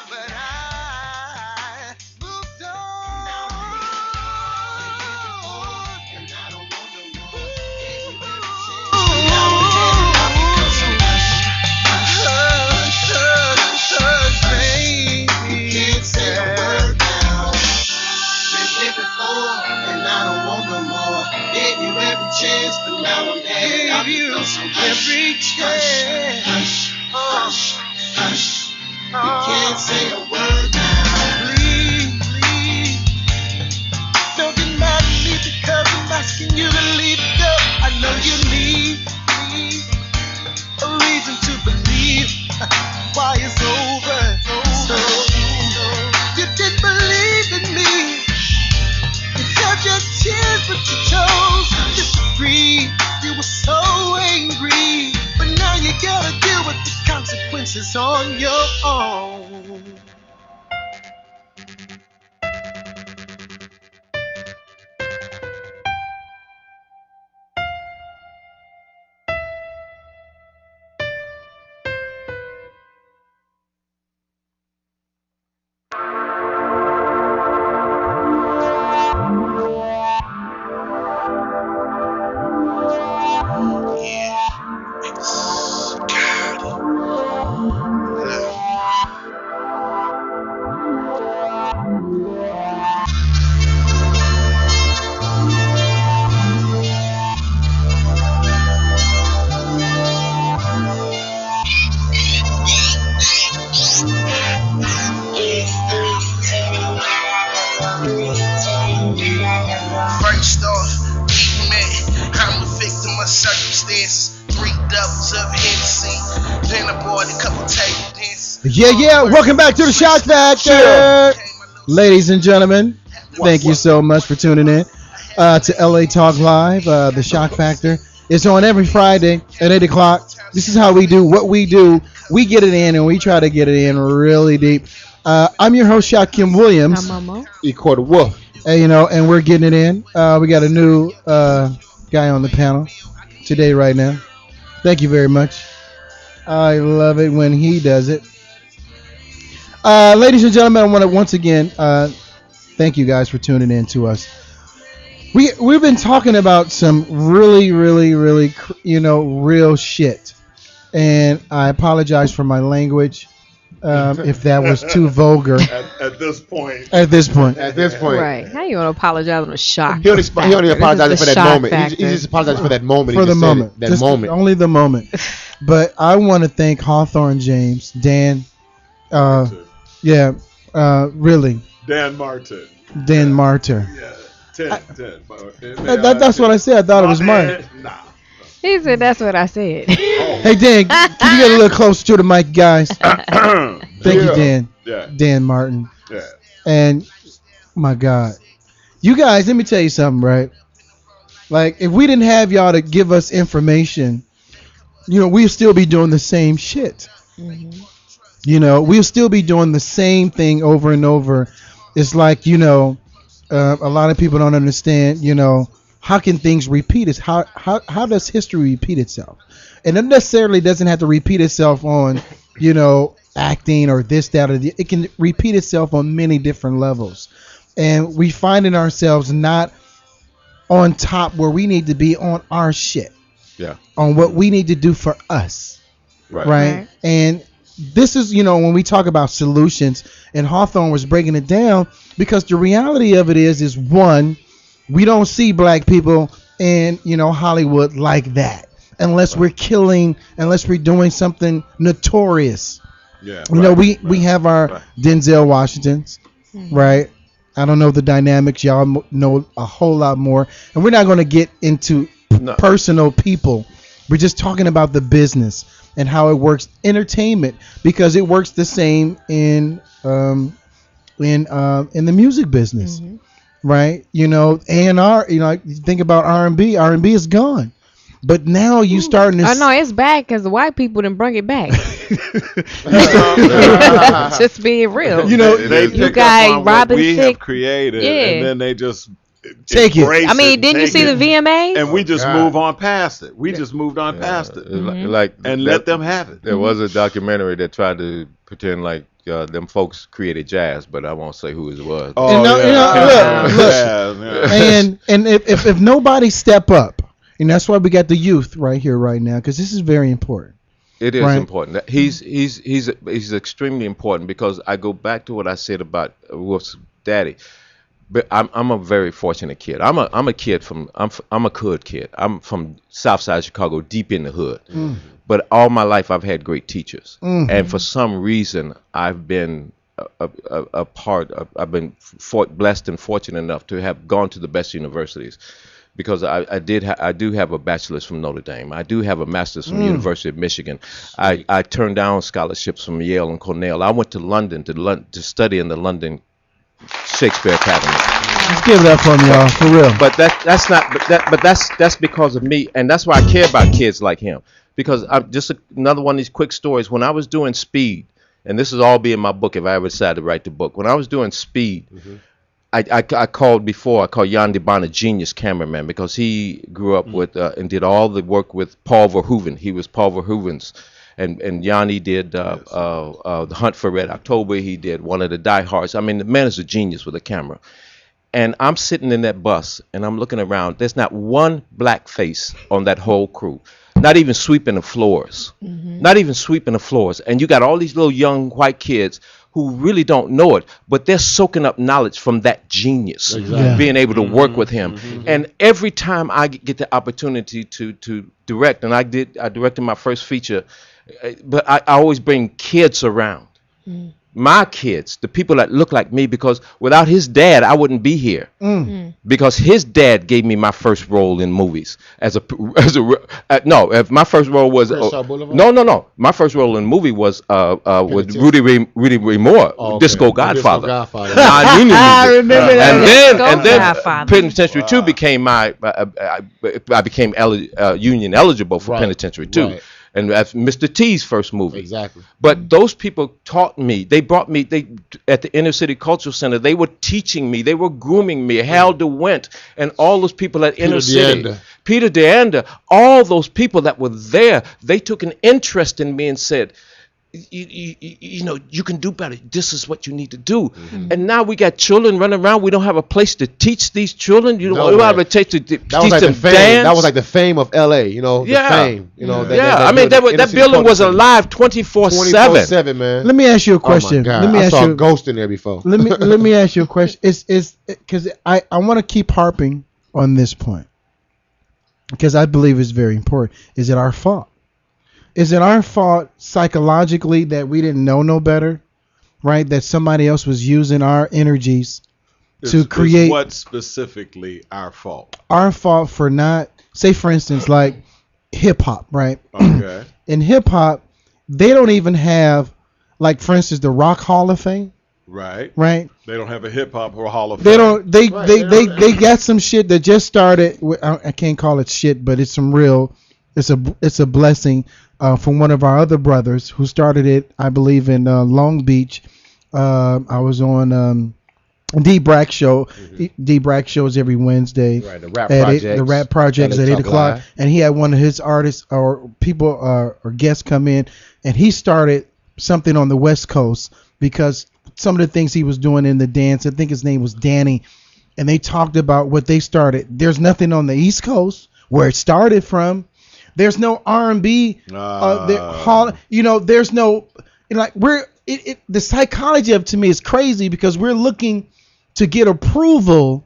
but I moved on. And I don't want no more. Gave you every chance, but now I'm heading out the door. So hush, hush, hush, baby. You can't say a word now. Been here before, and I don't want no more. Gave you every chance, but now I'm headed out the door. So every chance. Hush, hush, hush. You can't say a word now. Please, don't get mad at me because I'm asking you to leave it go. I know you need a reason to believe why it's over. So you didn't believe in me. You felt your tears, but you chose to disagree. You were so angry, but now you gotta deal with the consequences on your own. circumstances. 3 doubles of Hennessy. Then I bought a couple table dances. Yeah. Welcome back to the Shock Factor. Ladies and gentlemen, thank you so much for tuning in to LA Talk Live. The Shock Factor is on every Friday at 8 o'clock. This is how we do what we do. We get it in, and we try to get it in really deep. I'm your host, Shock Kim Williams. I'm Momo. E-Quarter Wolf. And we're getting it in. We got a new guy on the panel today right now. Thank you very much. I love it when he does it. Ladies and gentlemen, I want to once again thank you guys for tuning in to us. We've been talking about some really, really, really, real shit. And I apologize for my language if that was too vulgar. At this point. Right. How you going to apologize on a shock? He only apologized for that moment. He just apologized for that moment. For the moment. That moment. Only the moment. But I want to thank Hawthorne James, Dan. Really. Dan Martin. Dan Martyr. Yeah. 10. That's what I said. I thought it was mine. Nah. He said that's what I said. Hey, Dan, can you get a little closer to the mic, guys? Thank you, Dan. Yeah. Dan Martin. Yeah. And, my God. You guys, let me tell you something, right? Like, if we didn't have y'all to give us information, we'd still be doing the same shit. Mm-hmm. We'll still be doing the same thing over and over. It's like, a lot of people don't understand, how can things repeat it? How does history repeat itself? And it necessarily doesn't have to repeat itself on, acting or this, that, or the. It can repeat itself on many different levels. And we finding ourselves not on top where we need to be on our shit. Yeah. On what we need to do for us. Right? And this is, when we talk about solutions, and Hawthorne was breaking it down, because the reality of it is one, we don't see black people in, Hollywood like that, unless we're killing, unless we're doing something notorious. Yeah. We have our Denzel Washingtons, right? I don't know the dynamics. Y'all know a whole lot more, and we're not going to get into personal people. We're just talking about the business and how it works, entertainment, because it works the same in the music business, right? A&R, think about R&B. R&B is gone, but now you starting to. Oh no, it's back because the white people didn't bring it back. Just being real. You got Robin we Thicke have created, and then they just take it. I mean, didn't you see the VMAs? And we just move on past it. We just moved on past it. Let them have it. There was a documentary that tried to pretend like them folks created jazz, but I won't say who it was. And if nobody step up, and that's why we got the youth right here, right now, because this is very important. It is important. He's extremely important, because I go back to what I said about Wolf's daddy. But I'm a very fortunate kid. I'm a kid I'm a hood kid. I'm from Southside Chicago, deep in the hood. But all my life I've had great teachers, and for some reason I've been a part of. I've been blessed and fortunate enough to have gone to the best universities, because I do have a bachelor's from Notre Dame. I do have a master's from the University of Michigan. I turned down scholarships from Yale and Cornell. I went to London to study in the London Shakespeare Academy. Let's give it up for me, y'all, for real. But that's because of me, and that's why I care about kids like him. Because I'm just another one of these quick stories. When I was doing Speed, and this is all be in my book if I ever decided to write the book. When I was doing Speed, I called Jan de Bon a genius cameraman, because he grew up with and did all the work with Paul Verhoeven. He was Paul Verhoeven's. And Yanni did The Hunt for Red October. He did one of the Die Hards. I mean, the man is a genius with a camera. And I'm sitting in that bus, and I'm looking around. There's not one black face on that whole crew. Not even sweeping the floors. Not even sweeping the floors. And you got all these little young white kids who really don't know it, but they're soaking up knowledge from that genius, being able to work with him. And every time I get the opportunity to direct, and I directed my first feature, but I always bring kids around. my kids, the people that look like me, because without his dad, I wouldn't be here. Because his dad gave me my first role in movies if my first role was no. My first role in movie was with Rudy Ray Moore, Disco Godfather. I remember that. And then Penitentiary 2 became I became union eligible for Penitentiary 2. Right. And that's Mr. T's first movie. Exactly. But those people taught me. They brought me. At the Inner City Cultural Center. They were teaching me. They were grooming me. Hal DeWint and all those people at Inner City. Peter DeAnder. All those people that were there. They took an interest in me and said, you know, you can do better. This is what you need to do. And now we got children running around. We don't have a place to teach these children. You don't have a place to teach them dance. That was like the fame of L.A. You know, the fame. You know, that building was alive 24/7. 24/7, man. Let me ask you a question. Oh my God. I saw a ghost in there before. Let me ask you a question. Is because I want to keep harping on this point because I believe it's very important. Is it our fault? Is it our fault psychologically that we didn't know no better, right? That somebody else was using our energies to create. What specifically our fault? Our fault for not, say for instance, like hip hop, right? Okay. In hip hop, they don't even have, like for instance, the Rock Hall of Fame. Right. Right. They don't have a hip hop or Hall of Fame. They don't. They got some shit that just started. I can't call it shit, but it's some real. It's a blessing. From one of our other brothers who started it, I believe, in Long Beach. I was on D Brack show. D Brack shows every Wednesday. Right, the Rap Projects at 8 o'clock. Live. And he had one of his artists or people or guests come in, and he started something on the West Coast because some of the things he was doing in the dance, I think his name was Danny, and they talked about what they started. There's nothing on the East Coast where it started from. There's no R&B. You know, there's no, like, the psychology of it to me is crazy because we're looking to get approval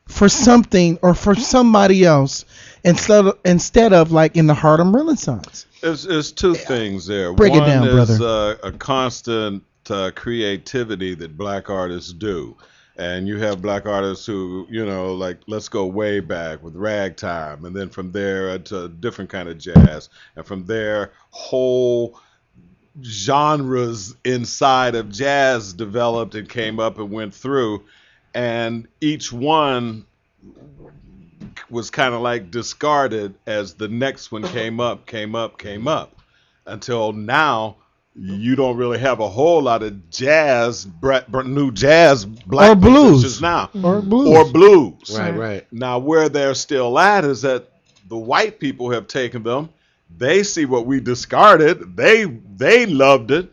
for something or for somebody else instead of like in the Harlem Renaissance. There's two things there. Break it down, brother. brother. One is a constant creativity that black artists do. And you have black artists who, you know, like, let's go way back with ragtime, and then from there to a different kind of jazz, and from there whole genres inside of jazz developed and came up and went through, and each one was kind of like discarded as the next one came up, until now. You don't really have a whole lot of jazz, new jazz, black or blues now, or blues. Right. Now, where they're still at is that the white people have taken them. They see what we discarded. They loved it,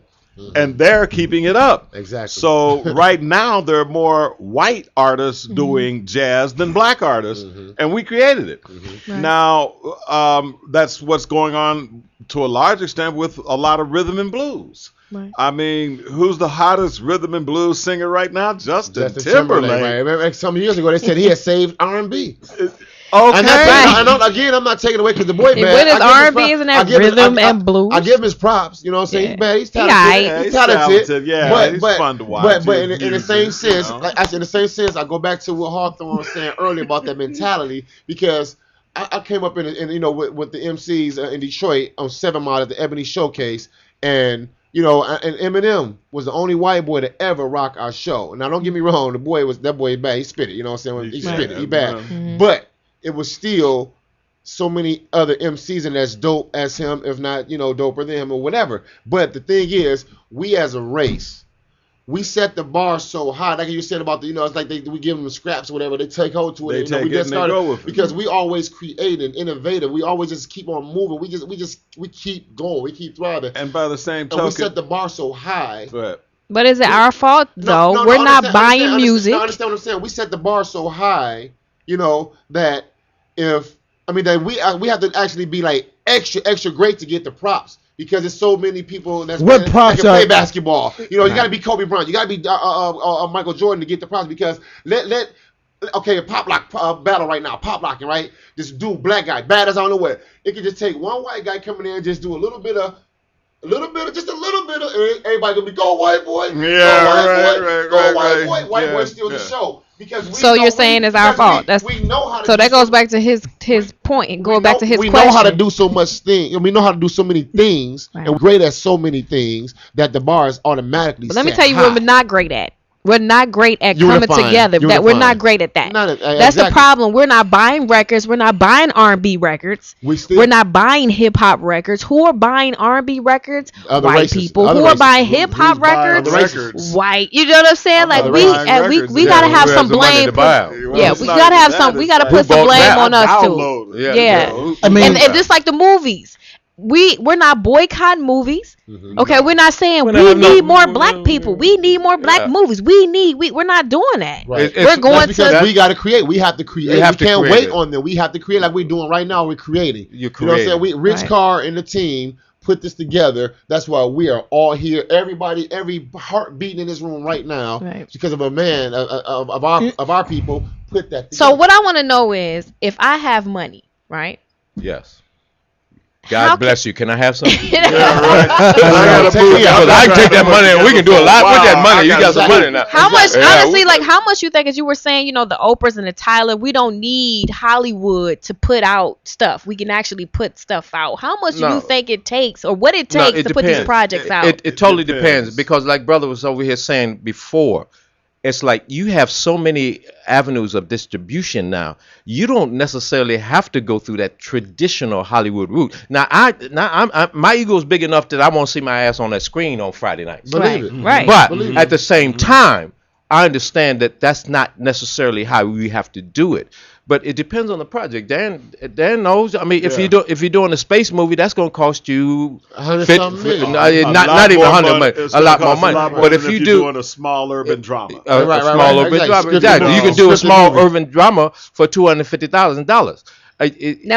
and they're keeping it up. Exactly. So right now there are more white artists doing jazz than black artists, and we created it. Right. Now that's what's going on to a large extent with a lot of rhythm and blues. Right. I mean, who's the hottest rhythm and blues singer right now? Justin Timberlake. Right. Remember, some years ago they said he had saved R&B. Okay. And I'm not taking away because the boy, man. What is R&B? Isn't that rhythm and blues? I give him his props. You know what I'm saying? Yeah. He's bad. He's talented. He's talented. Yeah, he's fun to watch. But in the same sense, in the same sense, I go back to what Hawthorne was saying earlier about that mentality because I came up in you know with the MCs in Detroit on 7 Mile at the Ebony Showcase, and you know, and Eminem was the only white boy to ever rock our show. Now don't get me wrong, that boy bad. He spit it. You know what I'm saying? He spit it. He bad. But it was still so many other MCs and as dope as him, if not, you know, doper than him or whatever. But the thing is, we as a race, we set the bar so high. Like you said about the, you know, it's like we give them scraps or whatever. They take hold to it. We just go with it. Because we always create and innovative. We always just keep on moving. We keep going. We keep thriving. And by the same token, we set the bar so high. But is it our fault though? No, we're not buying music. I understand what I'm saying. We set the bar so high, you know, that that we have to actually be like extra great to get the props because there's so many people that can play basketball. You know, you got to be Kobe Bryant, you got to be Michael Jordan to get the props because a pop lock battle right now, pop locking, right? This dude, black guy, bad as I don't know what. It could just take one white guy coming in and just do a little bit of just a little bit of everybody gonna be go white boy, go white boy, white boy steals the show. Because so you're saying it's our fault. We know how to so that goes back to his point and going back to his question. We know how to do so much things. We know how to do so many things, and we're great at so many things that the bar is automatically. But let me tell you what we're not great at. We're not great at coming together. That we're not great at that. That's the problem. We're not buying records. We're not buying R&B records. We're not buying hip hop records. Who are buying R&B records? White people. Who are buying hip hop records? White. You know what I'm saying? Like we gotta have some blame. Yeah, we gotta have some. We gotta put some blame on us too. Yeah. I mean, and just like the movies. We're not boycotting movies. Okay, we're not saying we need more black people. We need more black movies. We're not doing that. Right. We're going because we got to create. We have to create. We can't wait on them. We have to create like we're doing right now. We're creating. You know what I'm saying? Rich Carr and the team put this together. That's why we are all here. Everybody, every heart beating in this room right now, because of a man of our people put that together. So what I want to know is if I have money, right? Yes. God bless you. Can I have some? Yeah, right. I can take that money and we can do a lot with that money. You got some money now. How much, honestly, like how much you think, as you were saying, you know, the Oprahs and the Tyler, we don't need Hollywood to put out stuff. We can actually put stuff out. How much do you think it takes or what it takes to put these projects out? It totally depends because like brother was over here saying before, it's like you have so many avenues of distribution now. You don't necessarily have to go through that traditional Hollywood route. Now, my ego is big enough that I won't see my ass on that screen on Friday nights. Believe it. Right. But at the same time, I understand that that's not necessarily how we have to do it. But it depends on the project. Dan knows. I mean, if you're doing a space movie, that's going to cost you not even $100 million, a lot more money. But if you're doing a small urban drama, urban drama, exactly, you can do a small urban drama for $250,000.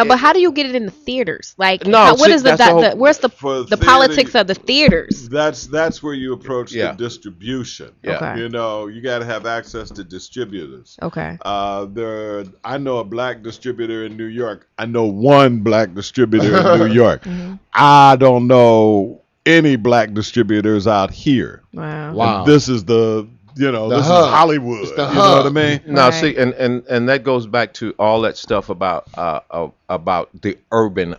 But how do you get it in the theaters? Like, where's the politics of the theaters? That's where you approach the distribution. Okay. You know, you got to have access to distributors. Okay. I know a black distributor in New York. I know one black distributor in New York. I don't know any black distributors out here. Wow. And this is this is Hollywood. You know what I mean? No, see, and that goes back to all that stuff about the urban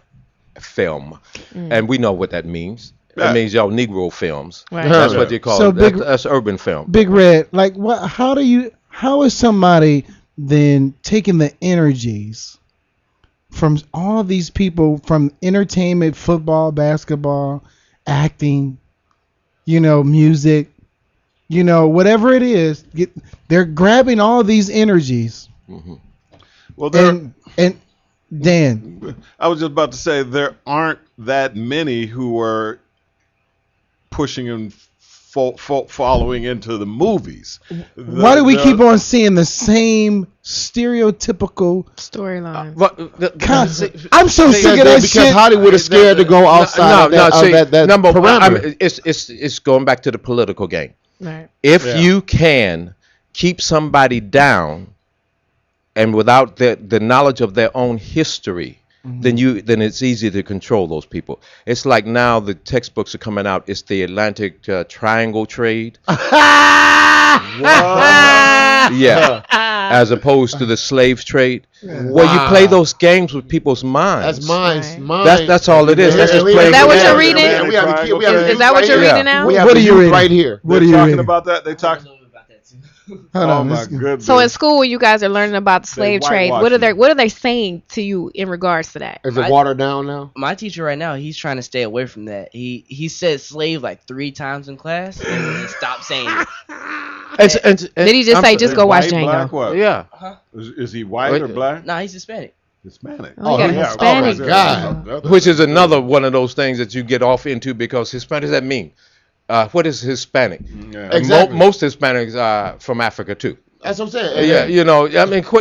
film, and we know what that means. That means y'all Negro films. Right. That's what they call it. That's urban film. Big Red, like what? How is somebody then taking the energies from all of these people, from entertainment, football, basketball, acting, music, whatever it is, they're grabbing all of these energies. Well, and Dan, I was just about to say there aren't that many who are pushing and following into the movies. Why do we keep on seeing the same stereotypical storyline? I'm so sick of that shit. Because Hollywood is scared to go outside that parameter. It's going back to the political game. Right. If you can keep somebody down and without the knowledge of their own history, then it's easy to control those people. It's like now the textbooks are coming out. It's the Atlantic Triangle trade. As opposed to the slave trade. Well, you play those games with people's minds. That's mine. That's all it is. Is that what you're reading? Is that what you're reading now? What are you reading right here? What are you talking about that? They talk. Oh my goodness! So in school, when you guys are learning about the slave trade, what are they saying to you in regards to that? Is it watered down now? My teacher right now, he's trying to stay away from that. He said slave like 3 times in class, and he stopped saying it. Did he just say, just go watch Django? Black, yeah. Is he white or black? No, he's Hispanic. Hispanic. Oh, Hispanic. Oh my God. Which is another one of those things that you get off into because Hispanic, what does that mean? What is Hispanic? Yeah. Exactly. Most Hispanics are from Africa too. That's what I'm saying. Yeah,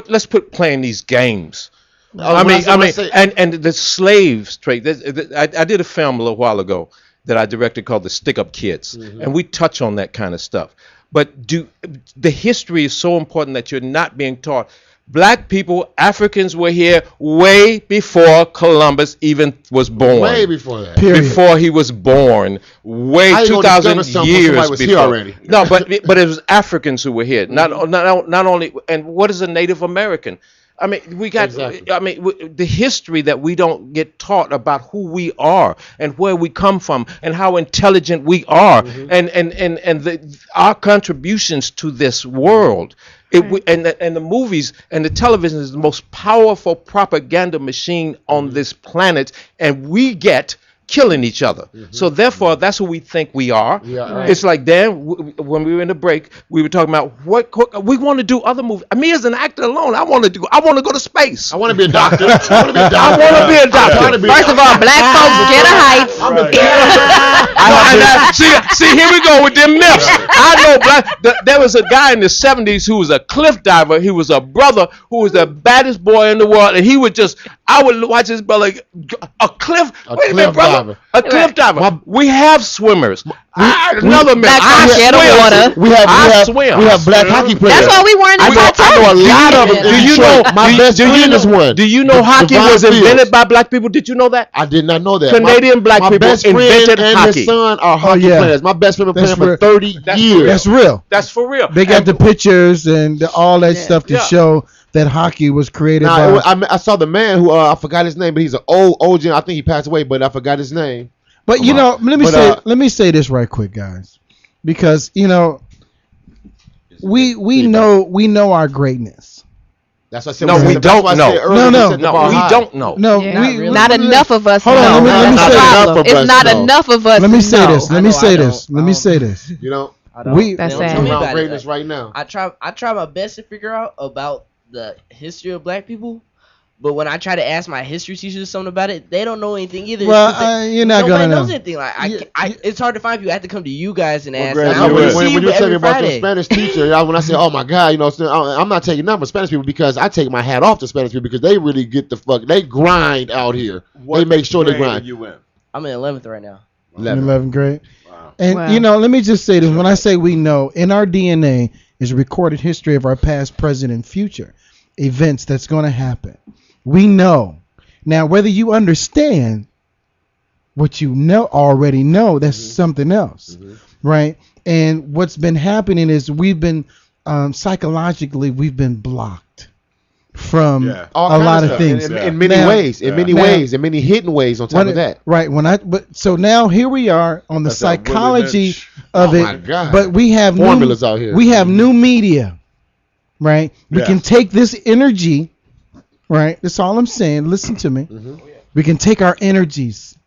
let's quit playing these games. And the slaves trade. I did a film a little while ago that I directed called The Stick Up Kids, and we touch on that kind of stuff. But the history is so important that you're not being taught. Black people, Africans were here way before Columbus even was born. Way before that. Period. Before he was born. Way 2,000 years was before. Here already. No, but it was Africans who were here. Not only. And what is a Native American? I mean, we got. Exactly. I mean, the history that we don't get taught about who we are and where we come from and how intelligent we are and our contributions to this world. And the movies and the television is the most powerful propaganda machine on this planet, and we get killing each other. So therefore, that's who we think we are. Yeah, right. It's like Dan, when we were in the break, we were talking about what we want to do other movies. Me as an actor alone, I want to go to space. I want to be a doctor. First of all, black folks get a height. See, here we go with them myths. I know there was a guy in the 70s who was a cliff diver. He was a brother who was the baddest boy in the world, and he would I would watch his brother a cliff diver. A cliff diver. We have swimmers. Another myth. I swim. We have black hockey players. That's why we weren't in the top 10. I know a lot of them. Do you know? My best friend is one. Do you know hockey was invented by black people? Did you know that? I did not know that. Canadian black people invented and hockey. his son are hockey players. My best friend been playing for 30 years. That's real. That's for real. They got the pictures and all that stuff to show that hockey was created by. I saw the man who I forgot his name, but he's an old gen. I think he passed away, but I forgot his name. But let me say this right quick, guys, because we know our greatness. That's what I said. No, we don't know. We don't know. No, not enough of us. Hold on, let me say this. It's not enough of us. Let me say this. Let me say this. You know, that's don't sad. tell me about greatness right now. I try my best to figure out about the history of black people. But when I try to ask my history teachers something about it, they don't know anything either. Well, you're not gonna know. Nobody knows anything. Like it's hard to find people. I have to come to you guys and ask. When you tell me about your Spanish teacher, when I say, "Oh my God," I'm not taking nothing from Spanish people because I take my hat off to Spanish people because they really get they grind out here. They make sure they grind. I'm in 11th right now. 11th grade. Wow. And let me just say this: when I say we know, in our DNA is a recorded history of our past, present, and future events that's going to happen. We know. Now, whether you understand what you already know, that's something else, right? And what's been happening is we've been psychologically blocked from a lot of things in many ways, in many hidden ways. On top of that, right? So now here we are on the psychology of it. My God. But we have formulas out here. We have new media, right? We can take this energy. Right, that's all I'm saying. Listen to me. We can take our energies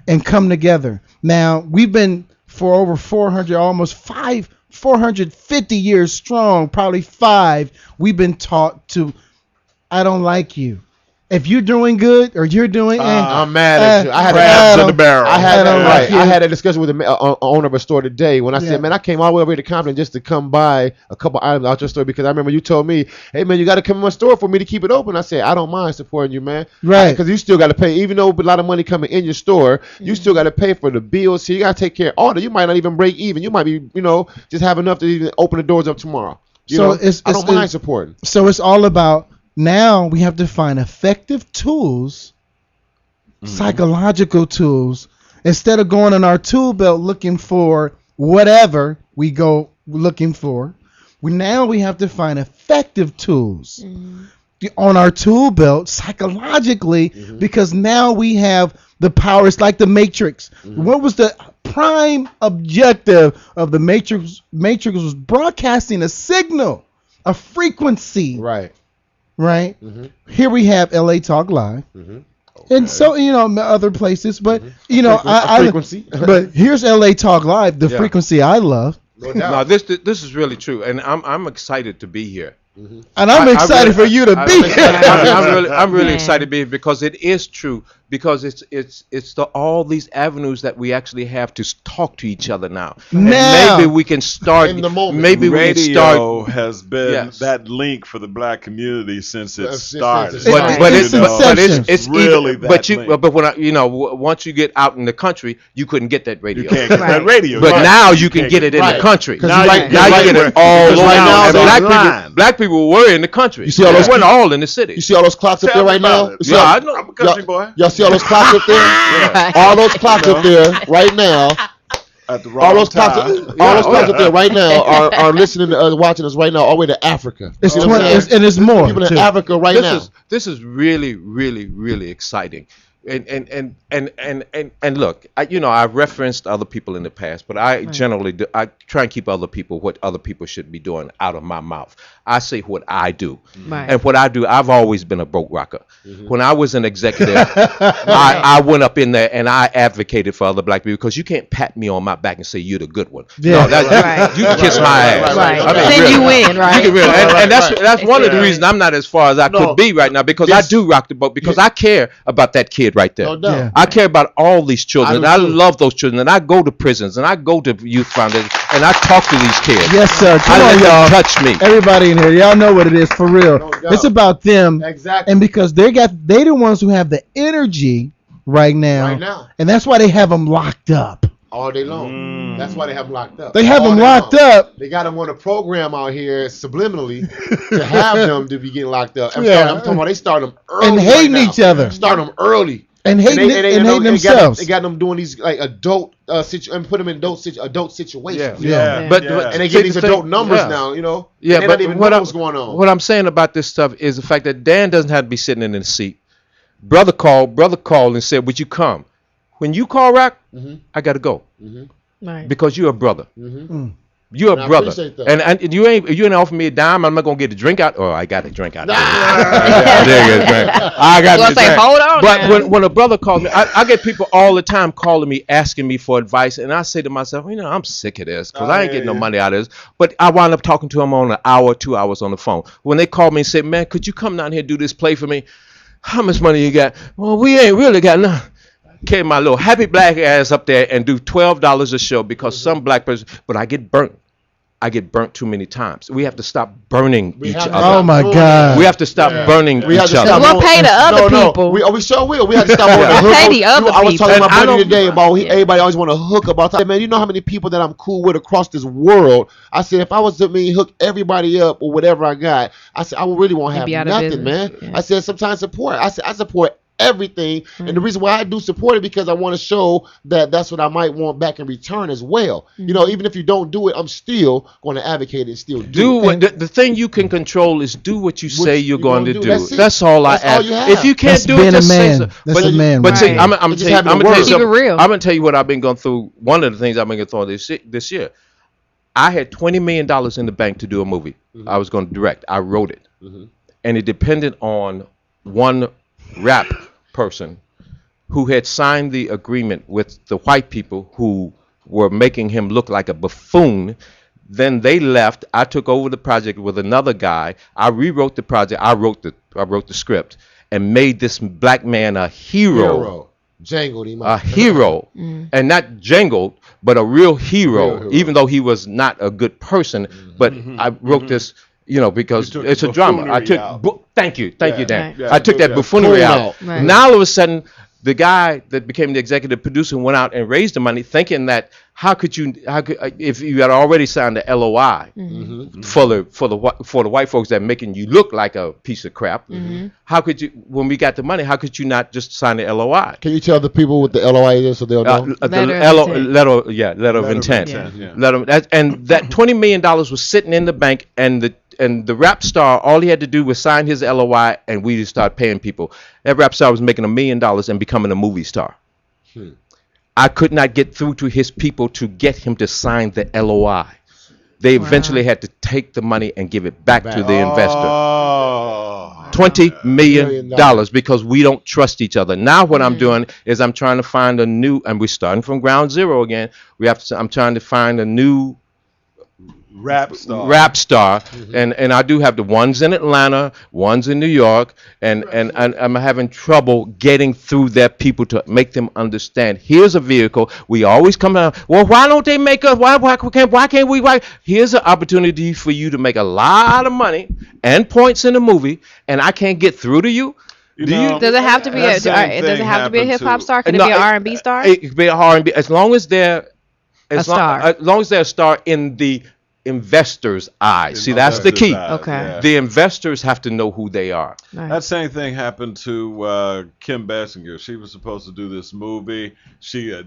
and come together. Now we've been for over 450 years strong, probably 5. We've been taught to, I don't like you. If you're doing good or you're doing, I'm mad at you. I had a discussion with the owner of a store today when I said, man, I came all the way over here to Compton just to come buy a couple items out your store because I remember you told me, hey man, you got to come in my store for me to keep it open. I said, I don't mind supporting you, man. Right. Because you still got to pay, even though a lot of money coming in your store, you still got to pay for the bills. So you got to take care of all that. You might not even break even. You might be, just have enough to even open the doors up tomorrow. I don't mind supporting. So it's all about. Now we have to find effective tools, psychological tools, instead of going on our tool belt looking for whatever we go looking for. We have to find effective tools on our tool belt psychologically because now we have the power. It's like the Matrix. What was the prime objective of the Matrix? Matrix was broadcasting a signal, a frequency. Right. Here we have LA Talk Live, and so other places, but frequency. But here's LA Talk Live, the frequency I love. No, this is really true, and I'm excited to be here. And I'm excited for you to be here. I'm really excited to be here because it is true because it's all these avenues that we actually have to talk to each other now. Now. And maybe we can start in the moment. Maybe we can start. Radio has been Yes. that link for the black community since it Since started. But it's really even, that but you link. but when once you get out in the country, you couldn't get that radio. You can't get that radio. But Right. now you can get it in the Right. country. 'Cause Now right- you right- get it all because over. right now And there's black people were in the country. You see all those They weren't people- all in the city. You see all those clocks up Tell there me right now? about it. You see Yeah, all- I know. I'm a country boy. Y'all see all those clocks up there? All those clocks up there right now. At the All wrong those clocks, time. all those clocks up there right now are listening to us, watching us right now, all the way to Africa. It's You know what 20, I'm saying? and it's more. People in too. Africa right now. This is really, really, really exciting. And look, I referenced other people in the past, but I generally I try and keep other people what other people should be doing out of my mouth. I say what I do, and what I do. I've always been a boat rocker. When I was an executive, I went up in there and I advocated for other black people because you can't pat me on my back and say you're the good one. Yeah. No, you can kiss my ass. Right. I mean, Then really. you win, right? You can really, and that's one of the Right. reasons I'm not as far as I could be right now because I do rock the boat because I care about that kid right there. No doubt. Yeah. I care about all these children. I I do too. love those children, and I go to prisons, and I go to youth foundations, and I talk to these kids. Yes, sir. Come I on, let y'all. them touch me. Everybody in here, y'all know what it is for real. No doubt. It's about them, Exactly. and because they the ones who have the energy right now, Right now. and that's why they have them locked up. All day long. That's why they have them locked up. They have All them day locked long. up. They got them on a program out here subliminally to have them to be getting locked up. I'm Yeah. talking about they start them early And hating right now. each other. Start them early. And hating themselves. They got them doing these like adult and put them in adult situations. Yeah. But And they see, get these the thing- adult numbers yeah. now. You know. Yeah, They but don't even what know I'm, what's going on. what I'm saying about this stuff is the fact that Dan doesn't have to be sitting in the seat. Brother called and said, "Would you come?" When you call Rock, I got to go Right. because you're a brother. Mm. You're And a I brother, appreciate that. and you ain't offer me a dime. I'm not gonna get a drink out. Oh, I got a drink out. I got Well, the say, drink. hold on But now. when a brother calls me, I get people all the time calling me, asking me for advice, and I say to myself, I'm sick of this because I ain't getting no money out of this. But I wind up talking to them on an hour, 2 hours on the phone. When they call me and say, "Man, could you come down here and do this play for me? How much money you got?" Well, we ain't really got none. Carry my little happy black ass up there and do $12 a show because some black person, but I get burnt. I get burnt too many times. We have to stop burning each other. Oh my God. We have to stop burning We have each to other. stop. We'll pay the other people. We sure will. We have to stop. Yeah. Hook Pay up. the other I was people. talking to And my I buddy don't- today about everybody always want to hook about. I said, man, you know how many people that I'm cool with across this world? I said, if I was to hook everybody up or whatever I got, I said I really won't You'd have be out of nothing, man. business. Yeah. I said sometimes support. I said I support everything, and the reason why I do support it because I want to show that that's what I might want back in return as well. You know, even if you don't do it, I'm still going to advocate and still Do it. what the thing you can control is do what you say you're going to do. That's it. That's all That's I all ask. you have. If you can't That's do being it, a just say man. so. That's But, a man, but right. see, I'm It's gonna just tell you, having I'm the gonna tell you words. Keep it something. real. I'm gonna tell you what I've been going through. One of the things I've been going through this year. I had $20 million in the bank to do a movie. I was going to direct. I wrote it, and it depended on one rap person who had signed the agreement with the white people who were making him look like a buffoon. Then they left. I took over the project with another guy. I rewrote the project. I wrote the script and made this black man a hero. Jangled him A up. hero, and not jangled, but a real hero, even though he was not a good person. But I wrote this, because You took it's the a drama. I buffoonery took, out. thank you, Dan. Right. Yeah, I took that buffoonery Cool out. out. Right. Now all of a sudden, the guy that became the executive producer went out and raised the money, thinking that if you had already signed the LOI for the white folks that making you look like a piece of crap, how could you? When we got the money, how could you not just sign the LOI? Can you tell the people what the LOI is so they'll know? Letter of intent. Yeah. That $20 million was sitting in the bank, and the rap star, all he had to do was sign his LOI, and we just started paying people. That rap star was making $1 million and becoming a movie star. I could not get through to his people to get him to sign the LOI. They eventually had to take the money and give it back to the investor. Oh. $20 million because we don't trust each other. Now what I'm doing is I'm trying to find and we're starting from ground zero again. I'm trying to find a new Rap star. And I do have the ones in Atlanta, ones in New York, and I'm having trouble getting through their people to make them understand. Here's a vehicle. We always come down. Well, why don't they make us? Why can't we? Why? Here's an opportunity for you to make a lot of money and points in the movie, and I can't get through to you. Does it have to be does it have to be a hip hop star? Can it be an R&B star? It could be an R&B as long as they're as long as they're a star in the investor's eyes. See, that's the key. Okay. Yeah. The investors have to know who they are. Nice. That same thing happened to Kim Basinger. She was supposed to do this movie. She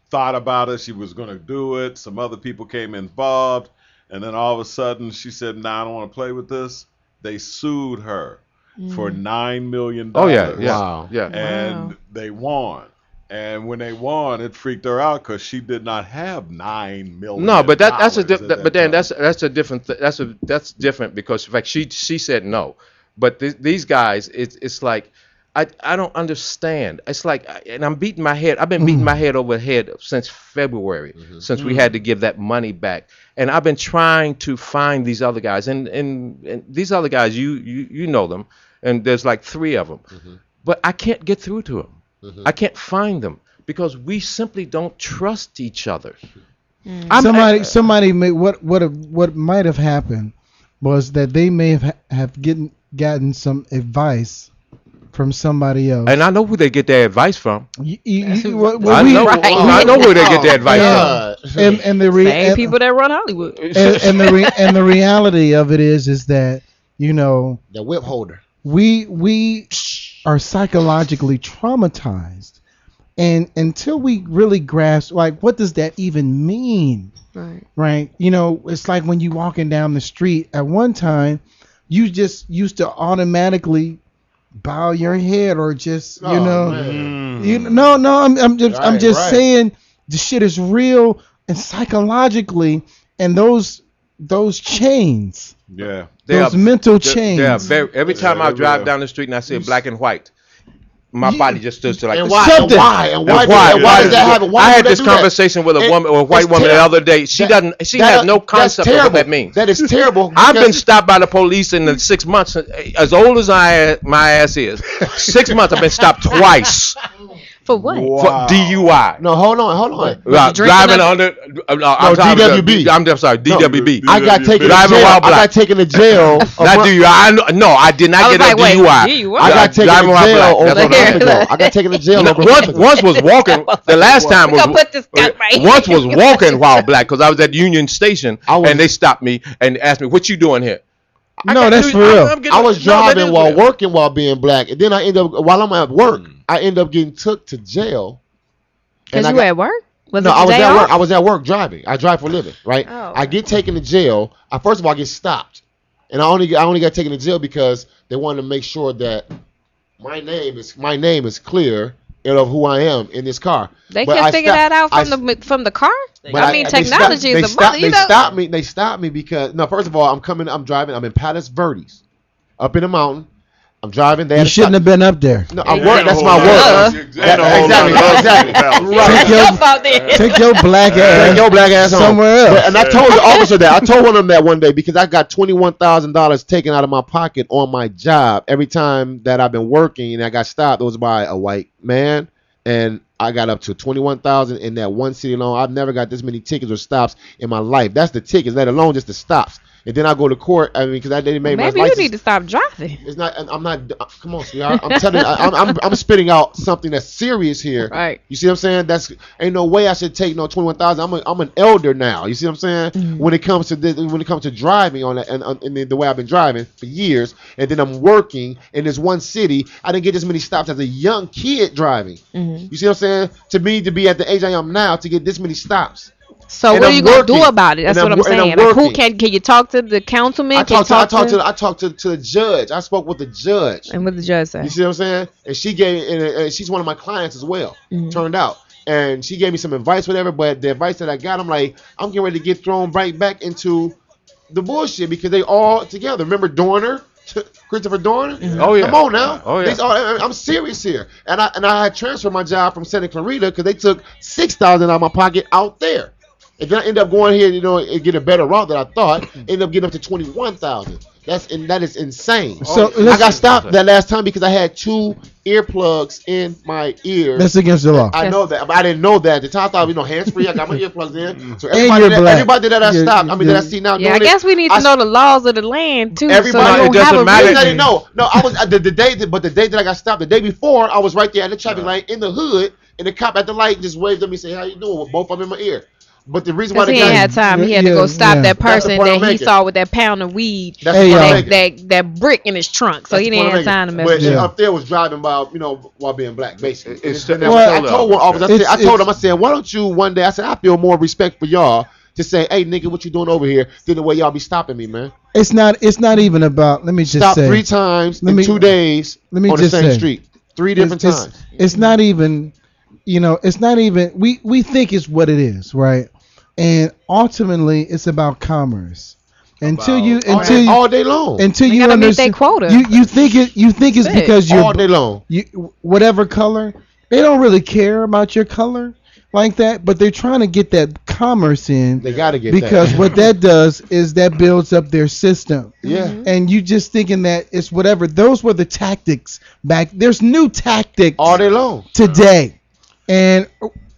thought about it. She was going to do it. Some other people came involved. And then all of a sudden she said, "Nah, I don't want to play with this." They sued her for $9 million. Oh, yeah. Wow. Yeah. And they won. And when they won, it freaked her out because she did not have $9 million. No, but that's different because in fact she said no, but these guys it's like I don't understand. It's like, and I'm beating my head. I've been beating my head over head since February, since we had to give that money back, and I've been trying to find these other guys, and these other guys you know them, and there's like 3 of them, but I can't get through to them. I can't find them because we simply don't trust each other. Somebody may what might have happened was that they may have gotten some advice from somebody else. And I know who they get their advice from. I know who they get their advice from. And the same people that run Hollywood. And the reality of it is that, you know, the whip holder. We are psychologically traumatized, and until we really grasp, like, what does that even mean? Right? You know, it's like when you walking down the street. At one time, you just used to automatically bow your head or just, I'm just saying the shit is real, and psychologically, and those chains. Yeah. Those mental chains. Every time I drive down the street and I see a black and white, my body just stood to like. And why does that happen? I had this conversation with a woman, a white woman, the other day. She has no concept of what that means. That is terrible. I've been stopped by the police in the 6 months. As old as my ass is, 6 months I've been stopped twice. For what? For DUI. No, hold on. Driving under. DWB. I'm sorry, DWB. I got taken to jail. I got taken to jail. Not DUI. No, I did not get a DUI. I got taken to jail over a month ago. I got taken to jail over a month ago. Once was walking. The last time was once was walking while black because I was at Union Station and they stopped me and asked me, "What you doing here?" No, that's for real. I was driving while working while being black, and then I end up while I'm at work. I end up getting took to jail. Because you were at work? I was at work driving. I drive for a living, right? Oh. I get taken to jail. First of all, I get stopped, and I only got taken to jail because they wanted to make sure that my name is clear of who I am in this car. They can figure that out from the car. Technology is the mother. They stopped me because first of all, I'm driving. I'm in Palos Verdes, up in the mountain. I'm driving. You shouldn't have been up there. No, I work. That's my work. Exactly. Take your black ass somewhere else. And I told the officer that. I told one of them that one day because I got $21,000 taken out of my pocket on my job every time that I've been working, and I got stopped. It was by a white man, and I got up to $21,000 in that one city alone. I've never got this many tickets or stops in my life. That's the tickets, let alone just the stops. And then I go to court. I mean, because I didn't make my license. Maybe you need to stop driving. It's not. I'm not. Come on, sweetheart. I'm telling you. I'm spitting out something that's serious here. Right. You see what I'm saying? Ain't no way I should take no $21,000. I'm an elder now. You see what I'm saying? Mm-hmm. When it comes to driving on that and the way I've been driving for years, and then I'm working in this one city. I didn't get this many stops as a young kid driving. Mm-hmm. You see what I'm saying? To me, to be at the age I am now, to get this many stops. So what are you gonna do about it? That's what I'm saying. Like, who can you talk to the councilman? I talked to the judge. I spoke with the judge. And what the judge said? You see what I'm saying? And she and she's one of my clients as well. Mm-hmm. Turned out, and she gave me some advice, whatever. But the advice that I got, I'm like, I'm getting ready to get thrown right back into the bullshit because they all together. Remember Dorner? Christopher Dorner? Mm-hmm. Oh yeah. Come on now. Oh yeah. I'm serious here. And I had transferred my job from Santa Clarita because they took $6,000 out of my pocket out there. And then I end up going here, and get a better route than I thought. End up getting up to 21,000. That is insane. So I got stopped that last time because I had 2 earplugs in my ear. That's against the law. I know that, but I didn't know that. At the time I thought, hands free. I got my earplugs in. So everybody that I stopped, that I see now. Yeah, I guess we need to know the laws of the land too. Everybody, so it doesn't matter. No, I was the day that I got stopped, the day before, I was right there at the traffic light in the hood, and the cop at the light just waved at me, and said, "How you doing?" With both of them in my ear. But the reason why he ain't had time, he had to go stop that person that he saw with that pound of weed, that brick in his trunk. So he didn't have time to mess with it. Up there was driving while being black, basically. I told one officer, I told him, I said, why don't you one day? I said, I feel more respect for y'all to say, hey, nigga, what you doing over here? Than the way y'all be stopping me, man. It's not even about. Let me just stop say, 3 times in 2 days on the same street, 3 different times. It's not even. It's not even. We think it's what it is, right? And ultimately, it's about commerce. Until you all day long. Until you understand quota. You think it's because you're all day long. Whatever color, they don't really care about your color like that, but they're trying to get that commerce in. They got to get because that. what that does is that builds up their system. Yeah. And you just thinking that it's whatever. Those were the tactics back. There's new tactics all day long today, and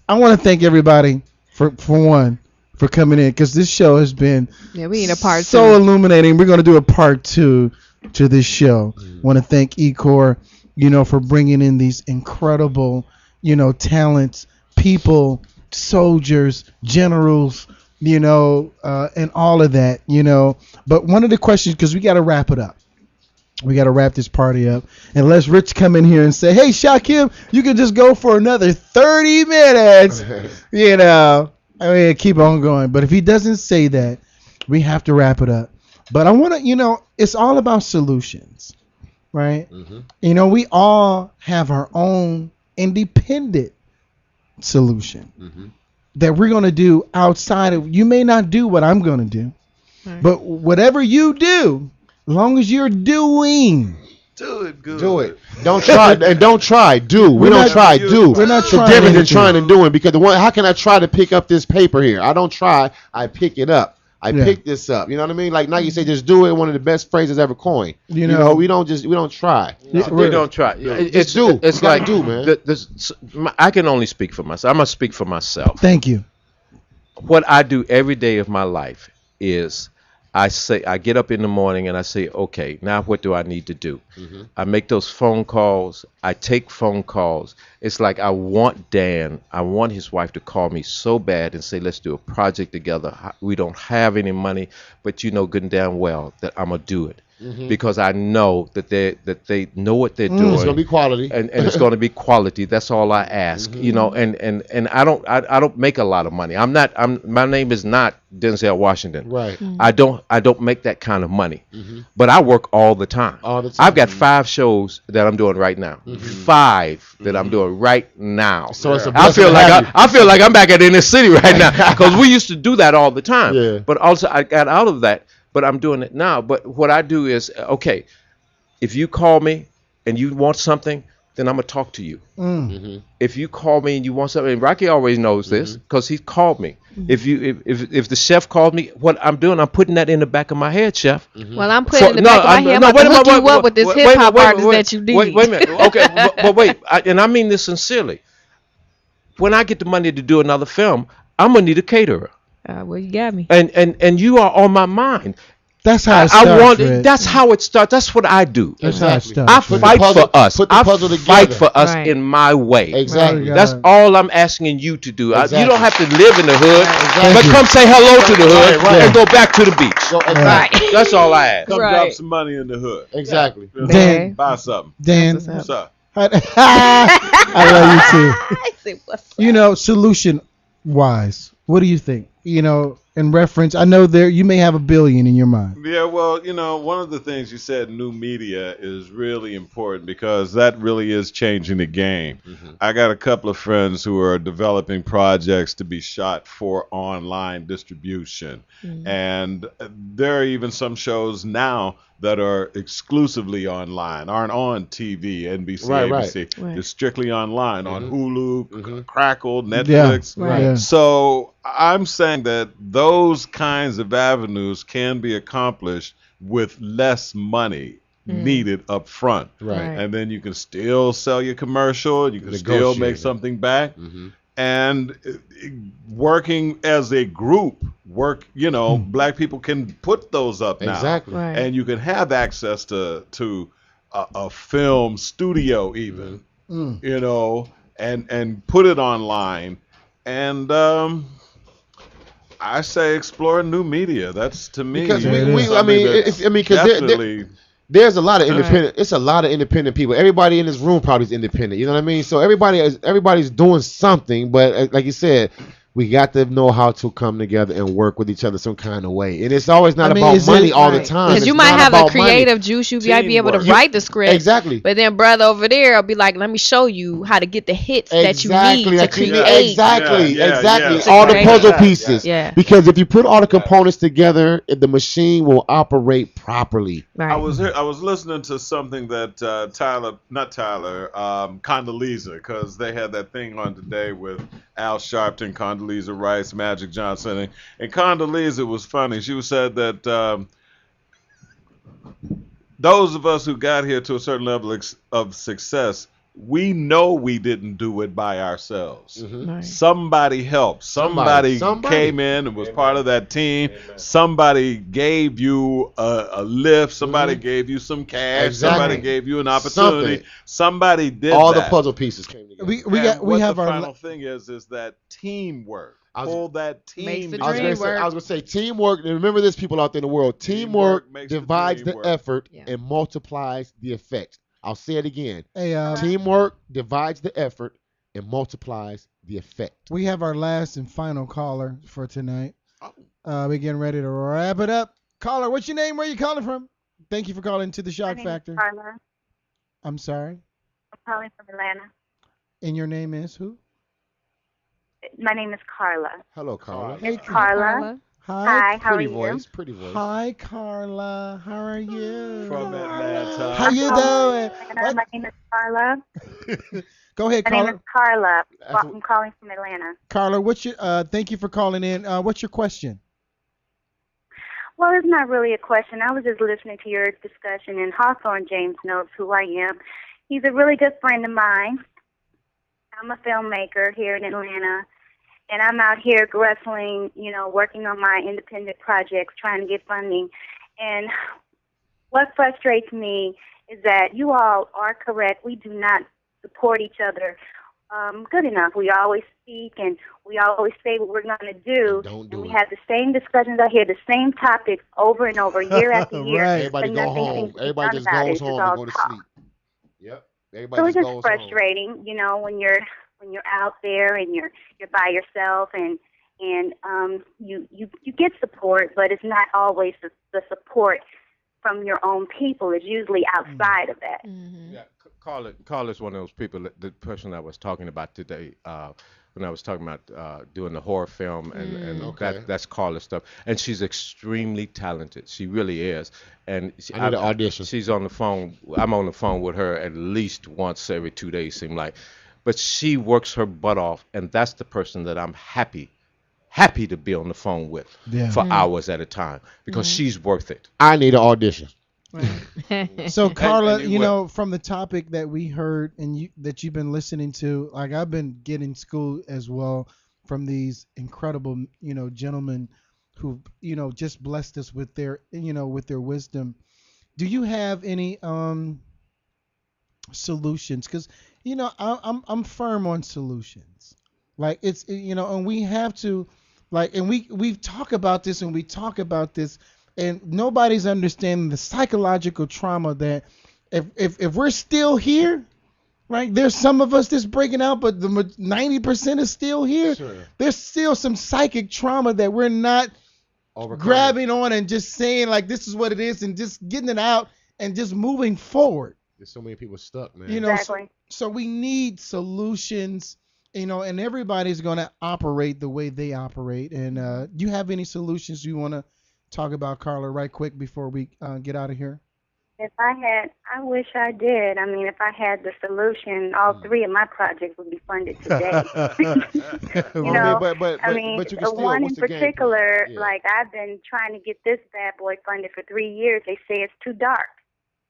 I want to thank everybody for one. For coming in, because this show has been we need a part so illuminating. We're going to do a part 2 to this show. Want to thank Ecor, for bringing in these incredible, talents, people, soldiers, generals, and all of that, But one of the questions, because we got to wrap it up. We got to wrap this party up. And let's Rich come in here and say, hey, Shakim, you can just go for another 30 minutes, I mean, keep on going. But if he doesn't say that, we have to wrap it up. But I want to, it's all about solutions, right? Mm-hmm. We all have our own independent solution that we're going to do outside of, you may not do what I'm going to do, but whatever you do, as long as you're doing, do it good. Do it. Don't try and don't try. Do. We don't try. Do. We're not trying. It's different than trying and doing, because how can I try to pick up this paper here? I don't try. I pick it up. I pick this up. You know what I mean? Like Nike say, just do it. One of the best phrases ever coined. We don't try. We don't try. It's do. It's like do, man. I can only speak for myself. I'm gonna speak for myself. Thank you. What I do every day of my life is I get up in the morning and I say, okay, now what do I need to do? Mm-hmm. I make those phone calls. I take phone calls. It's like I want his wife to call me so bad and say, let's do a project together. We don't have any money, but good and damn well that I'm going to do it. Mm-hmm. Because I know that they know what they're doing. It's gonna be quality, and it's gonna be quality. That's all I ask, And I don't make a lot of money. My name is not Denzel Washington. Right. Mm-hmm. I don't make that kind of money, but I work all the time. I've got 5 shows that I'm doing right now. 5 that I'm doing right now. So it's I feel like I'm back at inner city right now, because we used to do that all the time. Yeah. But also I got out of that. But I'm doing it now. But what I do is, okay, if you call me and you want something, then I'm going to talk to you. Mm-hmm. If you call me and you want something, and Rocky always knows this because he called me. Mm-hmm. If the chef called me, what I'm doing, I'm putting that in the back of my head, chef. Mm-hmm. Well, I'm putting in the back of my head. I'm going to hook you up with this hip-hop artist that you need. Wait a minute. Okay, but wait. And I mean this sincerely. When I get the money to do another film, I'm going to need a caterer. Well, you got me. And you are on my mind. That's how it starts. That's how it starts. That's what I do. Exactly. I fight for us. Put the puzzle together. I fight for us in my way. Exactly. That's all I'm asking you to do. Exactly. You don't have to live in the hood, but come say hello to the hood and go back to the beach. Exactly. That's all I ask. Come drop some money in the hood. Exactly. Dan, buy something. Dan, what's up? I love you too. Solution wise, what do you think? In reference, I know you may have $1 billion in your mind. Yeah, well, one of the things you said, new media, is really important because that really is changing the game. Mm-hmm. I got a couple of friends who are developing projects to be shot for online distribution. Mm-hmm. And there are even some shows now that are exclusively online, aren't on TV, NBC, Right, ABC. Right. They're strictly online on Mhm. Hulu, Crackle, Yeah. Netflix. Right. Yeah. So I'm saying that those kinds of avenues can be accomplished with less money needed up front. Right. And then you can still sell your commercial, you can still Negotiate make it. something back. Mhm. And working as a group, black people can put those up now. Exactly. Right. And you can have access to a film studio even, and put it online. And I say explore new media. That's to me. Because something because definitely. there's a lot of Right. independent. It's a lot of independent people. Everybody in this room probably is independent. You know what I mean? So everybody's doing something, but like you said, we got to know how to come together and work with each other some kind of way. And it's always not about money all the time. Because you It's might not have a about money. creative juice, you might be able to Teamwork. write the script. Exactly. But then brother over there will be like, let me show you how to get the hits that you need to create. Exactly. Yeah. All the Create. puzzle pieces. Yeah. Because if you put all the components together, the machine will operate properly. Right. I was listening to something that Condoleezza, because they had that thing on today with Al Sharpton, Condoleezza Rice, Magic Johnson, and Condoleezza was funny. She said that those of us who got here to a certain level of success, we know we didn't do it by ourselves. Right. Somebody helped. Somebody came in and was part of that team. Somebody gave you a lift. Somebody gave you some cash. Exactly. Somebody gave you an opportunity. Somebody did All that. the puzzle pieces came together. We have the our final thing is that teamwork. Pull that team. Makes the together. dream work. I was gonna say teamwork. And remember this, people out there in the world. Teamwork makes the divides dream the work. effort Yeah. and multiplies the effect. I'll say it again. Hey, Teamwork divides the effort and multiplies the effect. we have our last and final caller for tonight. We're getting ready to wrap it up. Caller, what's your name? Where you calling from? Thank you for calling to the Shock Factor. Carla. I'm sorry. I'm calling from Atlanta. And your name is who? My name is Carla. Hello, Carla. Hey, Carla. Hi. Hi, how are Pretty you? voice. Pretty voice. Hi, Carla. How are you? From Atlanta. How you doing? Atlanta. My name is Carla. Go ahead, My name Carla. is Carla. That's I'm calling from Atlanta. Carla, what's your? Thank you for calling in. What's your question? Well, it's not really a question. I was just listening to your discussion, and Hawthorne James knows who I am. He's a really good friend of mine. I'm a filmmaker here in Atlanta, and I'm out here wrestling, working on my independent projects, trying to get funding. And what frustrates me is that you all are correct. We do not support each other good enough. We always speak and we always say what we're going to do. And we have the same discussions out here, the same topics over and over, year after year. Right. Everybody but go nothing home. seems to be Everybody done just about it. goes It's just home all and go to talk. sleep. Yep. Everybody So it's just just goes frustrating, when you're out there and you're by yourself and you get support, but it's not always the support from your own people. It's usually outside of that. Yeah, Carl is one of those people. The person I was talking about today, when I was talking about doing the horror film, and Okay. that's Carla's stuff. And she's extremely talented. She really is. And I need an audition. She's on the phone. I'm on the phone with her at least once every 2 days, seem like. But she works her butt off, and that's the person that I'm happy to be on the phone with for hours at a time, because she's worth it. I need an audition. So Carla, and from the topic that we heard and that you've been listening to, like I've been getting school as well from these incredible, gentlemen who, just blessed us with their, with their wisdom. Do you have any solutions? Because I'm firm on solutions. Like it's and we have to, and we talk about this and we talk about this. And nobody's understanding the psychological trauma that if we're still here, right? There's some of us that's breaking out, but the 90% is still here. Sure. There's still some psychic trauma that we're not grabbing on and just saying like this is what it is and just getting it out and just moving forward. There's so many people stuck, man. Exactly. So we need solutions. And everybody's going to operate the way they operate. And do you have any solutions you want to talk about, Carla, right quick before we get out of here? If I wish I did. I mean, if I had the solution, all 3 of my projects would be funded today. You know, I mean, but you can still, one in what's the game plan? particular, Yeah. like I've been trying to get this bad boy funded for 3 years. They say it's too dark.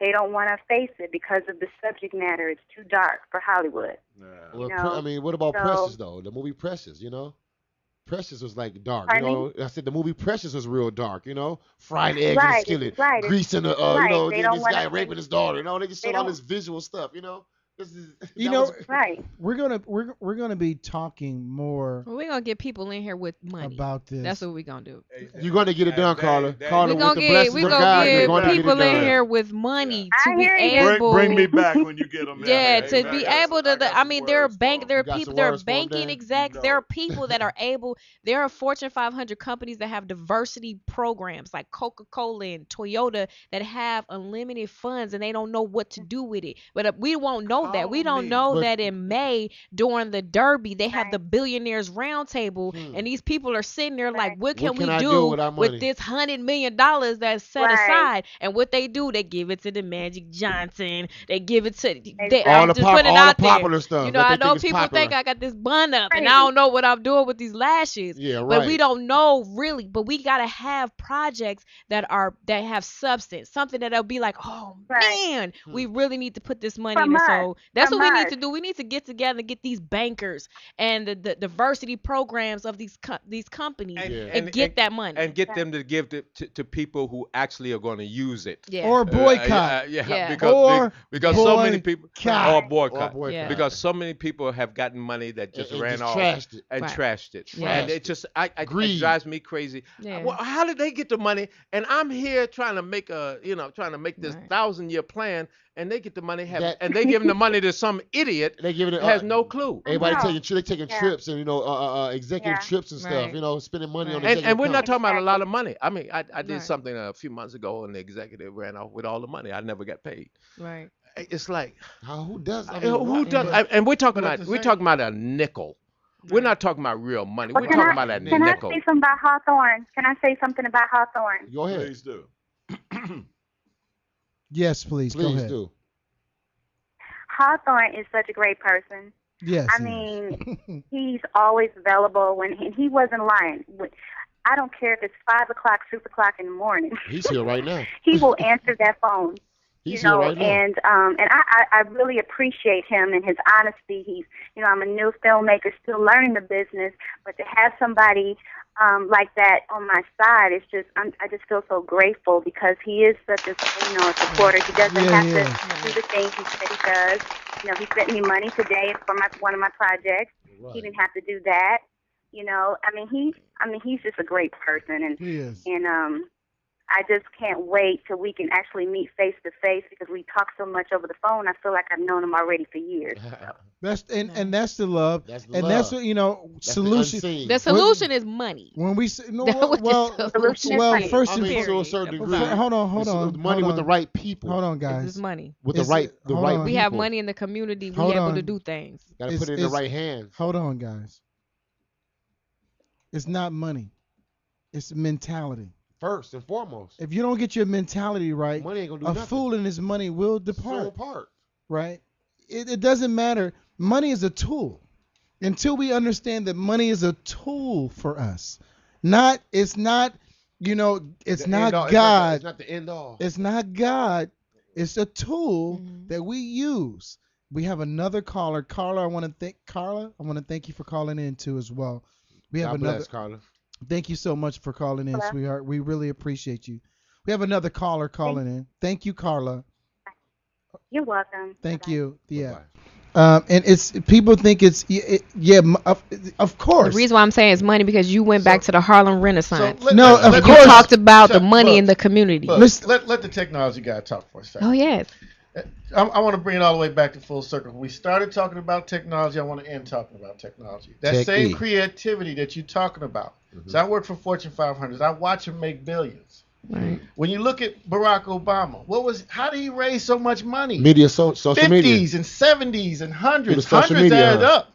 They don't want to face it because of the subject matter. It's too dark for Hollywood. Well, You know, I mean, what about so- Precious though? The movie Precious, you know. Precious was like dark, Pardon you know. I said the movie Precious was real dark, you know. Fried eggs in a Right, skillet, right, grease in the, right. you know, They this don't guy wanna- raping his daughter, you know. They just they show all don't- this visual stuff, you know. This is, You that know, was- Right. we're gonna be talking more Well, we're gonna get people in here with money. about this. That's what we're gonna do. You're gonna get it done, Carla. Carla, We're with gonna the blessings we of gonna God, you're get gonna people get it in done. here with money to I be hear you. able. Bring me back when you get them. Yeah, to be able to. I mean, there are there are got people, some there are words for 'em, banking Dan? execs, there are people that are able. There are Fortune 500 companies that have diversity programs like Coca-Cola and Toyota that have unlimited funds and they don't know what to do with it. But we won't know that. We don't know But- that in May during the Derby they have the billionaires roundtable and these people are sitting there like, what can we I do do with our money? with this $100 million that's set Right. aside? And what they do, they give it to the Magic Johnson. They give it to All I'm the just pop- putting it all out the there. popular stuff You that know, they I think know is people popular. think I got this bun up and Right. I don't know what I'm doing with these lashes. Yeah, But we right. don't know really. But we gotta have projects that have substance, something that'll be like, oh man, we really need to put this money From in it. us. So that's From what we need us. to do. We need to get together and get these bankers and the diversity programs of these companies and get that money and get them to give to people who actually are going to use it. Yeah. Or boycott. Yeah. Because so many people boycott. or boycott. Or boycott. Yeah. Because so many people have gotten money that just And ran just off trashed it. and Right. trashed it. Yeah. And it just it Greed. drives me crazy. Yeah. Well, how did they get the money? And I'm here trying to make this Right. 1,000-year plan, and they get the money That- and they giving the money to some idiot They give it that has no clue. Everybody Wow. taking Yeah. trips and executive Yeah. trips and stuff. Right. You know, spending money on Right. executive And we're not companies. talking about a lot of money. I mean, I did Right. something a few months ago, and the executive ran off with all the money. I never got paid. Right. It's like Who does? I mean, who what- does? but- And we're talking but at about the we're same- talking about a nickel. We're not talking about real money. Well, We're can talking I- about a Can I nickel. say something about Hawthorne? Can I say something about Hawthorne? Go ahead. Please do. Yes, please. Go Please ahead. do. Hawthorne is such a great person. Yes. I mean, he's always available and he wasn't lying. I don't care if it's 5 o'clock, 6 o'clock in the morning. He's here right now. He will answer that phone. He's you know, here right now. and I really appreciate him and his honesty. He's, you know, I'm a new filmmaker, still learning the business, but to have somebody like that on my side, it's just I just feel so grateful because he is such a a supporter. He doesn't have to do the things he said he does. You know, he sent me money today for one of my projects. Right. He didn't have to do that. You know, he's just a great person, and He is. and I just can't wait till we can actually meet face to face because we talk so much over the phone. I feel like I've known him already for years. That's and that's the love. That's the and love. that's what That's the solution. unseen. The solution is money. When we say no, That was well, the solution. well, Money. first I and mean, to a Period. certain Hold degree. hold on, It's hold on. money hold with the on. right people. Hold on, It's guys. just money. With the It's- right hold right on. people. We have money in the community. We Hold able on. to do things. Got to put it in the right hands. Hold on, guys. It's not money. It's mentality. First and foremost. If you don't get your mentality right, Money ain't gonna do a nothing. fool and his money will So depart. apart. Right? It doesn't matter. Money is a tool. Until we understand that money is a tool for us, it's not The not end all- God. It's not the end all. It's not God. It's a tool that we use. We have another caller. Carla, I want to thank you for calling in too as well. We have God another. bless, Carla. Thank you so much for calling in, Hello? sweetheart. We really appreciate you. We have another caller calling in. Thank you, Carla. You're welcome. Thank you. Yeah. Bye-bye. And it's people think it's of course. The reason why I'm saying it's money because you went back to the Harlem Renaissance. No, of you course. talked about the Chuck, money look, in the community. Look, let the technology guy talk for a second. Oh yes. I want to bring it all the way back to full circle. We started talking about technology. I want to end talking about technology. That Tech same E. creativity that you're talking about. So I work for Fortune 500. I watch him make billions. Right. When you look at Barack Obama, how did he raise so much money? Media, social 50s media. and 70s and hundreds. Through the social Hundreds media, add huh? up.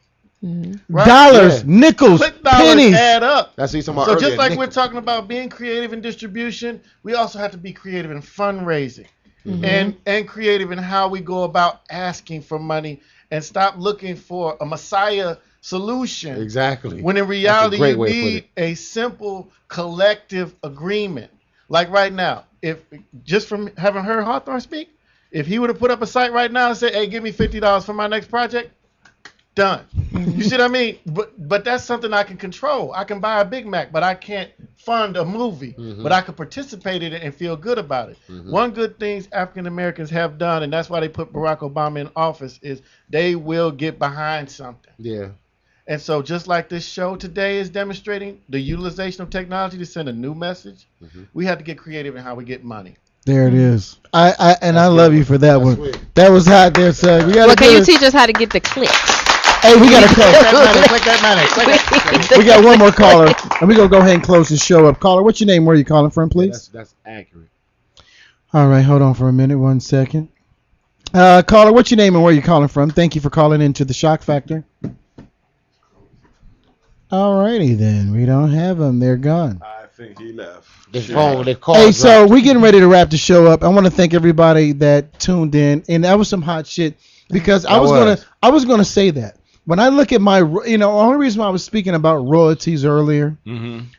Right? Dollars, Yeah. nickels, Click dollars pennies. add up. That's what he's talking about So earlier, just like nickel. we're talking about being creative in distribution, we also have to be creative in fundraising. and creative in how we go about asking for money, and stop looking for a messiah solution. Exactly. When in reality, you need a simple collective agreement. Like right now, if just from having heard Hawthorne speak, if he would have put up a site right now and said, "Hey, give me $50 for my next project," done. You see what I mean? But that's something I can control. I can buy a Big Mac, but I can't fund a movie. But I can participate in it and feel good about it. One good thing African Americans have done, and that's why they put Barack Obama in office, is they will get behind something. Yeah. And so just like this show today is demonstrating the utilization of technology to send a new message, we have to get creative in how we get money. There it is. I love you for that one. Sweet. That was hot there, son. Can you teach us how to get the clicks? Hey, we got to click that. We got one more caller, and we're going to go ahead and close the show up. Caller, what's your name? Where are you calling from, please? That's accurate. All right, hold on for a minute. 1 second. Caller, what's your name and where are you calling from? Thank you for calling into the Shock Factor. All righty, then. We don't have them. They're gone. I think he left. Hey, so we getting ready to wrap the show up. I want to thank everybody that tuned in, and that was some hot shit because I was gonna say that when I look at my, the only reason why I was speaking about royalties earlier,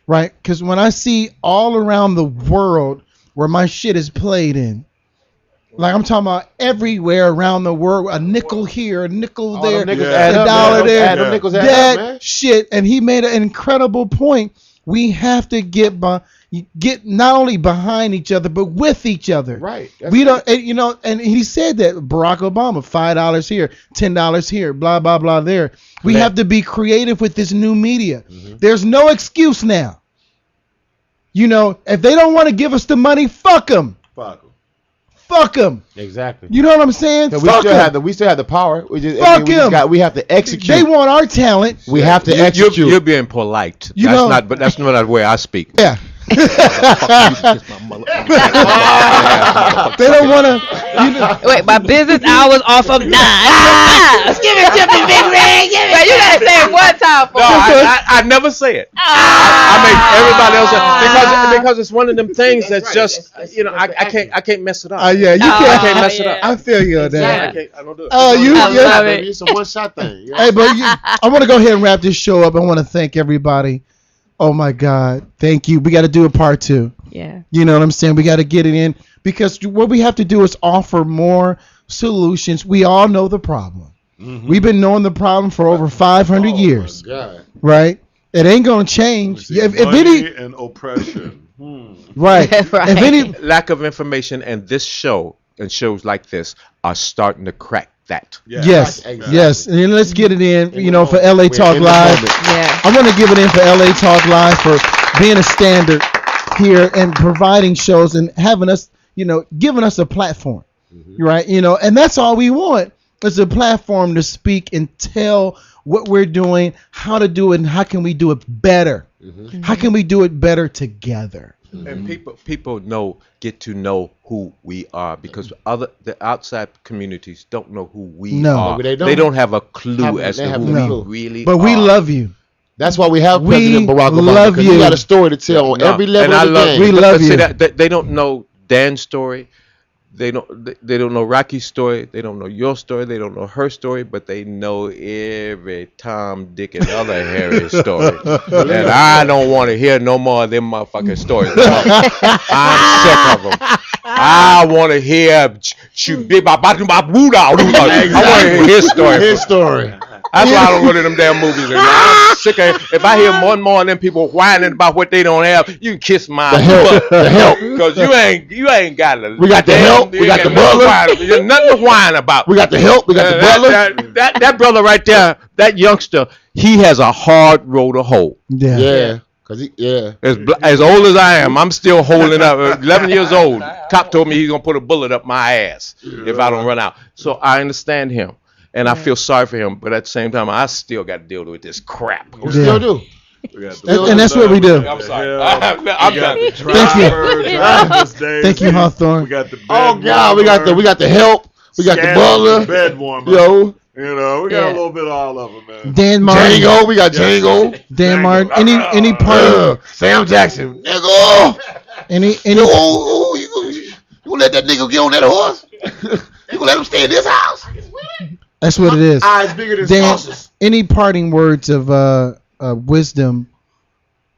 right? Because when I see all around the world where my shit is played in, like I'm talking about everywhere around the world, a nickel here, a nickel there, a dollar there, that shit. And he made an incredible point. We have to get not only behind each other, but with each other. Right. We don't, and he said that Barack Obama, $5 here, $10 here, blah, blah, blah there. We have to be creative with this new media. There's no excuse now. If they don't want to give us the money, fuck them. Fuck them. Exactly. You know what I'm saying? We still have the power. We have to execute. They want our talent. We have to execute. You're being polite. That's not the way I speak. Yeah. They don't want to. Wait, my business hours off of 9. Give it to me, Big Red. Give it. You gotta say it one time. No, I never say it. I make everybody else because it's one of them things that's just I can't mess it up. Yeah, you can't. I can't mess it up. I feel you on that. I don't do it. It's a one shot thing. Hey, but I want to go ahead and wrap this show up. I want to thank everybody. Oh my God, thank you. We got to do a part 2. Yeah. You know what I'm saying? We got to get it in because what we have to do is offer more solutions. We all know the problem. We've been knowing the problem for over 500 years. Right? It ain't gonna change. If any and oppression. Right. Right. If any lack of information, and this show and shows like this are starting to crack that. Yes. And then let's get it in, for LA Talk Live. Yeah. I want to give it in for LA Talk Live for being a standard here and providing shows and having us, giving us a platform. Right? And that's all we want. It's a platform to speak and tell what we're doing, how to do it, and how can we do it better. How can we do it better together? And people get to know who we are because the outside communities don't know who we are. They don't have a clue as to who we really are. But we love you. That's why we have President Barack Obama, because he got a story to tell on every level of the game. We love you. They don't know Dan's story. They don't know Rocky's story. They don't know your story. They don't know her story, but they know every Tom, Dick, and other Harry story. And I don't want to hear no more of them motherfucking stories. I'm sick of them. I want to hear I want to hear his story. His story. That's why I don't go to them damn movies anymore. I'm sick of it. If I hear more and more of them people whining about what they don't have, you can kiss my butt. The help. Because you ain't got the. We got the help. We got the butler. There's nothing to whine about. We got the help. We got the butler. That brother right there, that youngster, he has a hard road to hoe. Yeah. As old as I am, I'm still holding up. 11 years old. Cop told me he's gonna put a bullet up my ass if I don't run out. So I understand him. And I feel sorry for him, but at the same time, I still got to deal with this crap. We still do. And that's what we do. I'm sorry. I'm done. Thank you. Thank you, Hawthorne. We got the Oh God, we got the help. We got the butler. Bed warmer. We got a little bit of all of them, man. Dan Martin. Django. We got Django. Dan Martin. Any part? Sam Jackson. Nigga. Any You gonna let that nigga get on that horse? You gonna let him stay in this house? That's what it is. Eyes bigger than Dan, saucers. any parting words of wisdom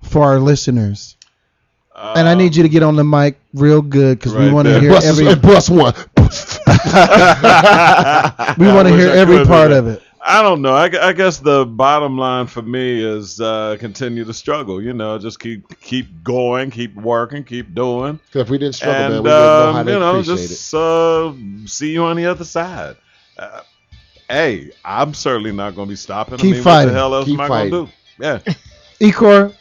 for our listeners? And I need you to get on the mic real good because we want to hear every. Bust one. We want to hear every part of it. I don't know. I guess the bottom line for me is continue to struggle. You know, just keep going, keep working, keep doing. Because if we didn't struggle, man, we wouldn't know how to appreciate just see you on the other side. Hey, I'm certainly not going to be stopping. Keep fighting. What the hell else Keep am I going to do? Yeah. Ecor.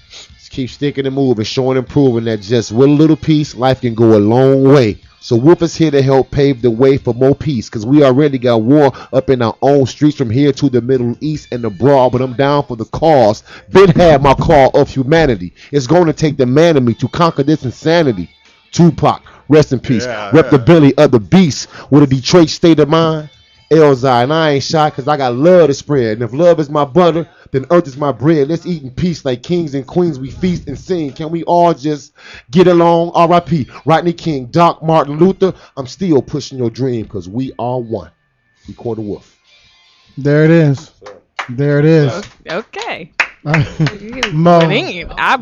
Just keep sticking and moving, showing and proving that just with a little peace, life can go a long way. So Wolf is here to help pave the way for more peace, because we already got war up in our own streets from here to the Middle East and abroad, but I'm down for the cause. Been had my call of humanity. It's going to take the man in me to conquer this insanity. Tupac, rest in peace. Rep the belly of the beast with a Detroit state of mind. Elzai, and I ain't shy because I got love to spread. And if love is my butter, then earth is my bread. Let's eat in peace like kings and queens. We feast and sing. Can we all just get along? R.I.P. Rodney King, Doc, Martin Luther. I'm still pushing your dream because we are one. We call the wolf. There it is. There it is. Okay. Mo. I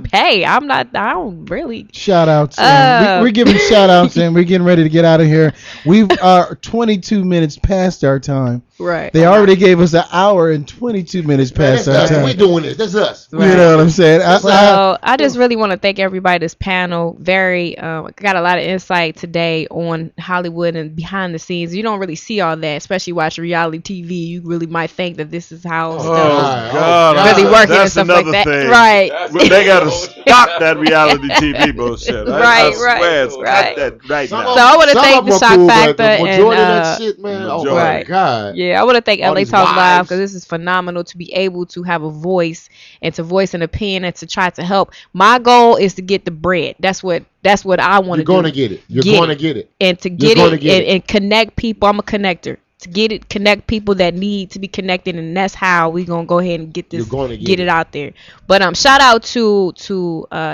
don't really. Shout outs. We're giving shout outs and we're getting ready to get out of here. We are 22 minutes past our time. Right. They already gave us an hour and 22 minutes past our time. We doing this. That's us. You know what I'm saying? I just really want to thank everybody this panel. Got a lot of insight today on Hollywood and behind the scenes. You don't really see all that, especially watching reality TV. You really might think that this is how stuff really working and stuff like that. Thing. Right. They gotta stop that reality TV bullshit. I swear, it's right. That right now. So I want to thank the Shock Factor and majority of that shit, man. Oh my God. Yeah, I want to thank All LA these Talk wives. Live because this is phenomenal to be able to have a voice and to voice an opinion and to try to help. My goal is to get the bread. That's what I want to do. You're going to get it. You're going to get it. And to get it and connect people. I'm a connector. To get it, connect people that need to be connected, and that's how we gonna go ahead and get this, get it out there. But shout out to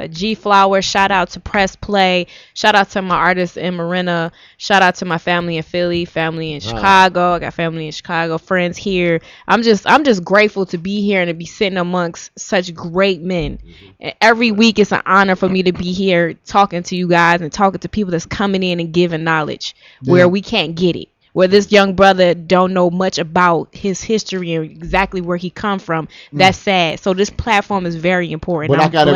G Flower, shout out to Press Play, shout out to my artist in Marina, shout out to my family in Philly, family in Chicago. I got family in Chicago, friends here. I'm just grateful to be here and to be sitting amongst such great men. And every week it's an honor for me to be here talking to you guys and talking to people that's coming in and giving knowledge where we can't get it. Where this young brother don't know much about his history and exactly where he come from. That's sad. So this platform is very important. But we got to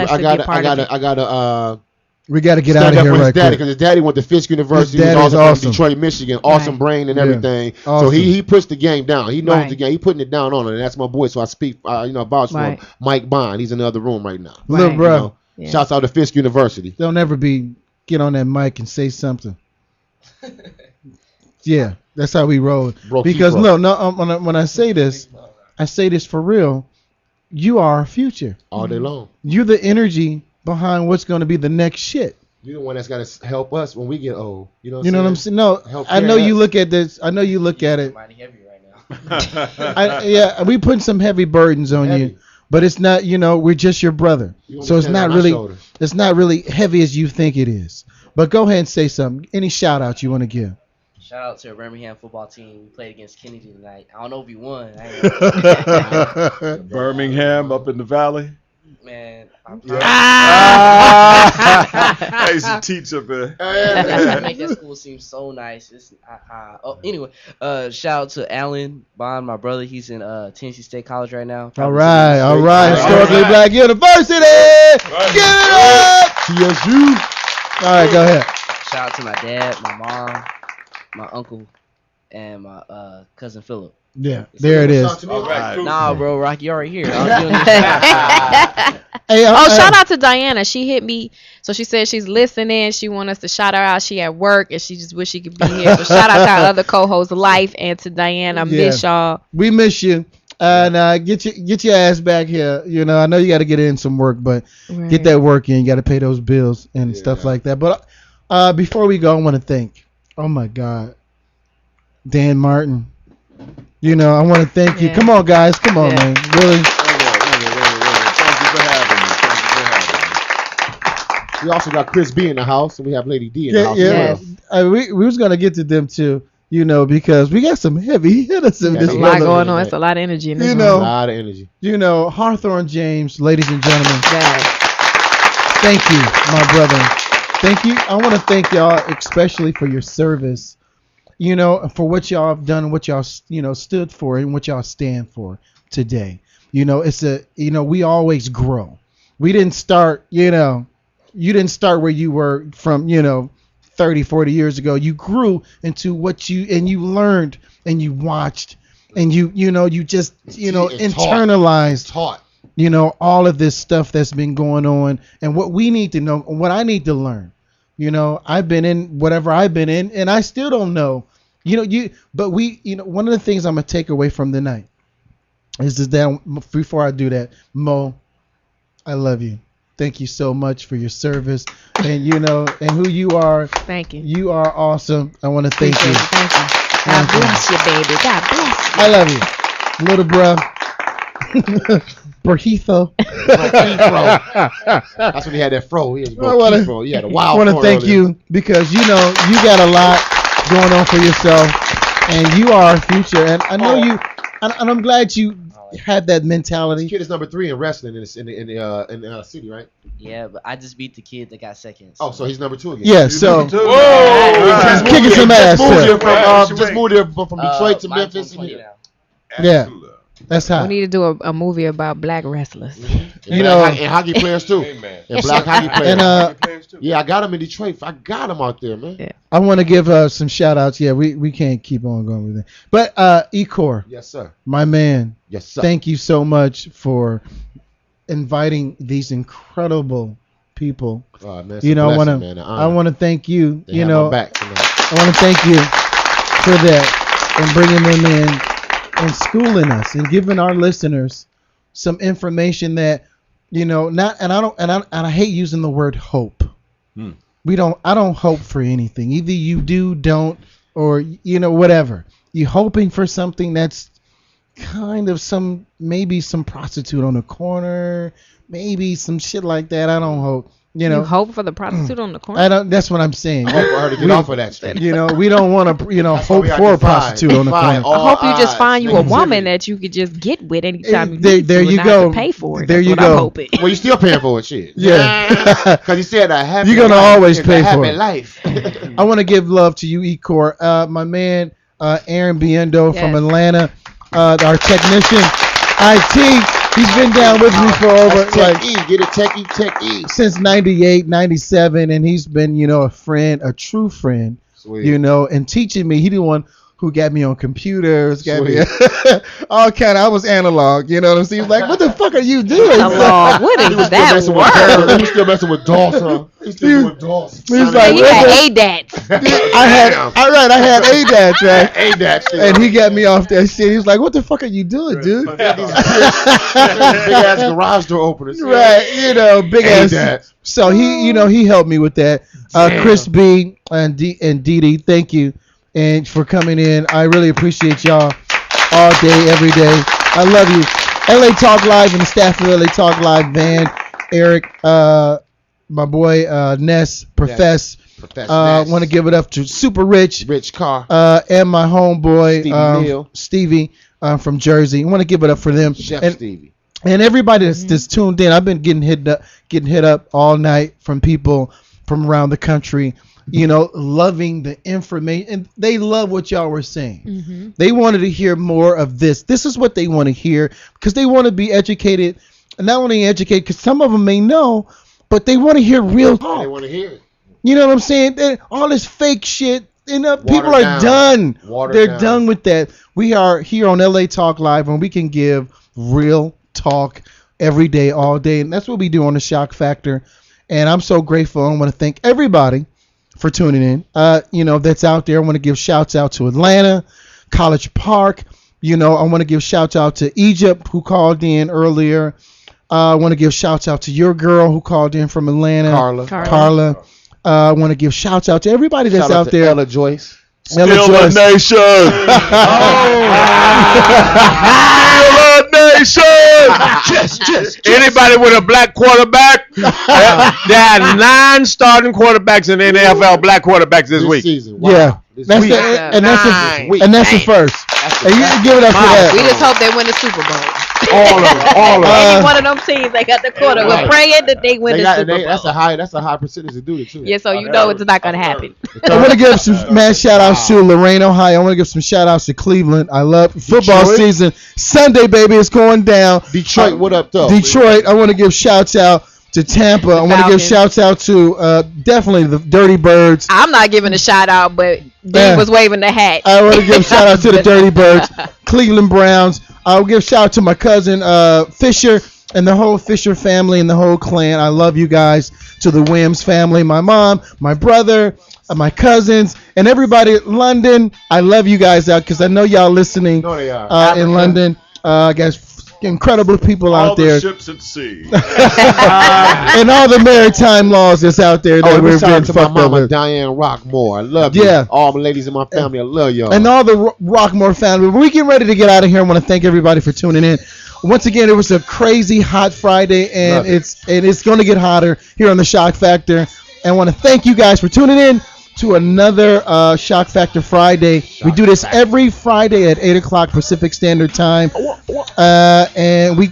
get out of here right quick. Because his daddy went to Fisk University. His He was also awesome. from Detroit, Michigan. Awesome brain and everything. Awesome. So he pushed the game down. He knows the game. He putting it down on it. And that's my boy. So I speak, about him. Mike Bond. He's in the other room right now. Little bro. Shouts out to Fisk University. Don't ever get on that mic and say something. Yeah, that's how we roll. Because when I say this for real. You are our future all day long. You're the energy behind what's going to be the next shit. You're the one that's got to help us when we get old. You know what I'm saying? No, I know you look at this. I know you look at it. Mighty heavy right now. We put some heavy burdens on you, but it's not. We're just your brother, so it's not really heavy as you think it is. But go ahead and say something. Any shout out you want to give? Shout out to a Birmingham football team. We played against Kennedy tonight. I don't know if we won. Birmingham up in the valley. Man, I used to teach up there. I make that school seem so nice. Anyway, shout out to Alan Bond, my brother. He's in Tennessee State College right now. All right. Historically Black University. Give it up. TSU. All right, go ahead. Shout out to my dad, my mom, my uncle, and my cousin Philip. Yeah, there it is. Nah, bro, Rocky already here. Shout out to Diana. She hit me. So she said she's listening. She wants us to shout her out. She at work and she just wish she could be here. So shout out to our other co-host, Life, and to Diana. Miss y'all. We miss you. And get your ass back here. I know you got to get in some work, but get that work in. You got to pay those bills and stuff like that. But before we go, I want to thank. Oh my God, Dan Martin. I want to thank you. Come on, guys. Come on, man. Really. Thank you for having me. We also got Chris B in the house, and we have Lady D in the house as well. We was gonna get to them too, because we got some heavy hitters in this. There's a lot going on. It's a lot of energy in this room. A lot of energy. Hawthorne James, ladies and gentlemen. Thank you, my brother. Thank you. I want to thank y'all especially for your service. For what y'all have done, what y'all stood for, and what y'all stand for today. It's we always grow. We didn't start, you didn't start where you were from, 30, 40 years ago. You grew into what you learned and you watched and you just, internalized, taught, all of this stuff that's been going on and what we need to know, what I need to learn. I've been in whatever I've been in and I still don't know, but one of the things I'm going to take away from the night is that before I do that, Mo, I love you. Thank you so much for your service and and who you are. Thank you. You are awesome. I want to thank you. Thank you. God bless you, baby. God bless you. I love you. Little bruh. Brahitho. That's when he had that fro. He had fro. He had a wild. I want to thank you because you got a lot going on for yourself and you are our future and I know you and I'm glad you had that mentality. This kid is number 3 in wrestling in the city, right? Yeah, but I just beat the kid that got second. Oh, so he's number 2 again. Yeah, so he's kicking some ass. Just moved here from Detroit to Memphis. Yeah, that's how. We need to do a movie about black wrestlers. And hockey players too. And black hockey players. And I got him in Detroit. I got him out there, man. Yeah. I want to give some shout outs. Yeah, we can't keep on going with it. But Ecor. Yes, sir. My man. Yes, sir. Thank you so much for inviting these incredible people. Oh, man, I want to thank you. I want to thank you for that and bringing them in and schooling us and giving our listeners some information that I hate using the word hope. I don't hope for anything. Either you do, don't, or whatever. You're hoping for something that's kind of maybe some prostitute on the corner, maybe some shit like that. I don't hope. You hope for the prostitute on the corner. That's what I'm saying. Hope for her to get off of that street. We don't want to hope for a prostitute on the corner. I hope you just find you a woman that you could just get with anytime you need there to. You go. Have to pay for it. There That's you what go. I'm hoping. Well, you're still paying for it, shit. Yeah, because you said a happy. You're gonna always pay for it. Life. I want to give love to you, Ecor. My man, Aaron Biendo from Atlanta, our technician, IT. He's been down with me for over since 98, 97, and he's been, a friend, a true friend, and teaching me. He the one who got me on computers, got me all kind of. I was analog, you know what I'm saying? He's like, what the fuck are you doing? Analog. What is that word? He was still messing with DOS, huh? He's still doing DOS. He's like, he had ADATs. I had ADATs, right? ADATs. And he got me off that shit. He was like, what the fuck are you doing, dude? Big ass garage door openers. Right, big ass. So he helped me with that. Chris B and Dee Dee, thank you. And for coming in. I really appreciate y'all all day, every day. I love you. LA Talk Live and the staff of LA Talk Live, Van, Eric, my boy Ness, Profess. Want to give it up to Super Rich Carr, and my homeboy Stevie from Jersey. I want to give it up for them. Chef Stevie. And everybody that's tuned in. I've been getting hit up all night from people from around the country. Loving the information, and they love what y'all were saying. Mm-hmm. They wanted to hear more of this. This is what they want to hear because they want to be educated, and not only educated, because some of them may know, but they want to hear real talk. They want to hear it. You know what I'm saying? All this fake shit, people are done. They're done with that. We are here on LA Talk Live, and we can give real talk every day, all day, and that's what we do on the Shock Factor. And I'm so grateful. I want to thank everybody for tuning in, that's out there. I want to give shouts out to Atlanta, College Park. I want to give shouts out to Egypt, who called in earlier. I want to give shouts out to your girl who called in from Atlanta, Carla. I want to give shouts out to everybody that's out there. Ella Joyce. Still a nation. Still a Nation. Anybody with a black quarterback? There are 9 starting quarterbacks in the NFL, black quarterbacks this week. Wow. Yeah. That's the first. And you can give it up for that. We just hope they win the Super Bowl. All of them. Any one of them teams, they got the quarter. We're praying that they win the Super Bowl. That's a high percentage to do it too. Yeah, so you know it's not gonna happen. I want to give some shout outs to Lorain, Ohio. I want to give some shout outs to Cleveland. I love football season. Sunday, baby, it's going down. Detroit, what up, though? Detroit, I want to give shouts out to Tampa. I want to give shouts out to definitely the Dirty Birds. I'm not giving a shout out, but Dean was waving the hat. I want to give shout out to the Dirty Birds, Cleveland Browns. I'll give shout out to my cousin Fisher and the whole Fisher family and the whole clan. I love you guys. To the Williams family, my mom, my brother, my cousins, and everybody at London. I love you guys out because I know y'all listening in London. I guess incredible people out there. All the ships at sea. And all the maritime laws that's out there that we're being to fucked my mama, over. Diane Rockmore. I love you. Yeah. All the ladies in my family, I love y'all. And all the Rockmore family. We're getting ready to get out of here. I want to thank everybody for tuning in. Once again, it was a crazy hot Friday, and it's going to get hotter here on the Shock Factor. And I want to thank you guys for tuning in to another Shock Factor Friday. We do this every Friday at 8 o'clock Pacific Standard Time, and we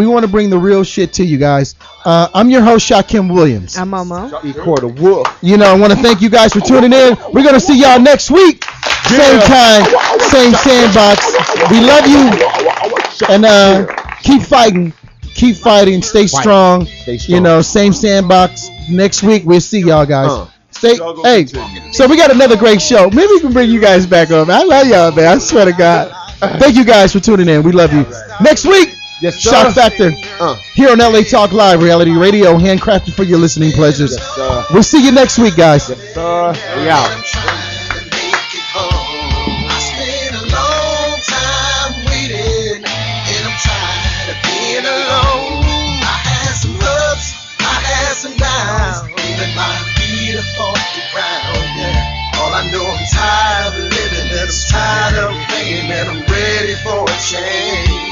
want to bring the real shit to you guys. I'm your host, Shaquem Williams. I'm Momo. I want to thank you guys for tuning in. We're gonna see y'all next week, same time, same sandbox. We love you, and keep fighting. Stay strong. Same sandbox. Next week we'll see y'all guys. Hey, so we got another great show. Maybe we can bring you guys back on. I love y'all, man. I swear to God. Thank you guys for tuning in. We love you. Next week, Shock Factor here on LA Talk Live, reality radio, handcrafted for your listening pleasures. We'll see you next week, guys. We out. All I know, I'm tired of living and I'm tired of playing and I'm ready for a change.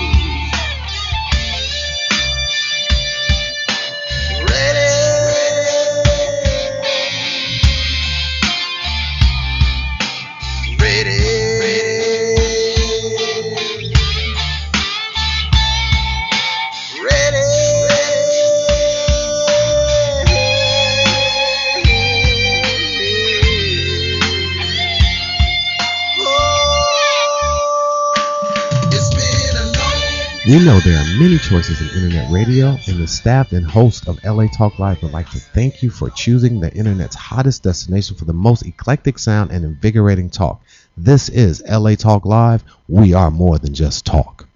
We know there are many choices in internet radio, and the staff and host of LA Talk Live would like to thank you for choosing the internet's hottest destination for the most eclectic sound and invigorating talk. This is LA Talk Live. We are more than just talk.